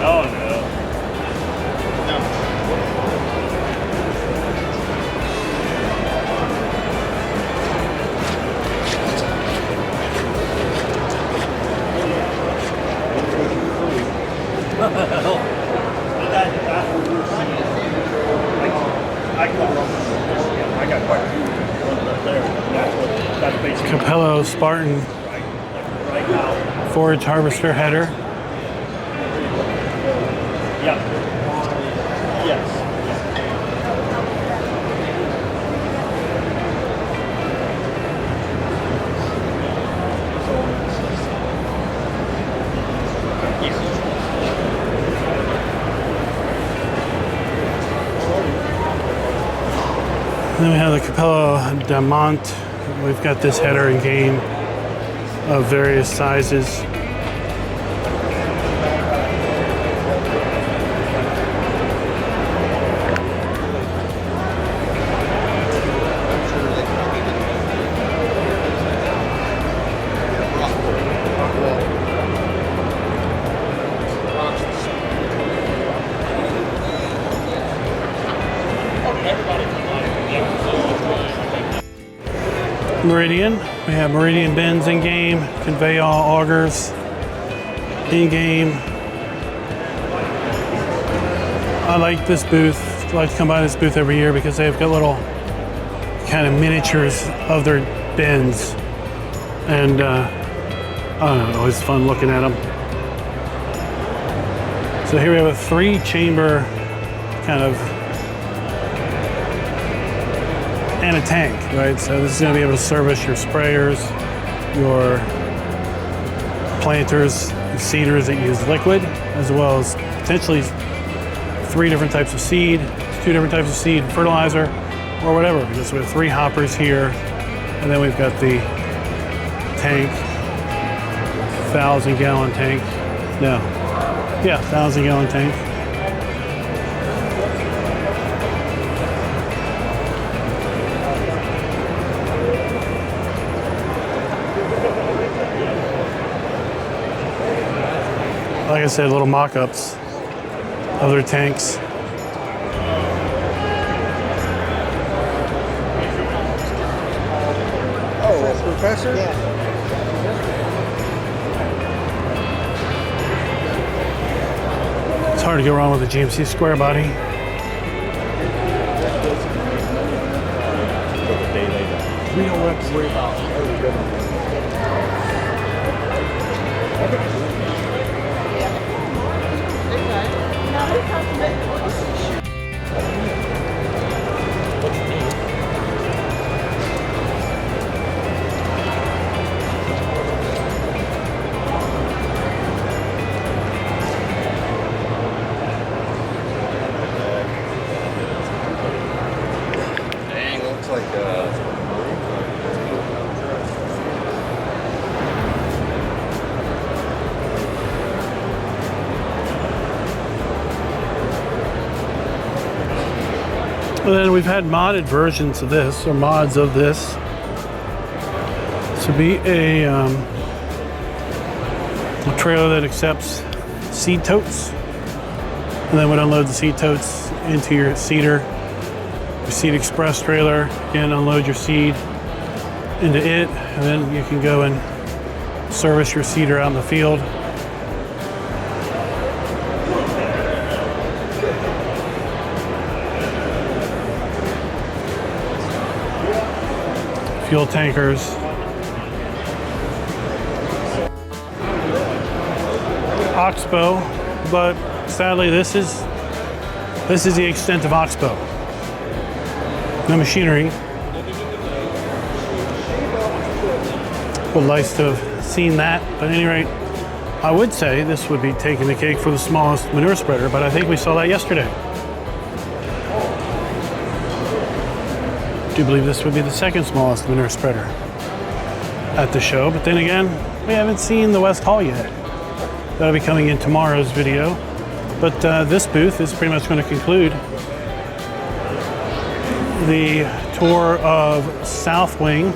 Oh no. Capello Spartan forage harvester header. Yep. Yes. Then we have the Capello Diamant. We've got this header in game of various sizes. Meridian. We have Meridian bins in game, convey all augers in game. I like this booth. I like to come by this booth every year because they've got little kind of miniatures of their bins, and I don't know, it's fun looking at them. So here we have a 3-chamber kind of and a tank, right? So this is going to be able to service your sprayers, your planters, seeders that use liquid, as well as potentially 3 different types of seed, 2 different types of seed, fertilizer, or whatever, because we have 3 hoppers here, and then we've got the tank, 1,000-gallon tank. No, yeah, 1,000-gallon tank. Like I said, little mock-ups of their tanks. Oh, Professor? It's hard to go wrong with a GMC square body. We don't have to worry about And then we've had modded versions of this, or mods of this. This would be a trailer that accepts seed totes, and then would unload the seed totes into your seeder. Your Seed Express trailer, again, unload your seed into it, and then you can go and service your seeder out in the field. Fuel tankers. Oxbow, but sadly this is the extent of Oxbow. No machinery. Would like to have seen that, but at any rate, I would say this would be taking the cake for the smallest manure spreader, but I think we saw that yesterday. I do believe this would be the second smallest manure spreader at the show, but then again, we haven't seen the West Hall yet. That'll be coming in tomorrow's video, but this booth is pretty much going to conclude the tour of South Wing.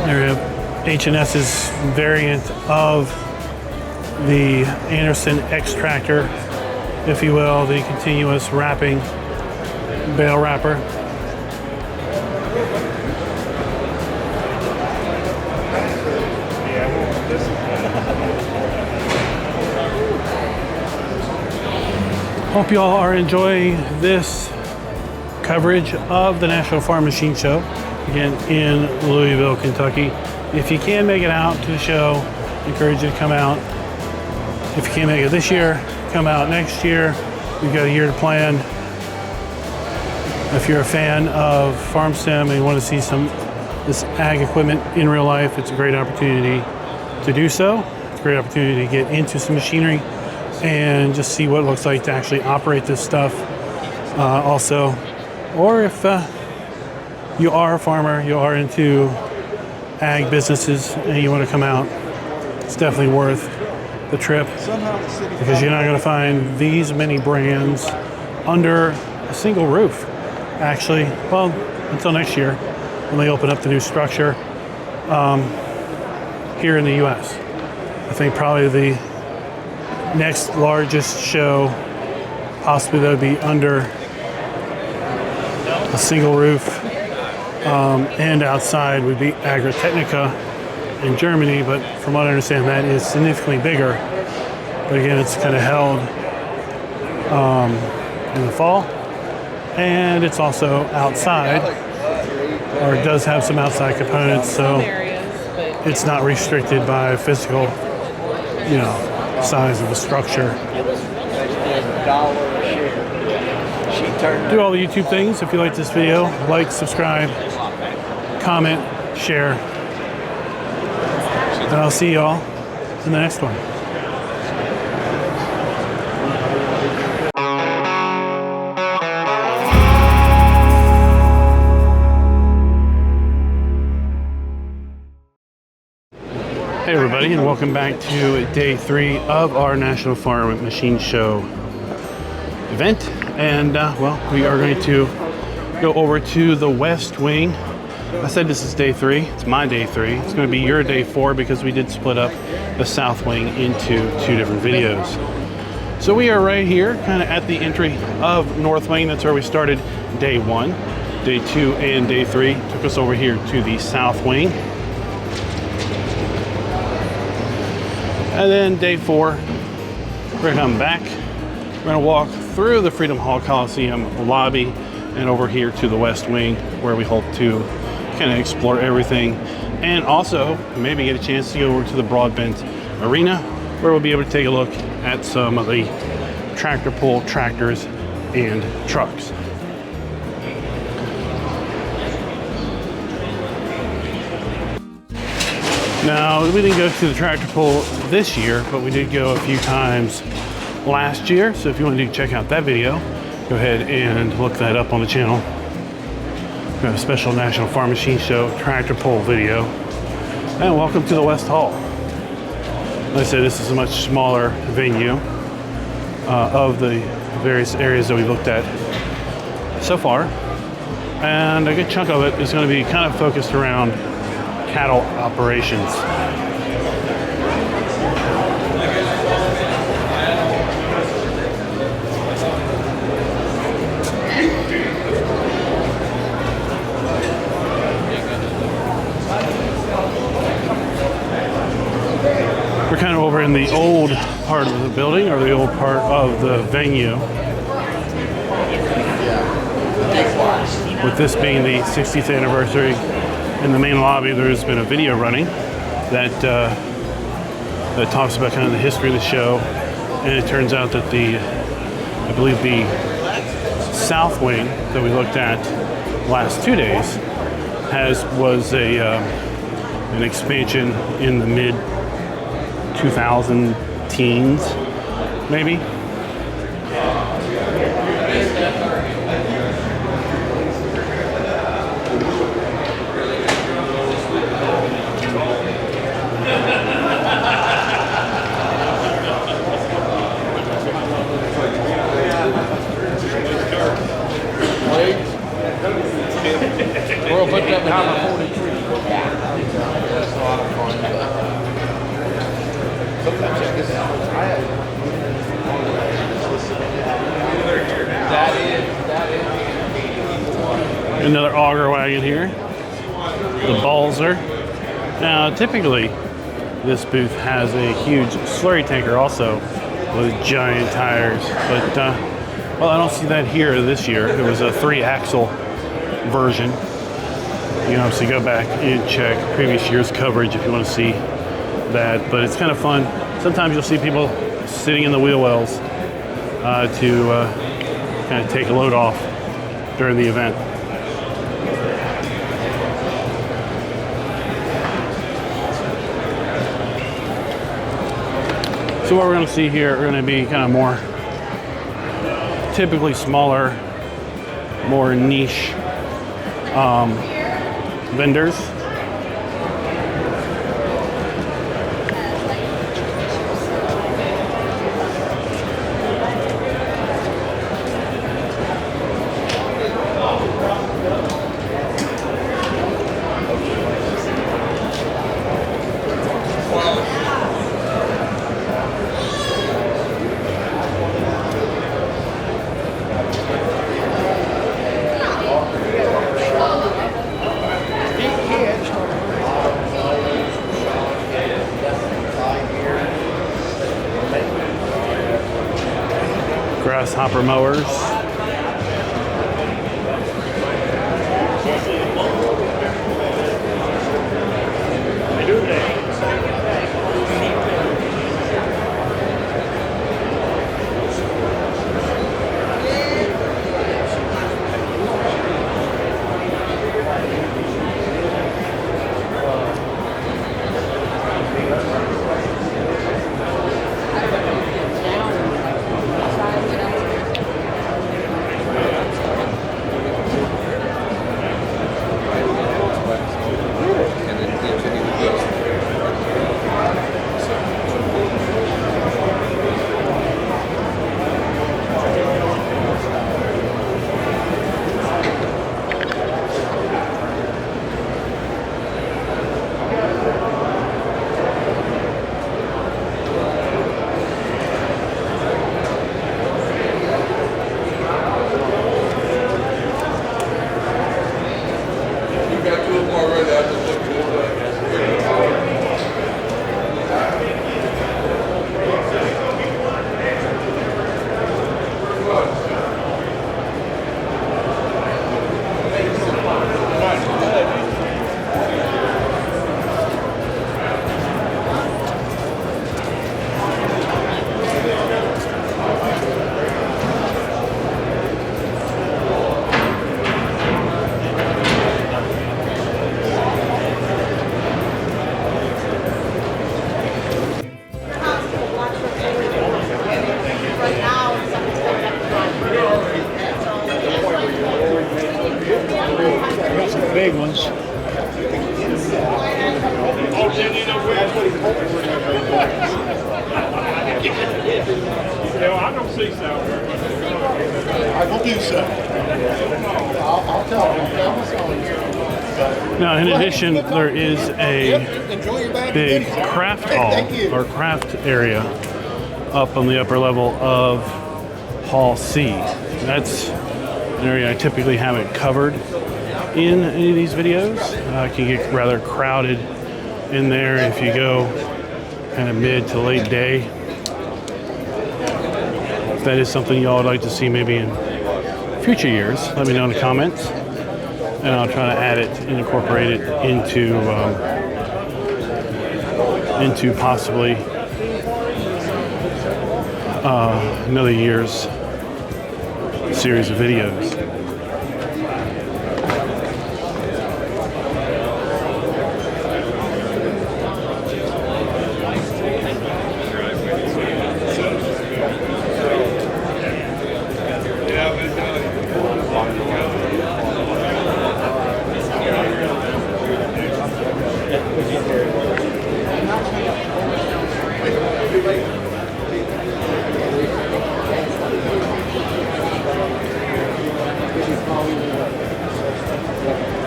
There we have H&S's variant of the Anderson X tractor, if you will, the continuous wrapping bale wrapper. Hope you all are enjoying this coverage of the National Farm Machine Show, again in Louisville, Kentucky. If you can make it out to the show, I encourage you to come out. If you can't make it this year, come out next year. We've got a year to plan. If you're a fan of Farm Sim and you want to see this ag equipment in real life, it's a great opportunity to do so. It's a great opportunity to get into some machinery and just see what it looks like to actually operate this stuff also. Or if you are a farmer, you are into ag businesses and you want to come out, it's definitely worth the trip, because you're not going to find these many brands under a single roof. Actually, well, until next year when they open up the new structure here in the US. I think probably the next largest show, possibly that would be under a single roof, and outside would be Agritechnica in Germany, but from what I understand, that is significantly bigger. But again, it's kind of held in the fall, and it's also outside, or it does have some outside components, so it's not restricted by physical, size of the structure. Do all the YouTube things. If you like this video, like, subscribe, comment, share, and I'll see y'all in the next one. Hey everybody, and welcome back to day 3 of our National Farm Machine Show event. And well, we are going to go over to the West Wing. I said this is day 3. It's my day 3. It's going to be your day 4 because we did split up the South Wing into 2 different videos. So we are right here, kind of at the entry of North Wing. That's where we started day 1. Day 2 and day 3 took us over here to the South Wing. And then day 4, we're gonna come back. We're gonna walk through the Freedom Hall Coliseum lobby and over here to the West Wing, where we hope to kind of explore everything. And also maybe get a chance to go over to the Broadbent Arena, where we'll be able to take a look at some of the tractor pull tractors and trucks. Now, we didn't go to the tractor pull this year, but we did go a few times last year. So if you want to check out that video, go ahead and look that up on the channel. We have a special National Farm Machine Show tractor pull video. And welcome to the West Hall. Like I said, this is a much smaller venue of the various areas that we looked at so far. And a good chunk of it is going to be kind of focused around cattle operations. We're kind of over in the old part of the building, or the old part of the venue. With this being the 60th anniversary, in the main lobby there's been a video running that that talks about kind of the history of the show, and it turns out that I believe the south wing that we looked at last 2 days was an expansion in the mid 2000 teens, maybe. We'll put that number 43. That's a lot of fun. Another auger wagon here. The Balzer. Now, typically, this booth has a huge slurry tanker also with giant tires, but well, I don't see that here this year. It was a 3-axle version. You can obviously go back and check previous year's coverage if you want to see that, but it's kind of fun. Sometimes you'll see people sitting in the wheel wells to kind of take a load off during the event. So what we're going to see here are going to be kind of more typically smaller, more niche vendors. Grasshopper mowers. I will do so. I'll tell him. Now, in addition, there is a Enjoy your bag of big goodies. craft Hey, hall thank you. or craft area up on the upper level of Hall C. That's an area I typically haven't covered in any of these videos. It can get rather crowded in there if you go kind of mid to late day. If that is something y'all would like to see maybe in future years, let me know in the comments, and I'll try to add it and incorporate it into possibly another year's series of videos.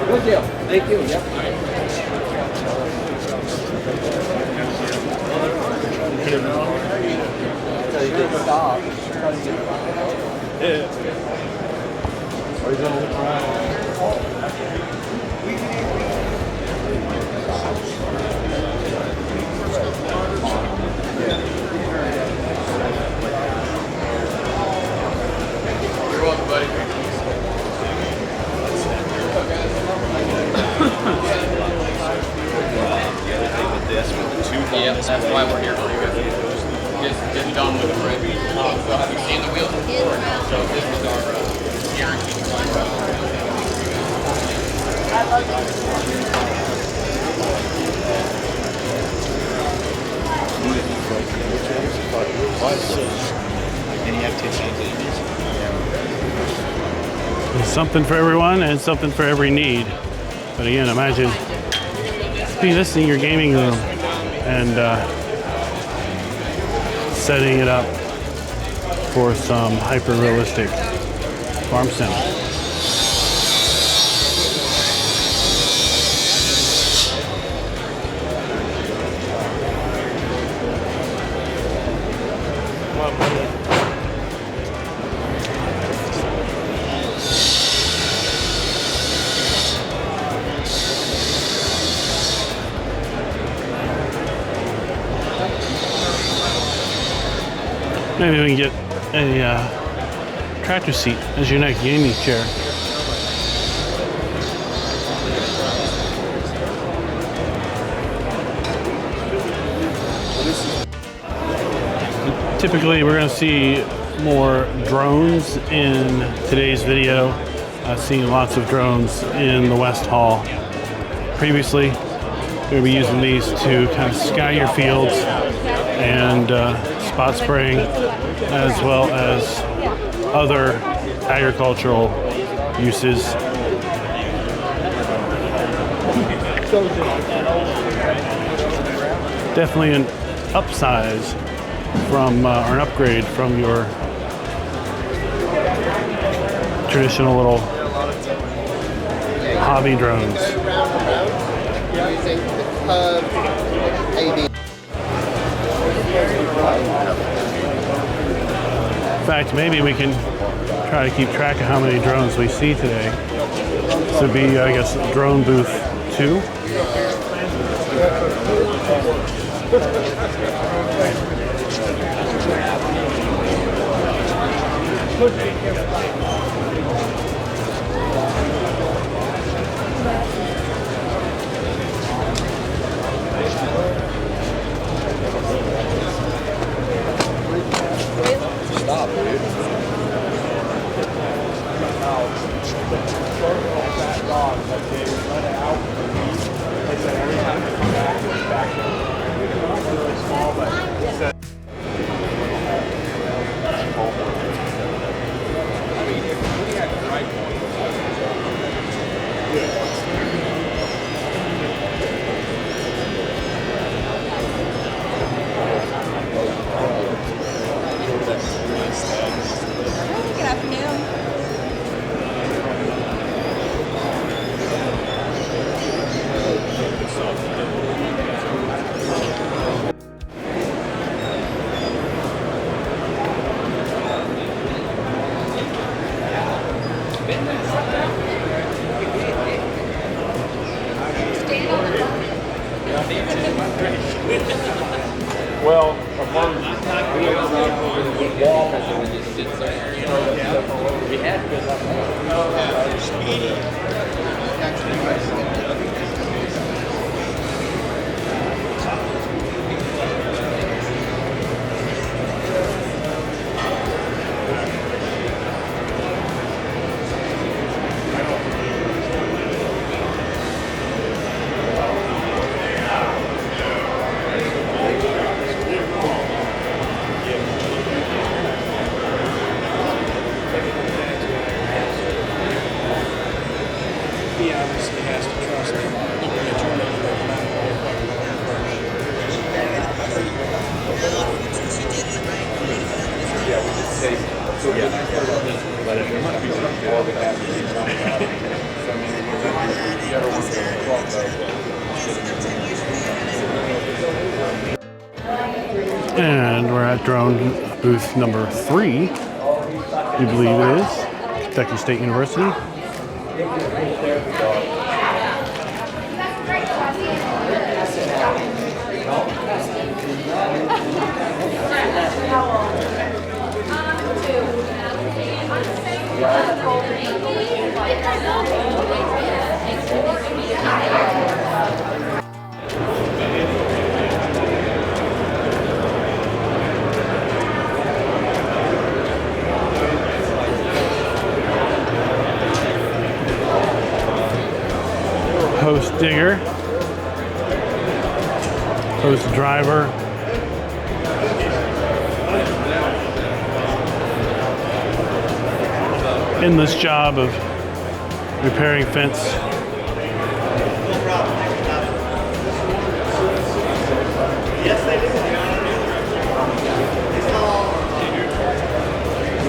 Good deal. Thank you. Yep. Until you get stopped. You're welcome, buddy. Yeah, that's why we're here for you guys. Get done with the red. So have you seen the wheels before? So this is our guaranteed climb route. And you have to change There's something for everyone and something for every need. But again, imagine being this in your gaming room and setting it up for some hyper-realistic farm sim. Maybe we can get a tractor seat as your next gaming chair. Typically, we're going to see more drones in today's video. I've seen lots of drones in the West Hall previously. We're going to be using these to kind of sky your fields and spot spraying, as well as other agricultural uses. Definitely an upsize from, or an upgrade from your traditional little hobby drones. Using the curved AV. In fact, maybe we can try to keep track of how many drones we see today. This would be, I guess, drone booth 2. Stop, dude. Well, a farm, we had He obviously has to trust the attorney. Yeah, we just say, so yeah, but it must be all the happy. So I mean, you ever want to And we're at drone booth number 3, we believe it is, Kentucky State University. Post digger, post driver, endless job of repairing fence.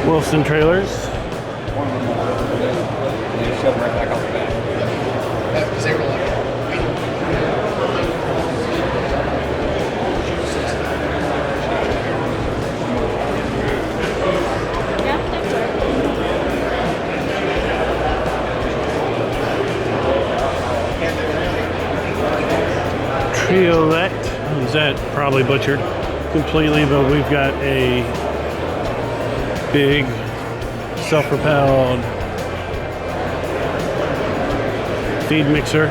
Wilson trailers. shove them right back out the back. Because they were like, Triolet, is that probably butchered completely, but we've got a big self-propelled feed mixer.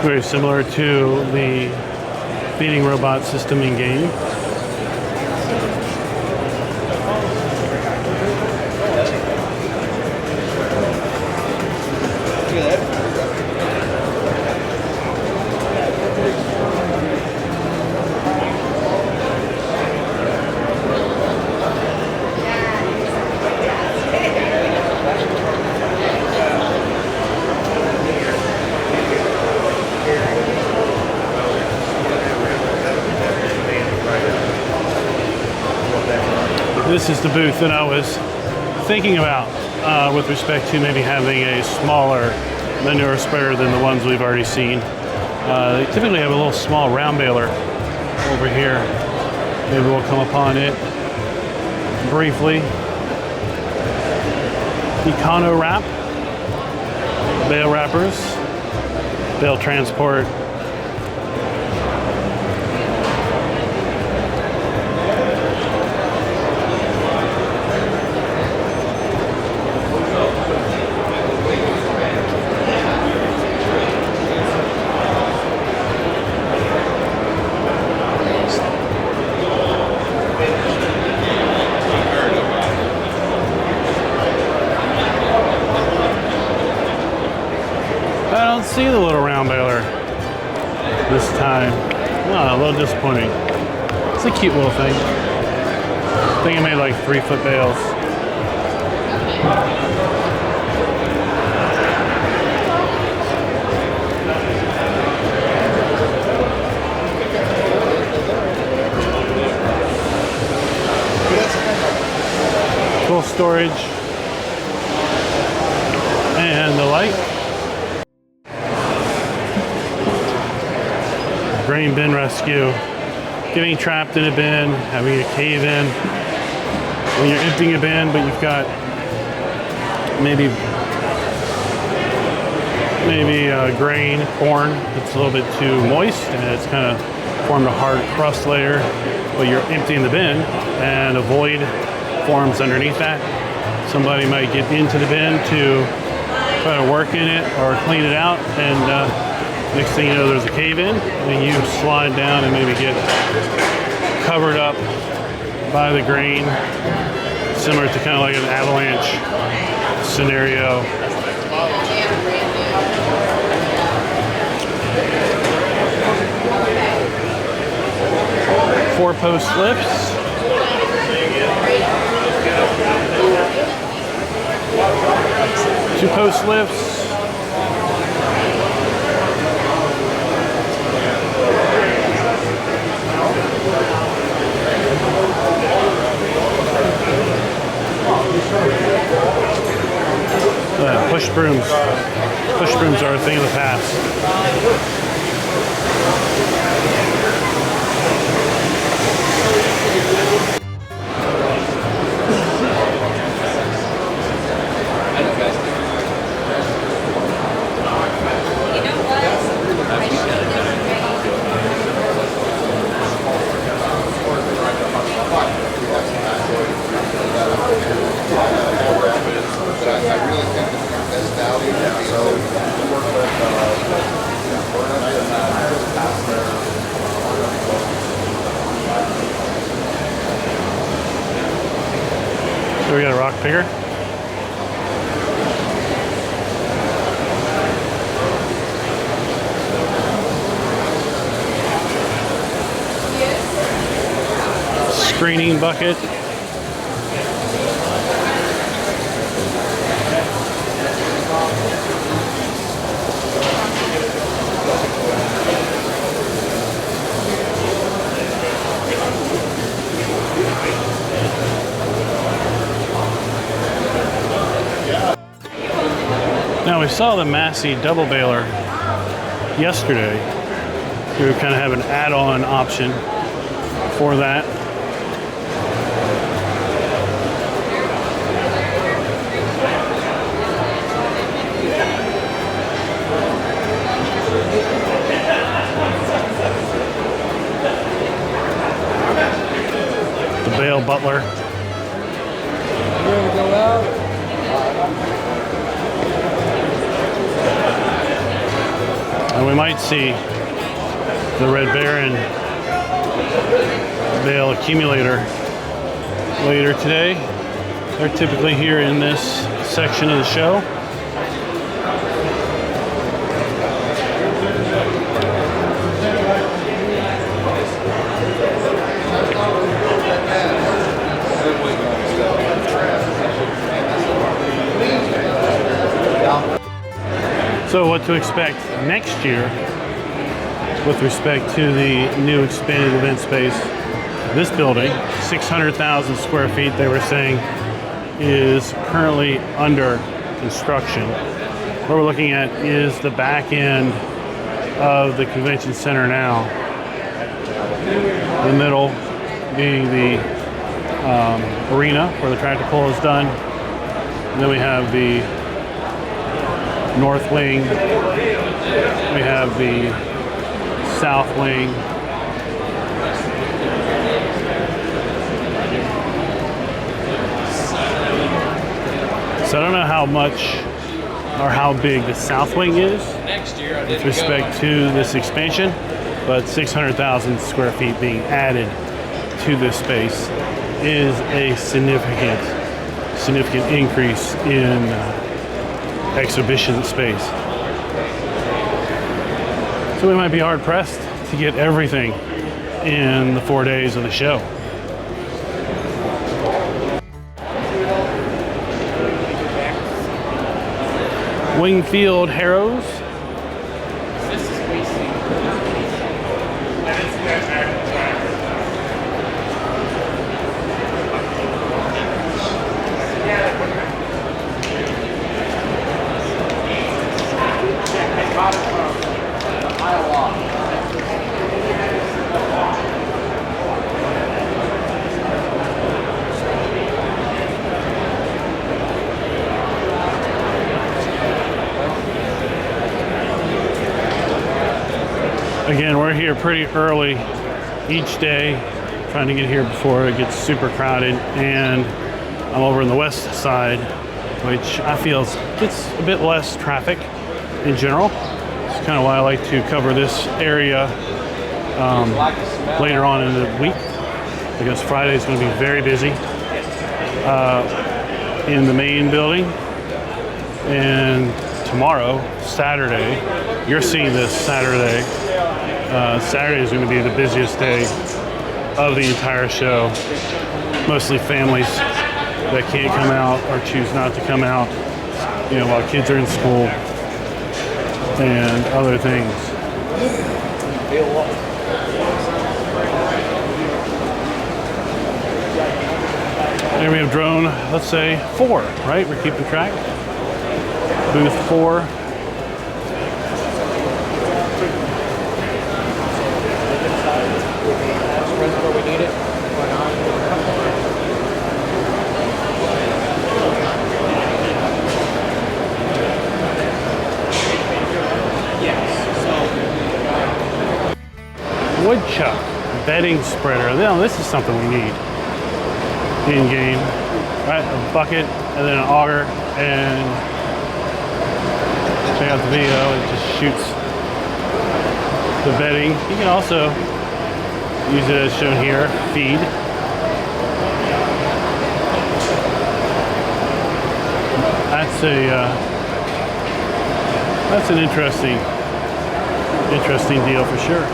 Very similar to the feeding robot system in game. This is the booth that I was thinking about with respect to maybe having a smaller manure spreader than the ones we've already seen. They typically have a little small round baler over here. Maybe we'll come upon it briefly. Econo wrap, bale wrappers, bale transport. See the little round baler this time. Oh, a little disappointing. It's a cute little thing. I think it made like 3-foot bales. storage, and the like. Grain bin rescue. Getting trapped in a bin, having a cave in. When you're emptying a bin, but you've got maybe grain, corn that's a little bit too moist and it's kind of formed a hard crust layer, but you're emptying the bin and a void forms underneath that. Somebody might get into the bin to try to work in it or clean it out, and next thing you know there's a cave in and you slide down and maybe get covered up by the grain, similar to kind of like an avalanche scenario. 4-post lifts. Two-post lifts. Push brooms. Push brooms are a thing of the past. So we got a rock picker. Screening bucket. Now we saw the Massey double baler yesterday. We kind of have an add-on option for that. The bale butler. You ready to go out? And we might see the Red Baron bale accumulator later today. They're typically here in this section of the show. So what to expect next year with respect to the new expanded event space. This building, 600,000 square feet, they were saying, is currently under construction. What we're looking at is the back end of the convention center now. The middle being the arena where the tractor pull is done. And then we have the north wing, we have the south wing, so I don't know how much or how big the south wing is with respect to this expansion, but 600,000 square feet being added to this space is a significant increase in exhibition space. So we might be hard pressed to get everything in the 4 days of the show. Wingfield Harrows. Again, we're here pretty early each day, trying to get here before it gets super crowded. And I'm over on the west side, which I feel gets a bit less traffic in general. It's kind of why I like to cover this area later on in the week, because Friday is going to be very busy in the main building. And tomorrow, Saturday, you're seeing this Saturday. Saturday is going to be the busiest day of the entire show. Mostly families that can't come out or choose not to come out, you know, while kids are in school and other things. And we have drone, let's say 4, right? We're keeping track. Booth 4. Where we need it. Woodchuck bedding spreader. Now this is something we need in game, right? A bucket and then an auger, and check out the video. It just shoots the bedding. You can also use it as shown here. Feed. That's an interesting deal for sure.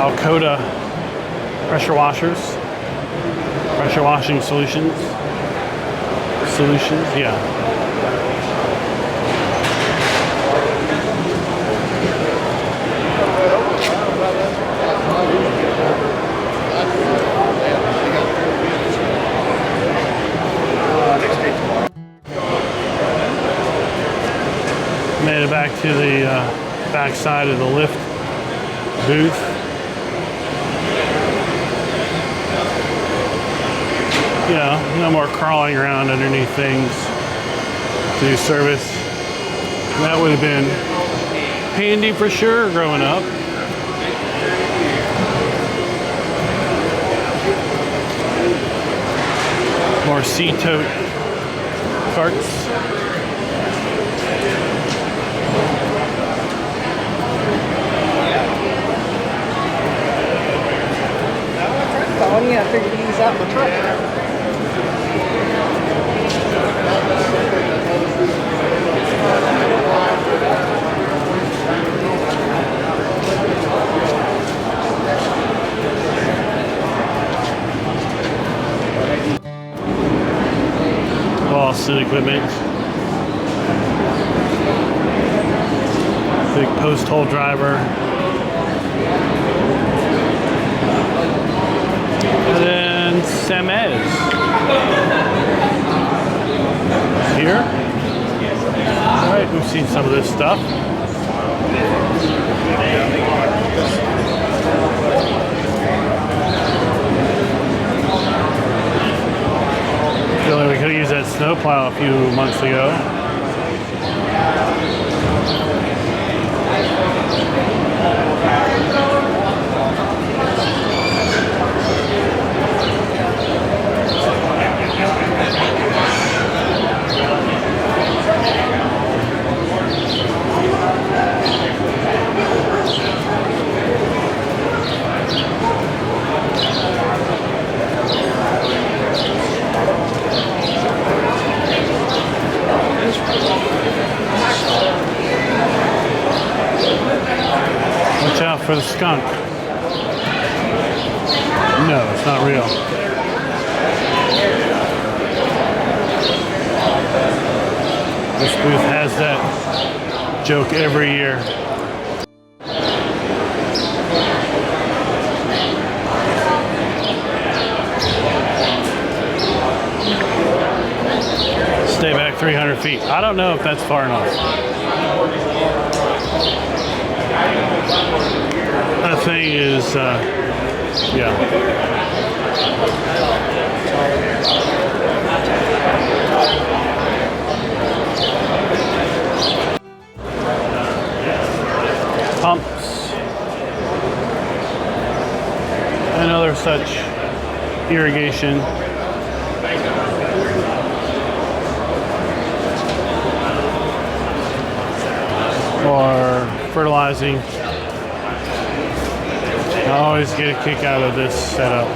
Alcoda pressure washers, pressure washing solutions, yeah. Made it back to the back side of the lift booth. Yeah, no more crawling around underneath things to do service. That would have been handy for sure growing up. More C-tote carts. Oh yeah, I figured to use that in the truck. Lawson equipment. Big post hole driver. And then Semez. Here. Alright, we've seen some of this stuff. Feel like we could have used that snowplow a few months ago. Watch out for the skunk. No, it's not real. This booth has that joke every year. Stay back 300 feet. I don't know if that's far enough. That thing is, yeah. Pumps and other such irrigation. Or fertilizing. I always get a kick out of this setup.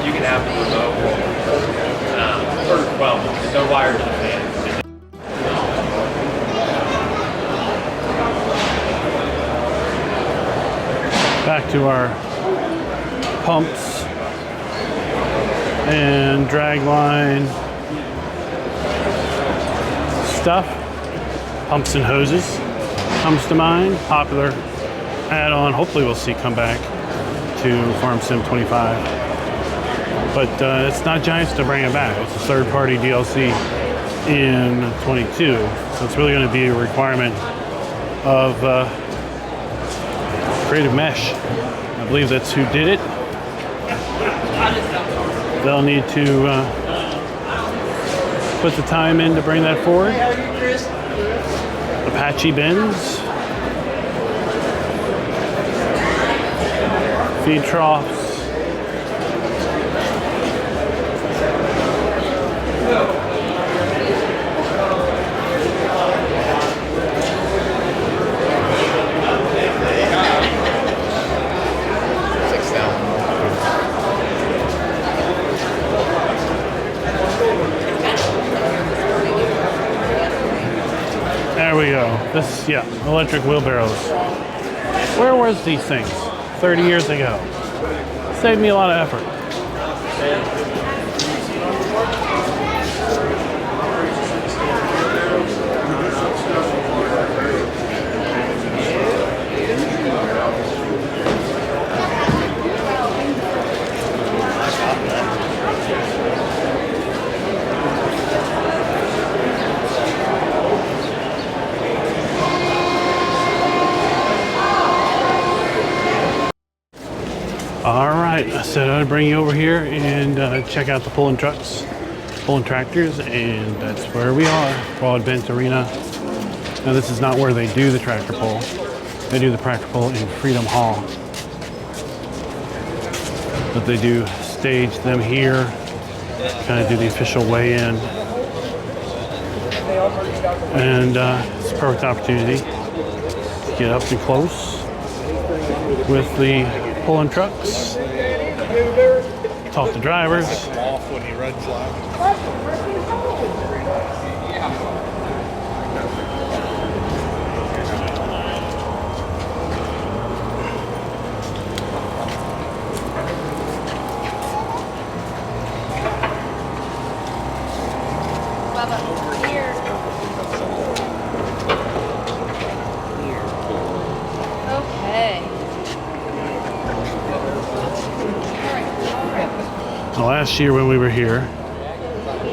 You can have the remote, well, no wire to the fan. Back to our pumps and drag line stuff. Pumps and hoses comes to mind. Popular add-on. Hopefully we'll see come back to Farm Sim 25. But it's not Giants to bring it back. It's a third-party DLC in 22. So it's really going to be a requirement of Creative Mesh. I believe that's who did it. They'll need to put the time in to bring that forward. Apache bins, feed troughs, there we go. This, yeah, electric wheelbarrows. Where was these things 30 years ago? Saved me a lot of effort. All right, I said I'd bring you over here and check out the pulling trucks, pulling tractors, and that's where we are, Broadbent Arena. Now this is not where they do the tractor pull. They do the tractor pull in Freedom Hall. But they do stage them here, kind of do the official weigh-in. And it's a perfect opportunity to get up and close with the pulling trucks, talk to drivers. Off when he red flag. Last year when we were here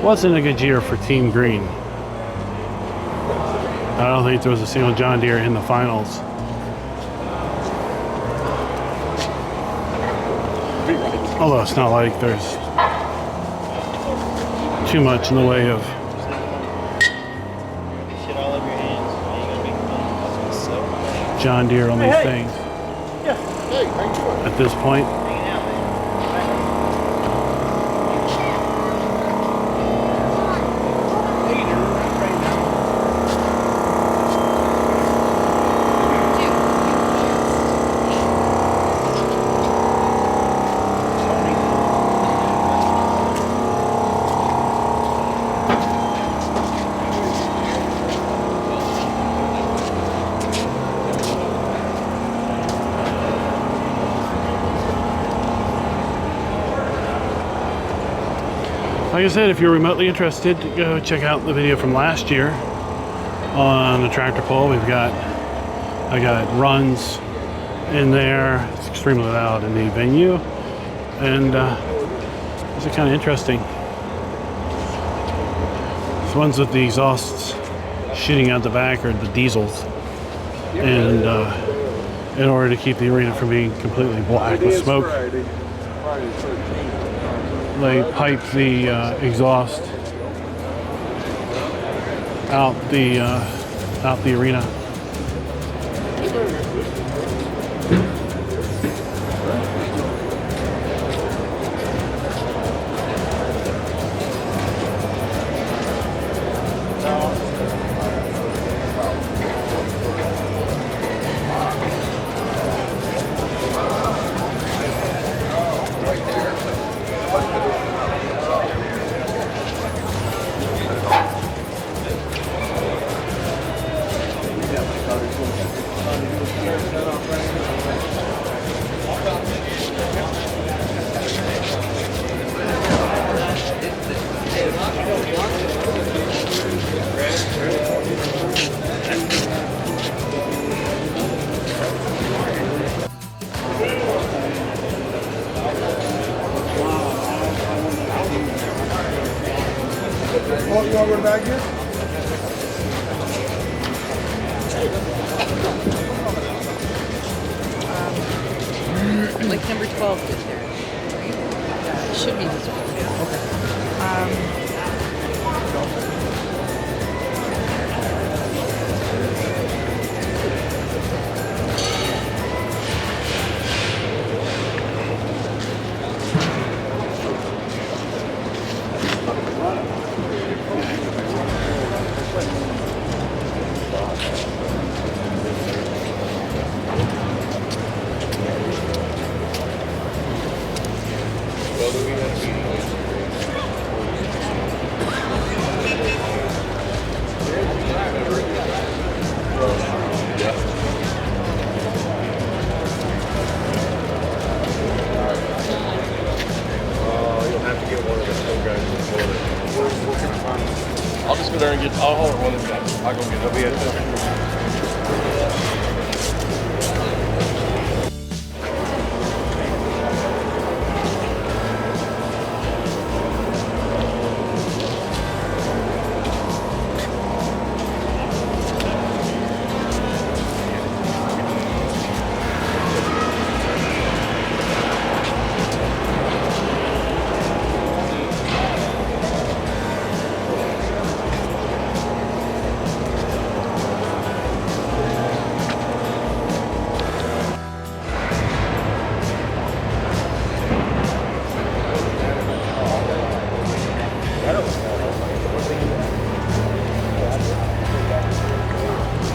wasn't a good year for Team Green. I don't think there was a single John Deere in the finals. Although it's not like there's too much in the way of John Deere on these things at this point. Like I said, if you're remotely interested, go check out the video from last year on the tractor pull. I got runs in there. It's extremely loud in the venue. and these are kind of interesting. The ones with the exhausts shooting out the back are the diesels, and in order to keep the arena from being completely black with smoke, they pipe the exhaust out the arena. Oh, you want to go back here? Like number 12 did there. It should be this one. I'll just go there and get. I'll hold one of them. I'll go get it.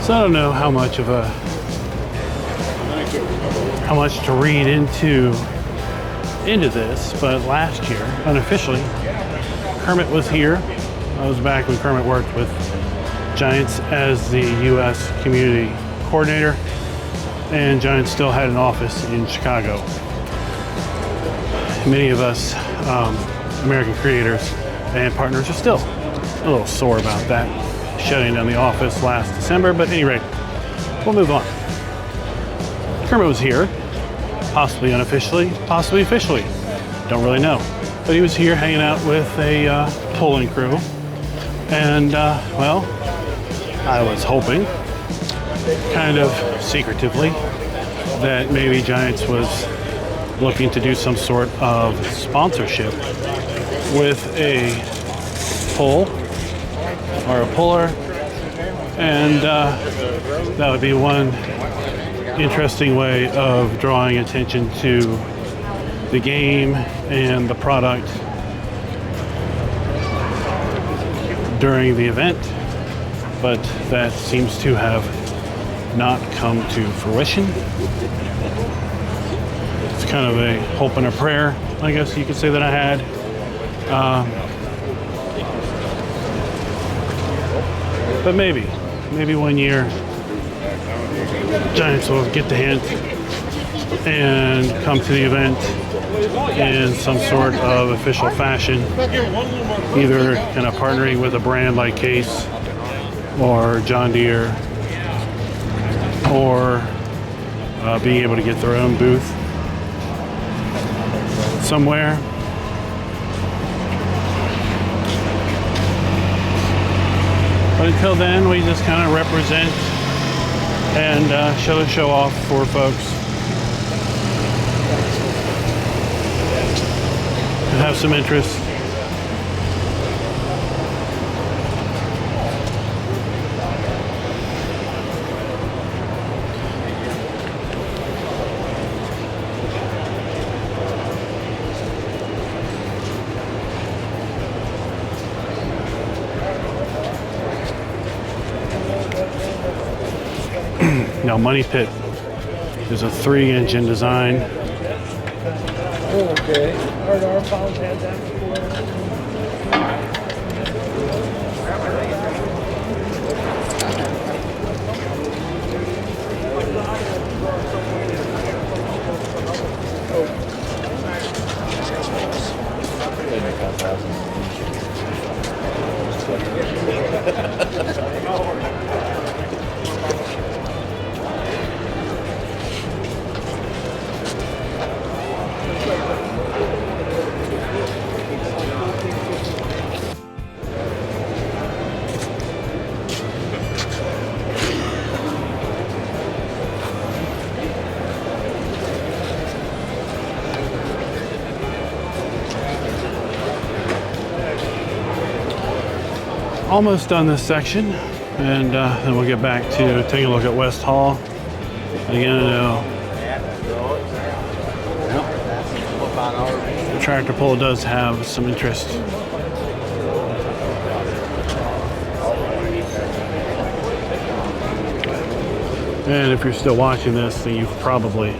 So I don't know how much to read into this, but last year, unofficially, Kermit was here. I was back when Kermit worked with Giants as the U.S. community coordinator, and Giants still had an office in Chicago. Many of us American creators and partners are still a little sore about that, shutting down the office last December, but at any rate, we'll move on. Kermit was here, possibly unofficially, possibly officially, don't really know. But he was here hanging out with a pulling crew, and well, I was hoping, kind of secretively, that maybe Giants was looking to do some sort of sponsorship with a pull or a puller, and that would be one interesting way of drawing attention to the game and the product during the event, but that seems to have not come to fruition. It's kind of a hope and a prayer, I guess you could say, that I had. But maybe one year Giants will get the hint and come to the event in some sort of official fashion, either kind of partnering with a brand like Case or John Deere, or being able to get their own booth somewhere. But until then, we just kind of represent and show off for folks. To have some interest. Now, Money Pit is a 3-engine design. Okay. Our pounds had that before. Almost done this section, and then we'll get back to taking a look at West Hall. Again, the tractor pull does have some interest. And if you're still watching this, then you probably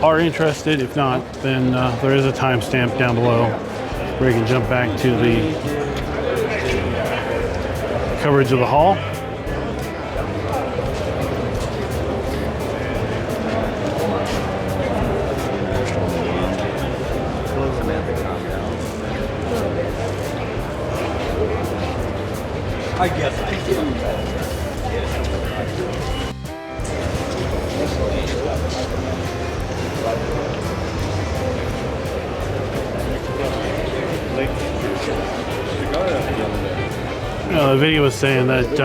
are interested. If not, then there is a timestamp down below where you can jump back to the coverage of the hall. I guess I do. The video was saying that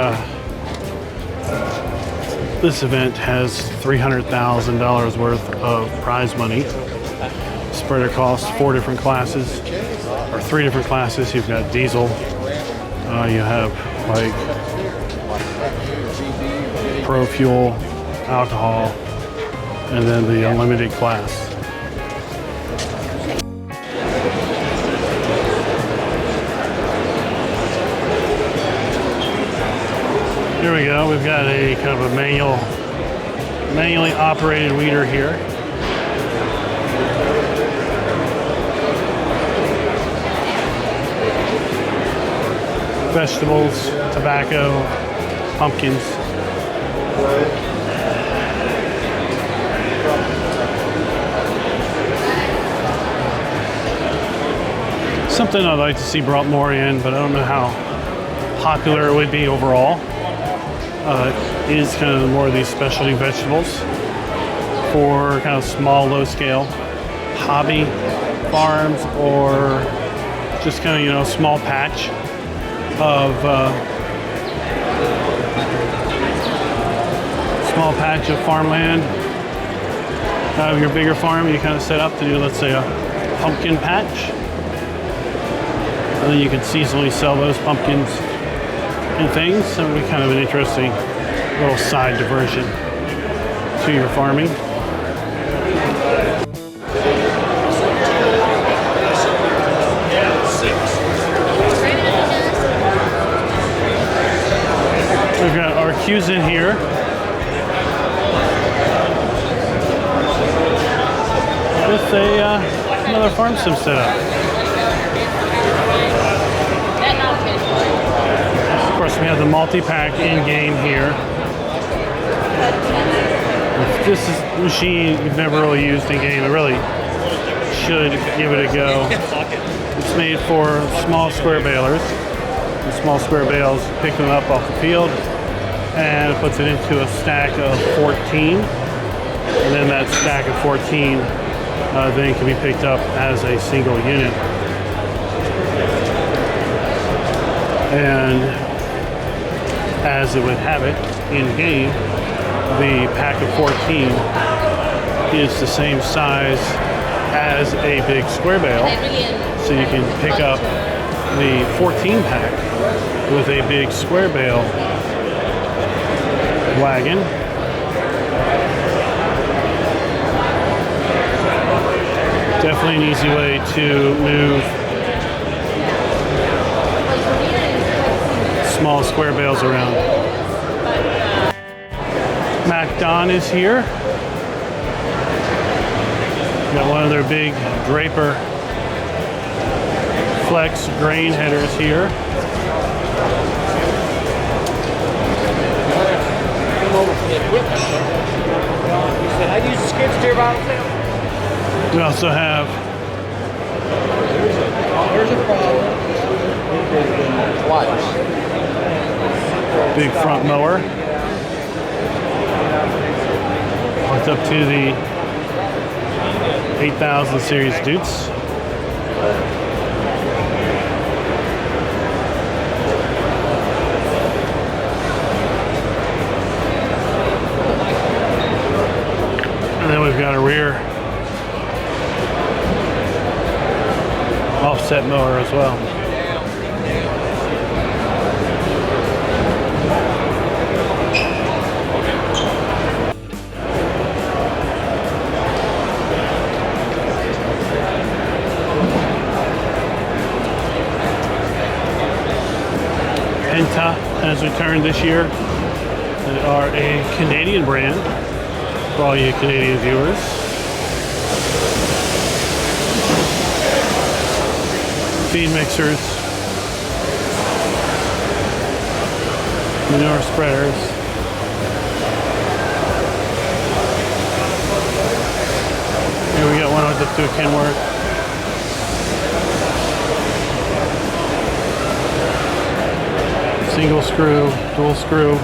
this event has $300,000 worth of prize money spread across 4 different classes, or 3 different classes. You've got diesel, you have like pro fuel, alcohol, and then the unlimited class. Here we go. We've got a kind of a manually operated weeder here. Vegetables, tobacco, pumpkins. Something I'd like to see brought more in, but I don't know how popular it would be overall. Is kind of more of these specialty vegetables for kind of small, low scale hobby farms, or just kind of, you know, small patch of farmland. Out of your bigger farm, you kind of set up to do, let's say, a pumpkin patch, and then you can seasonally sell those pumpkins and things. So it would be kind of an interesting little side diversion to your farming. We've got our cues in here. With another farm sim setup. Of course, we have the multi-pack in-game here. If this is a machine you've never really used in-game, it really should give it a go. It's made for small square balers. The small square bales pick them up off the field and puts it into a stack of 14. And then that stack of 14 then can be picked up as a single unit. And as it would have it in game, the pack of 14 is the same size as a big square bale. So you can pick up the 14 pack with a big square bale wagon. Definitely an easy way to move small square bales around. MacDon is here. Got one of their big Draper Flex grain headers here. I use the skid steer by myself. We also have There's a problem. big front mower. Hooked up to the 8000 series Dutes. And then we've got a rear offset mower as well. Penta has returned this year. They are a Canadian brand for all you Canadian viewers. Feed mixers, manure spreaders. Here we got one hooked up to a Kenworth. Single screw, dual screw.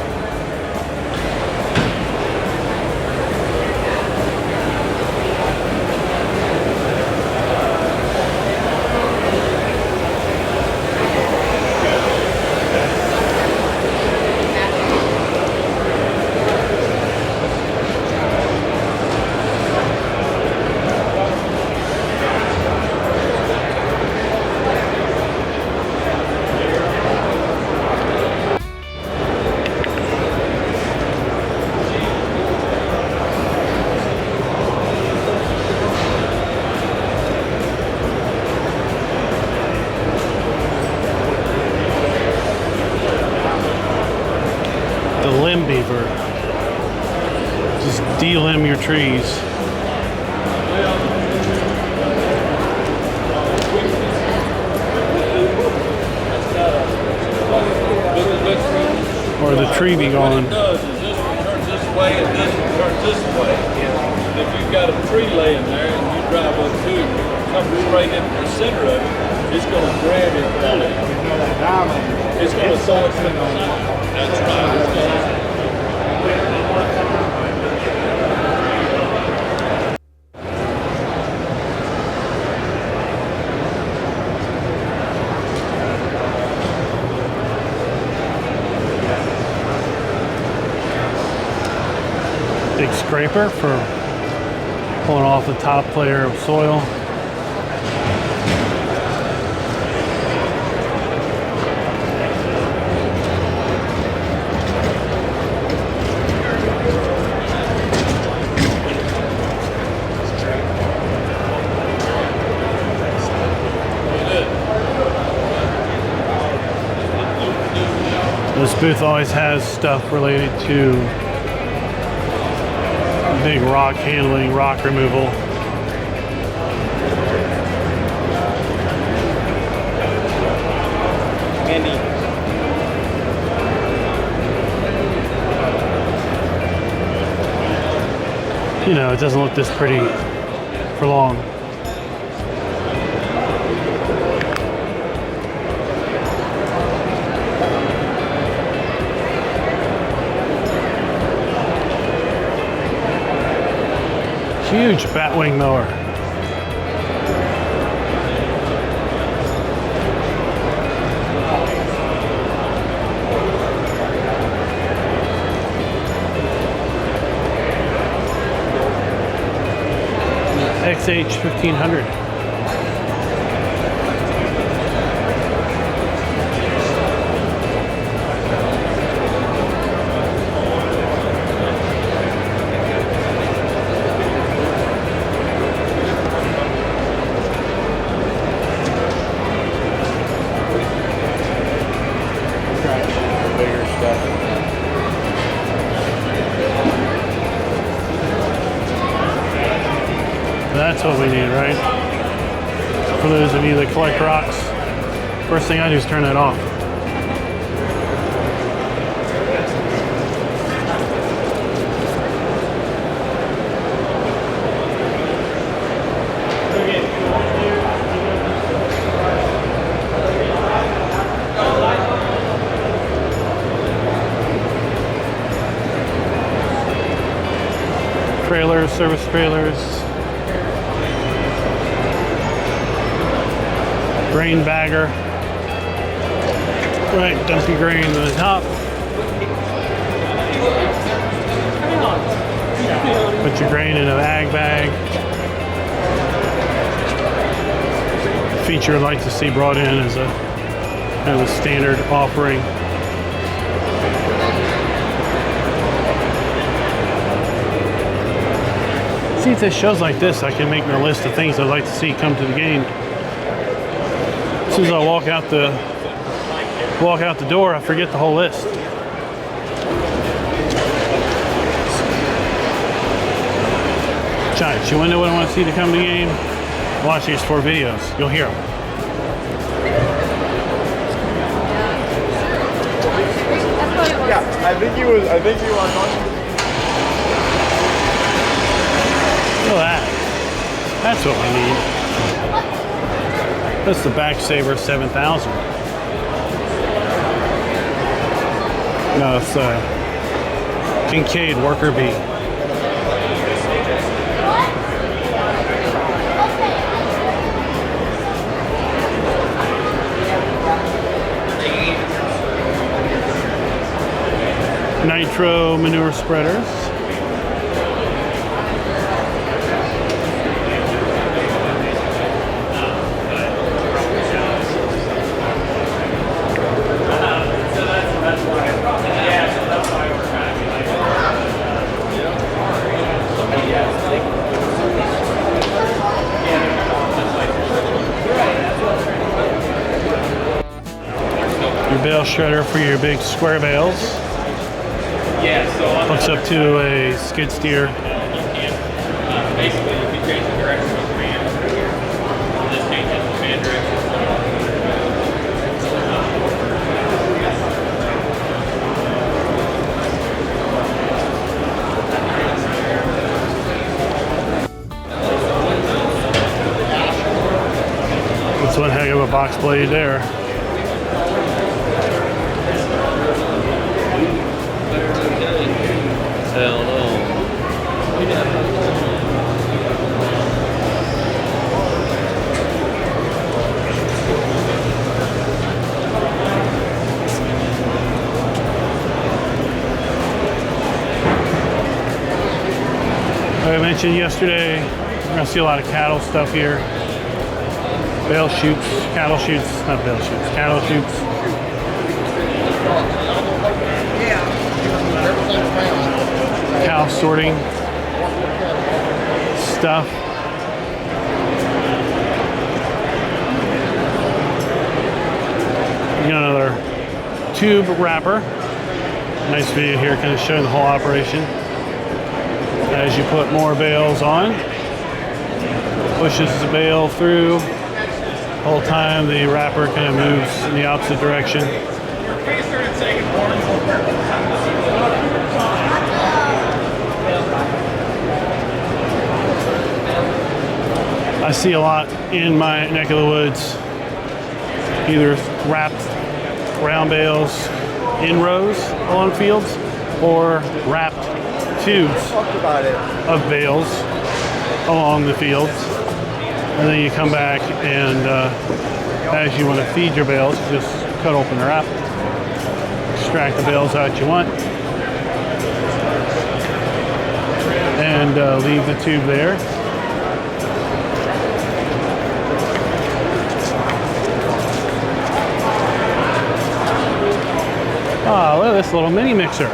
Limb beaver. Just de-limb your trees. Or the tree be gone. What it does is this one turns this way and this one turns this way. And if you've got a tree laying there and you drive up to it, you come straight into the center of it, it's going to grab it from it. It's going to throw it to the side. That's right. Big scraper for pulling off the top layer of soil. This booth always has stuff related to big rock handling, rock removal. Andy. You know, it doesn't look this pretty for long. Huge batwing mower. SH1500. Bigger stuff. That's what we need, right? For those of you that collect rocks, first thing I do is turn that off. Trailers, service trailers. Grain bagger. Right, dump your grain to the top. Put your grain in a ag bag. Feature I'd like to see brought in as a kind of a standard offering. See, if there's shows like this, I can make my list of things I'd like to see come to the game. As soon as I walk out the door, I forget the whole list. Giants, you want to know what I want to see to come to the game? Watch these 4 videos. You'll hear them. Yeah, I think he was on. Look at that. That's what we need. That's the Backsaver 7000. No, it's Kincaid Worker Bee. Nitro manure spreaders. Your bale shredder for your big square bales. Yeah, so hooks up to a skid steer. Basically, you can change the direction of the command over here. This changes the command direction. That's one heck of a box blade there. Hell no. Like I mentioned yesterday, we're going to see a lot of cattle stuff here. Bale chutes, cattle chutes, not bale chutes, cattle chutes. Cow sorting stuff. You got another tube wrapper. Nice video here, kind of showing the whole operation. As you put more bales on, pushes the bale through. The whole time the wrapper kind of moves in the opposite direction. I see a lot in my neck of the woods, either wrapped round bales in rows along fields or wrapped tubes of bales along the fields. And then you come back and as you want to feed your bales, you just cut open the wrap, extract the bales out you want, and leave the tube there. this little mini mixer.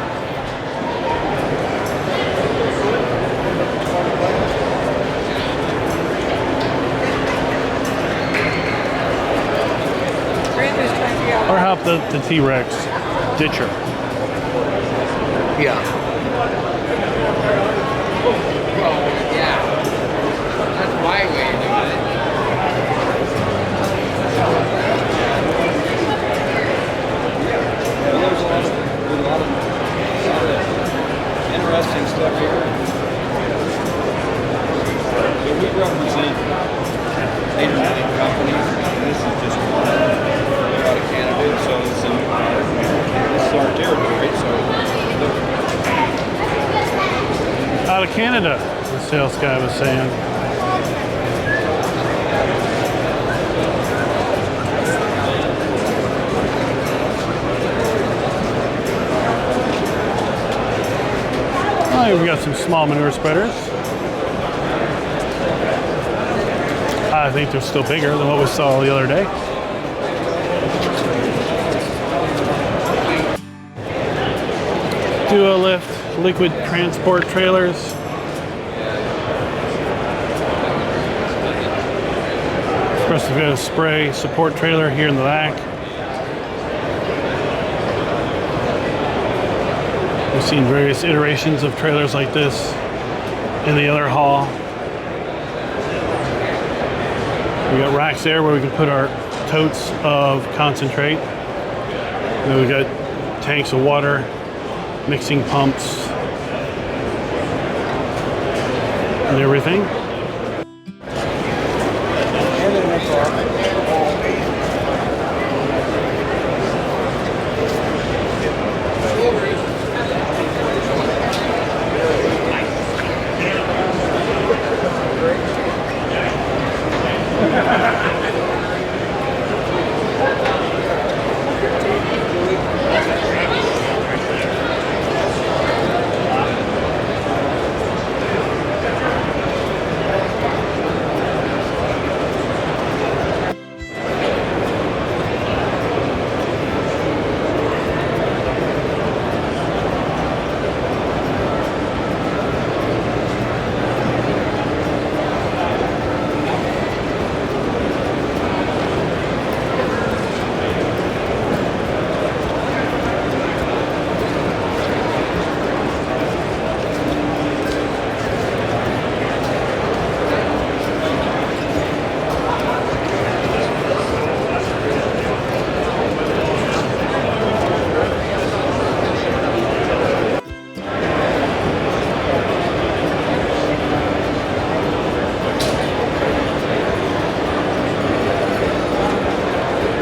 Or how about the T-Rex ditcher? Yeah. Yeah. That's my way of doing it. Yeah, there's a lot of interesting stuff here. So we represent 8 or 9 companies. This is just one out of Canada, so this is our territory. So Out of Canada, the sales guy was saying. Oh, we got some small manure spreaders. I think they're still bigger than what we saw the other day. Duo lift liquid transport trailers. Of course, we've got a spray support trailer here in the back. We've seen various iterations of trailers like this in the other hall. We got racks there where we can put our totes of concentrate. And then we've got tanks of water, mixing pumps, and everything.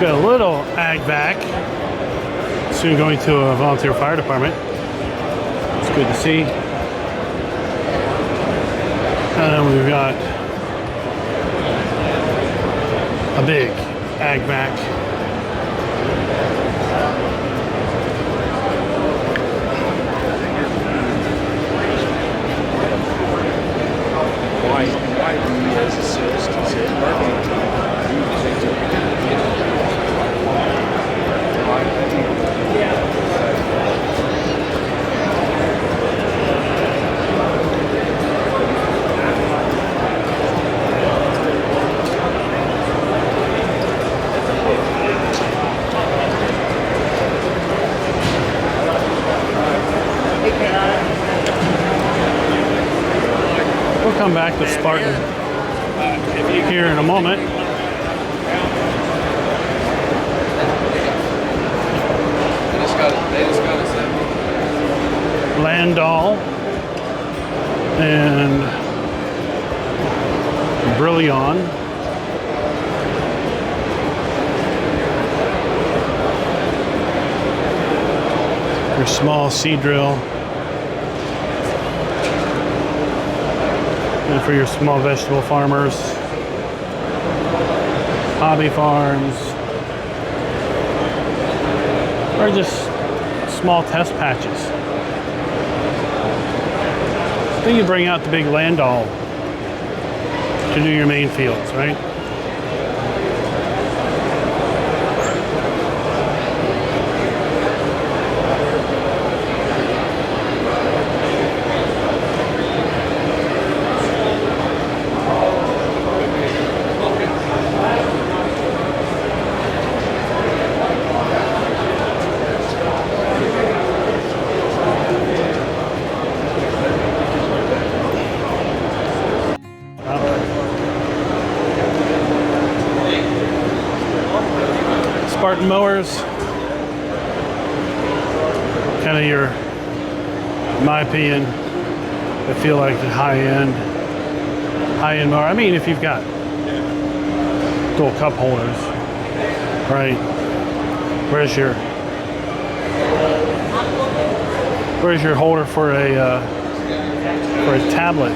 Got a little ag vac, soon going to a volunteer fire department. It's good to see. And then we've got a big ag vac. why we as a sales consultant marketing We'll come back to Spartan here in a moment. Landau and Brillion. Your small seed drill. And for your small vegetable farmers, hobby farms, or just small test patches. Then you bring out the big Landau to do your main fields, right? Spartan mowers. Kind of your, in my opinion, I feel like the high-end mower. I mean, if you've got dual cup holders, right? Where's your holder for a tablet?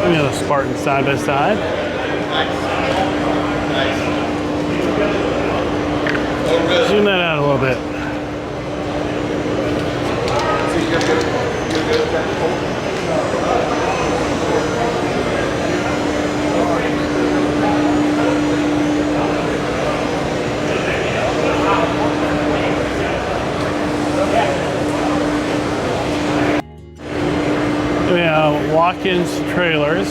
We have a Spartan side by side. Zoom that out a little bit. We have walk-ins trailers,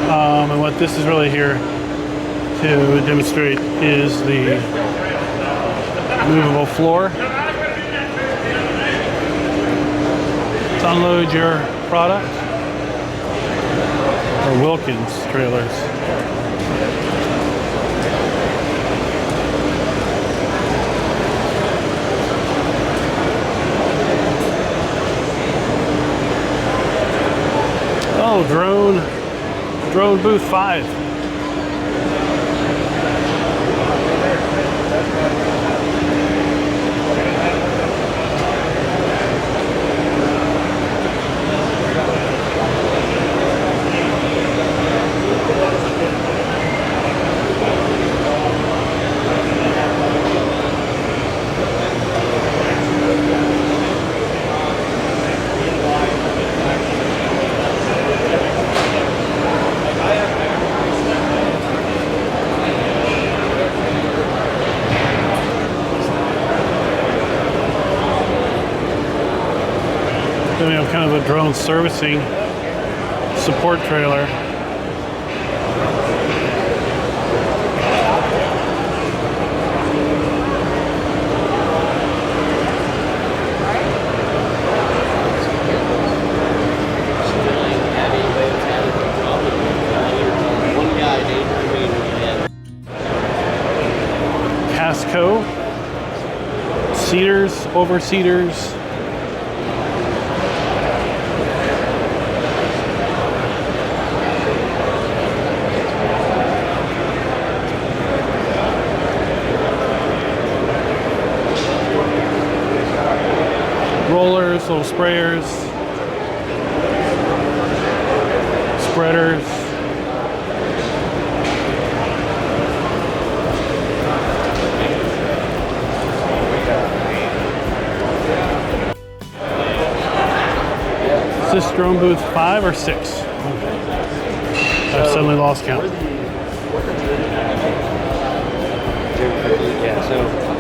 and what this is really here to demonstrate is the movable floor. To unload your product, or Wilkins trailers. Oh, drone booth 5. Then we have kind of a drone servicing support trailer. Casco, seaters, overseaters. Rollers, little sprayers, spreaders. Is this drone booth 5 or 6? I've suddenly lost count. Yeah, so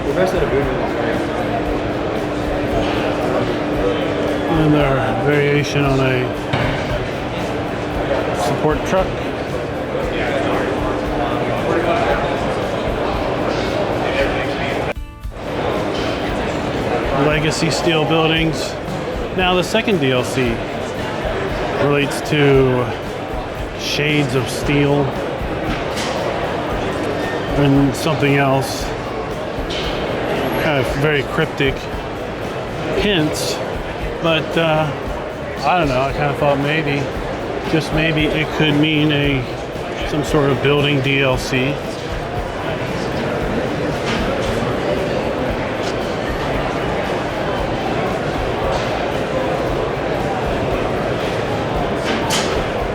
the rest of the booth is great. And their variation on a support truck. Legacy steel buildings. Now the second DLC relates to shades of steel and something else. Kind of very cryptic hints. But I don't know, I kind of thought maybe, just maybe it could mean some sort of building DLC.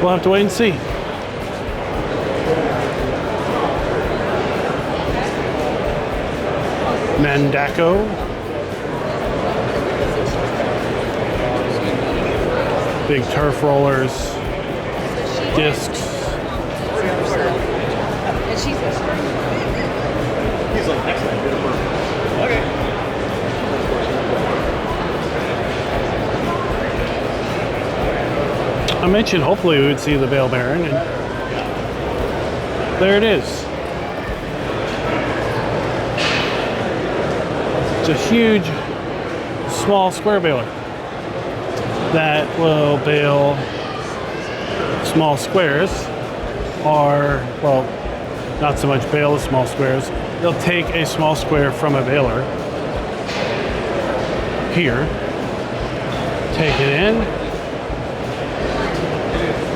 We'll have to wait and see. Mandaco. Big turf rollers, discs. And she's He's like, excellent, good work. Okay. I mentioned hopefully we would see the bale bearing, and there it is. It's a huge, small square baler that will bale small squares are, well, not so much bale of small squares. They'll take a small square from a baler here, take it in,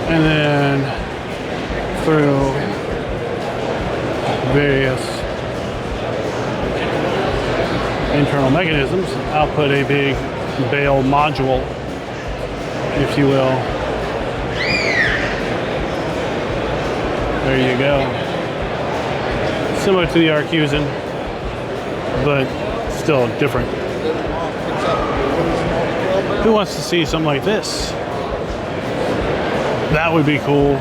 and then through various internal mechanisms, output a big bale module, if you will. There you go. Similar to the Arcusin, but still different. Who wants to see something like this? That would be cool.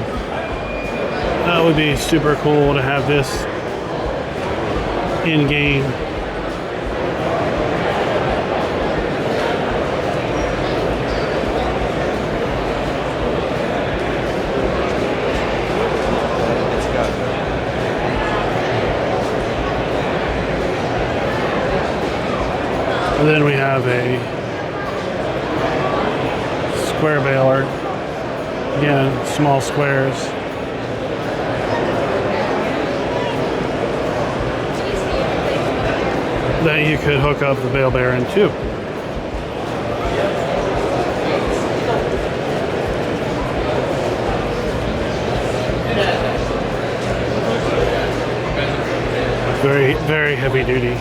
That would be super cool to have this in game. And then we have a square baler. Again, small squares. That you could hook up the bale bearing to. Very, very heavy duty.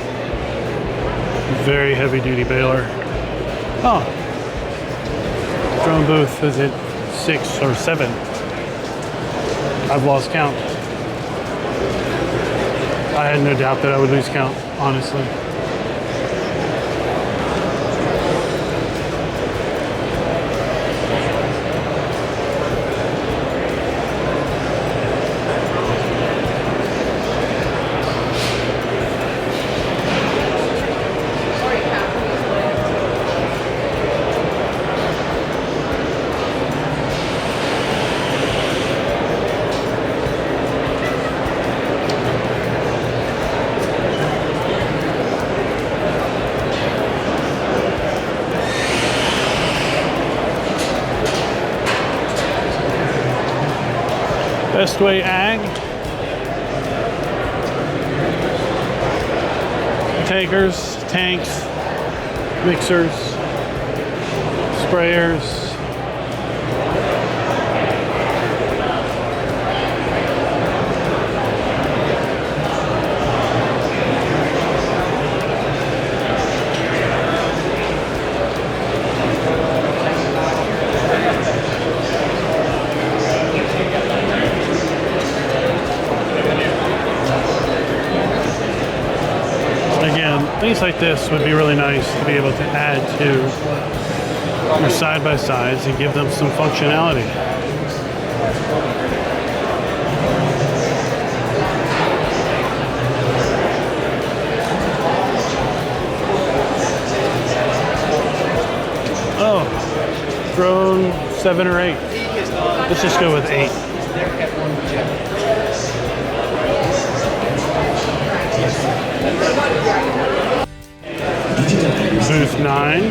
Very heavy duty baler. Oh. Drone booth, is it 6 or 7? I've lost count. I had no doubt that I would lose count, honestly. Bestway Ag. Takers, tanks, mixers, sprayers. Things like this would be really nice to be able to add to your side-by-sides and give them some functionality. Oh, drone 7 or 8. Let's just go with 8. Booth 9.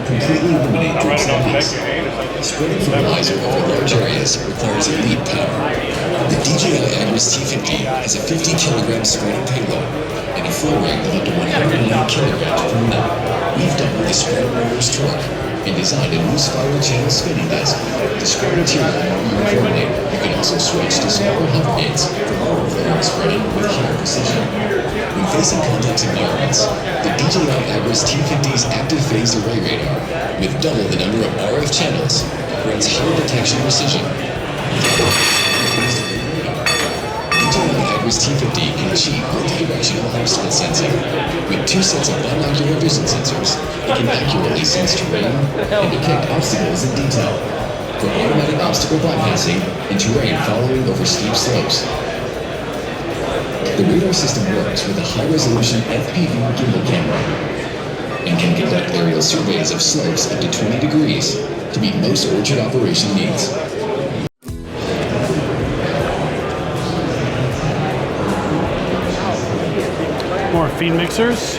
Completely eliminate spreading fertilizer over large areas requires elite power. The DJI Agris T50 has a 50 kilogram spreading payload and a flow rate of up to 109 kilograms per minute. We've doubled the spread rotor's torque and designed a new spiral channel spinning disc to spread material more uniformly. You can also switch to smaller hover gates for more overall spreading with higher precision. When facing complex environments, the DJI Agris T50's active phase array radar, with double the number of RF channels, grants higher detection precision. DJI Agris T50 can achieve multi-directional obstacle sensing. With 2 sets of binocular vision sensors, it can accurately sense terrain and detect obstacles in detail. For automatic obstacle bypassing and terrain following over steep slopes. The radar system works with a high-resolution FPV gimbal camera and can conduct aerial surveys of slopes up to 20 degrees to meet most orchard operation needs. feed mixers.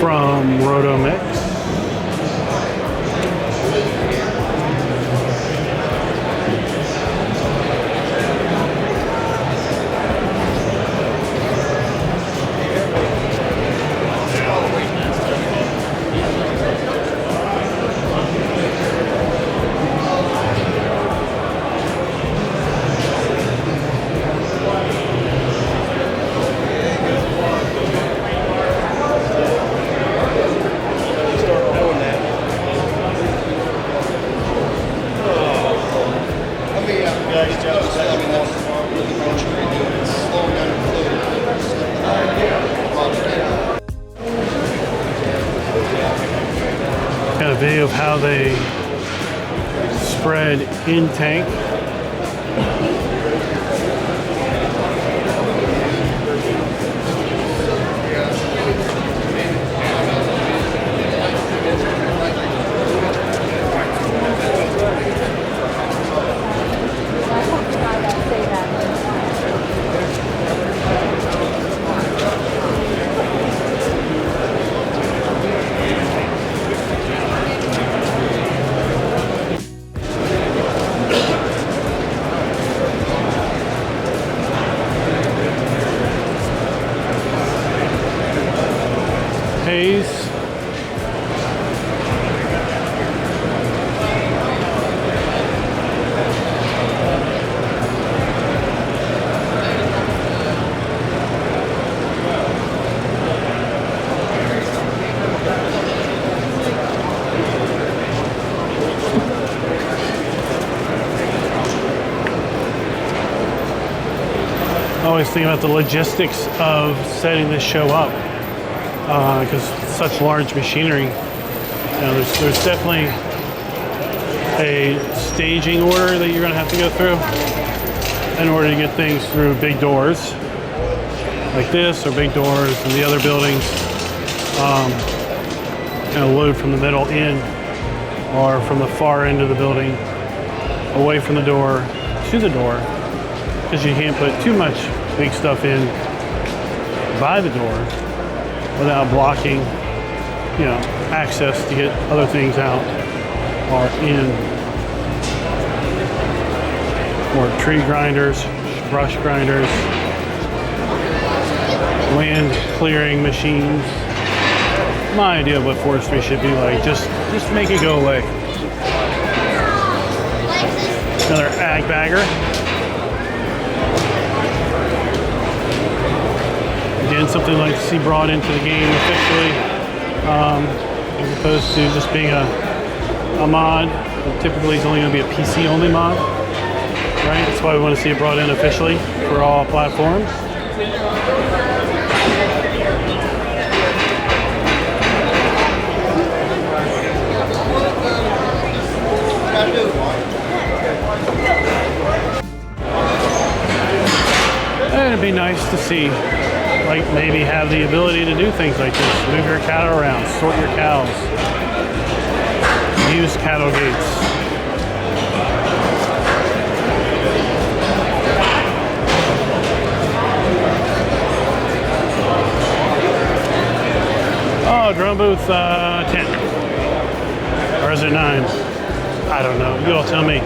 From Rotomix. Got a video of how they spread in tank. Haze. I always think about the logistics of setting this show up. Because such large machinery, there's definitely a staging order that you're going to have to go through in order to get things through big doors like this, or big doors in the other buildings, kind of load from the middle in, or from the far end of the building away from the door to the door, because you can't put too much big stuff in by the door without blocking, access to get other things out or in. More tree grinders, brush grinders, land clearing machines. My idea of what forestry should be like, just make it go away. Another ag bagger. Again, something I'd like to see brought into the game officially, as opposed to just being a mod. Typically, it's only going to be a PC only mod, right? That's why we want to see it brought in officially for all platforms. And it'd be nice to see, like, maybe have the ability to do things like this. Move your cattle around, sort your cows, use cattle gates. Oh, drone booth 10. Or is it 9? I don't know. You all tell me.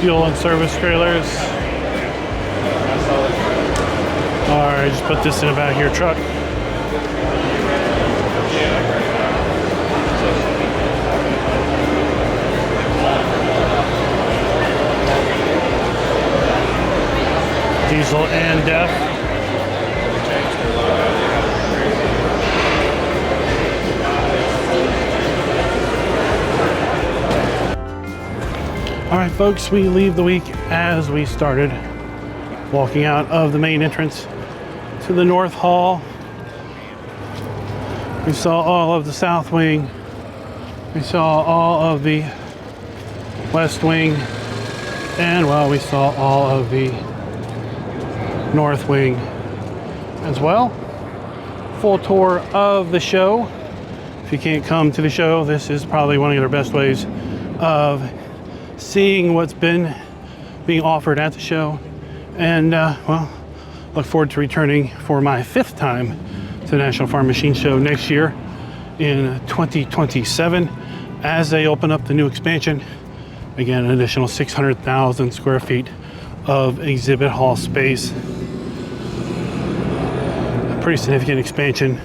Fuel and service trailers. Alright, just put this in the back of your truck. Diesel and Def. All right, folks, we leave the week as we started, walking out of the main entrance to the North Hall. We saw all of the South Wing. We saw all of the West Wing. And, well, we saw all of the North Wing as well. Full tour of the show. If you can't come to the show, this is probably one of your best ways of seeing what's been being offered at the show. And, well, look forward to returning for my 5th time to the National Farm Machine Show next year in 2027 as they open up the new expansion. Again, an additional 600,000 square feet of exhibit hall space. A pretty significant expansion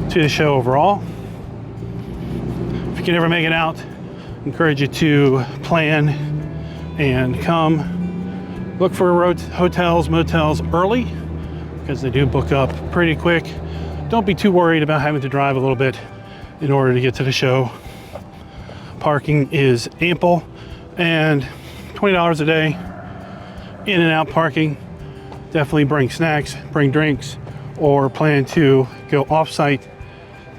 to the show overall. If you can ever make it out, I encourage you to plan and come. Look for hotels, motels early because they do book up pretty quick. Don't be too worried about having to drive a little bit in order to get to the show. Parking is ample and $20 a day in and out parking. Definitely bring snacks, bring drinks, or plan to go off-site,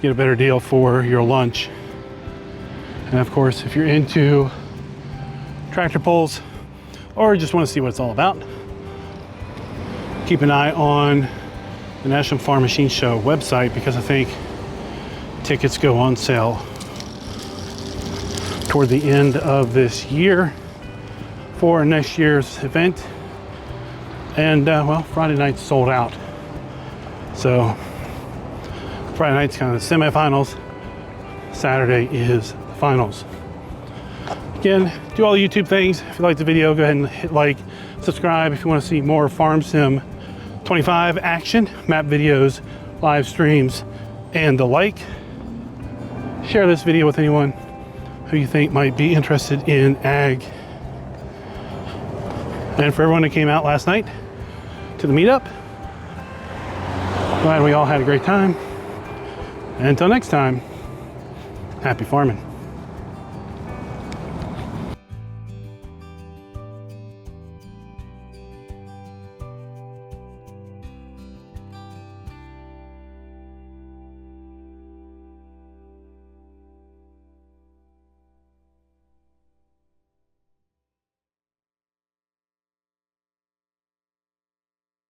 get a better deal for your lunch. And of course, if you're into tractor pulls or just want to see what it's all about, keep an eye on the National Farm Machine Show website because I think tickets go on sale toward the end of this year for next year's event. And well, Friday night's sold out. So Friday night's kind of the semifinals. Saturday is the finals. Again, do all the YouTube things. If you like the video, go ahead and hit like, subscribe if you want to see more Farm Sim 25 action, map videos, live streams, and the like. Share this video with anyone who you think might be interested in ag. And for everyone that came out last night to the meetup, glad we all had a great time. And until next time, happy farming.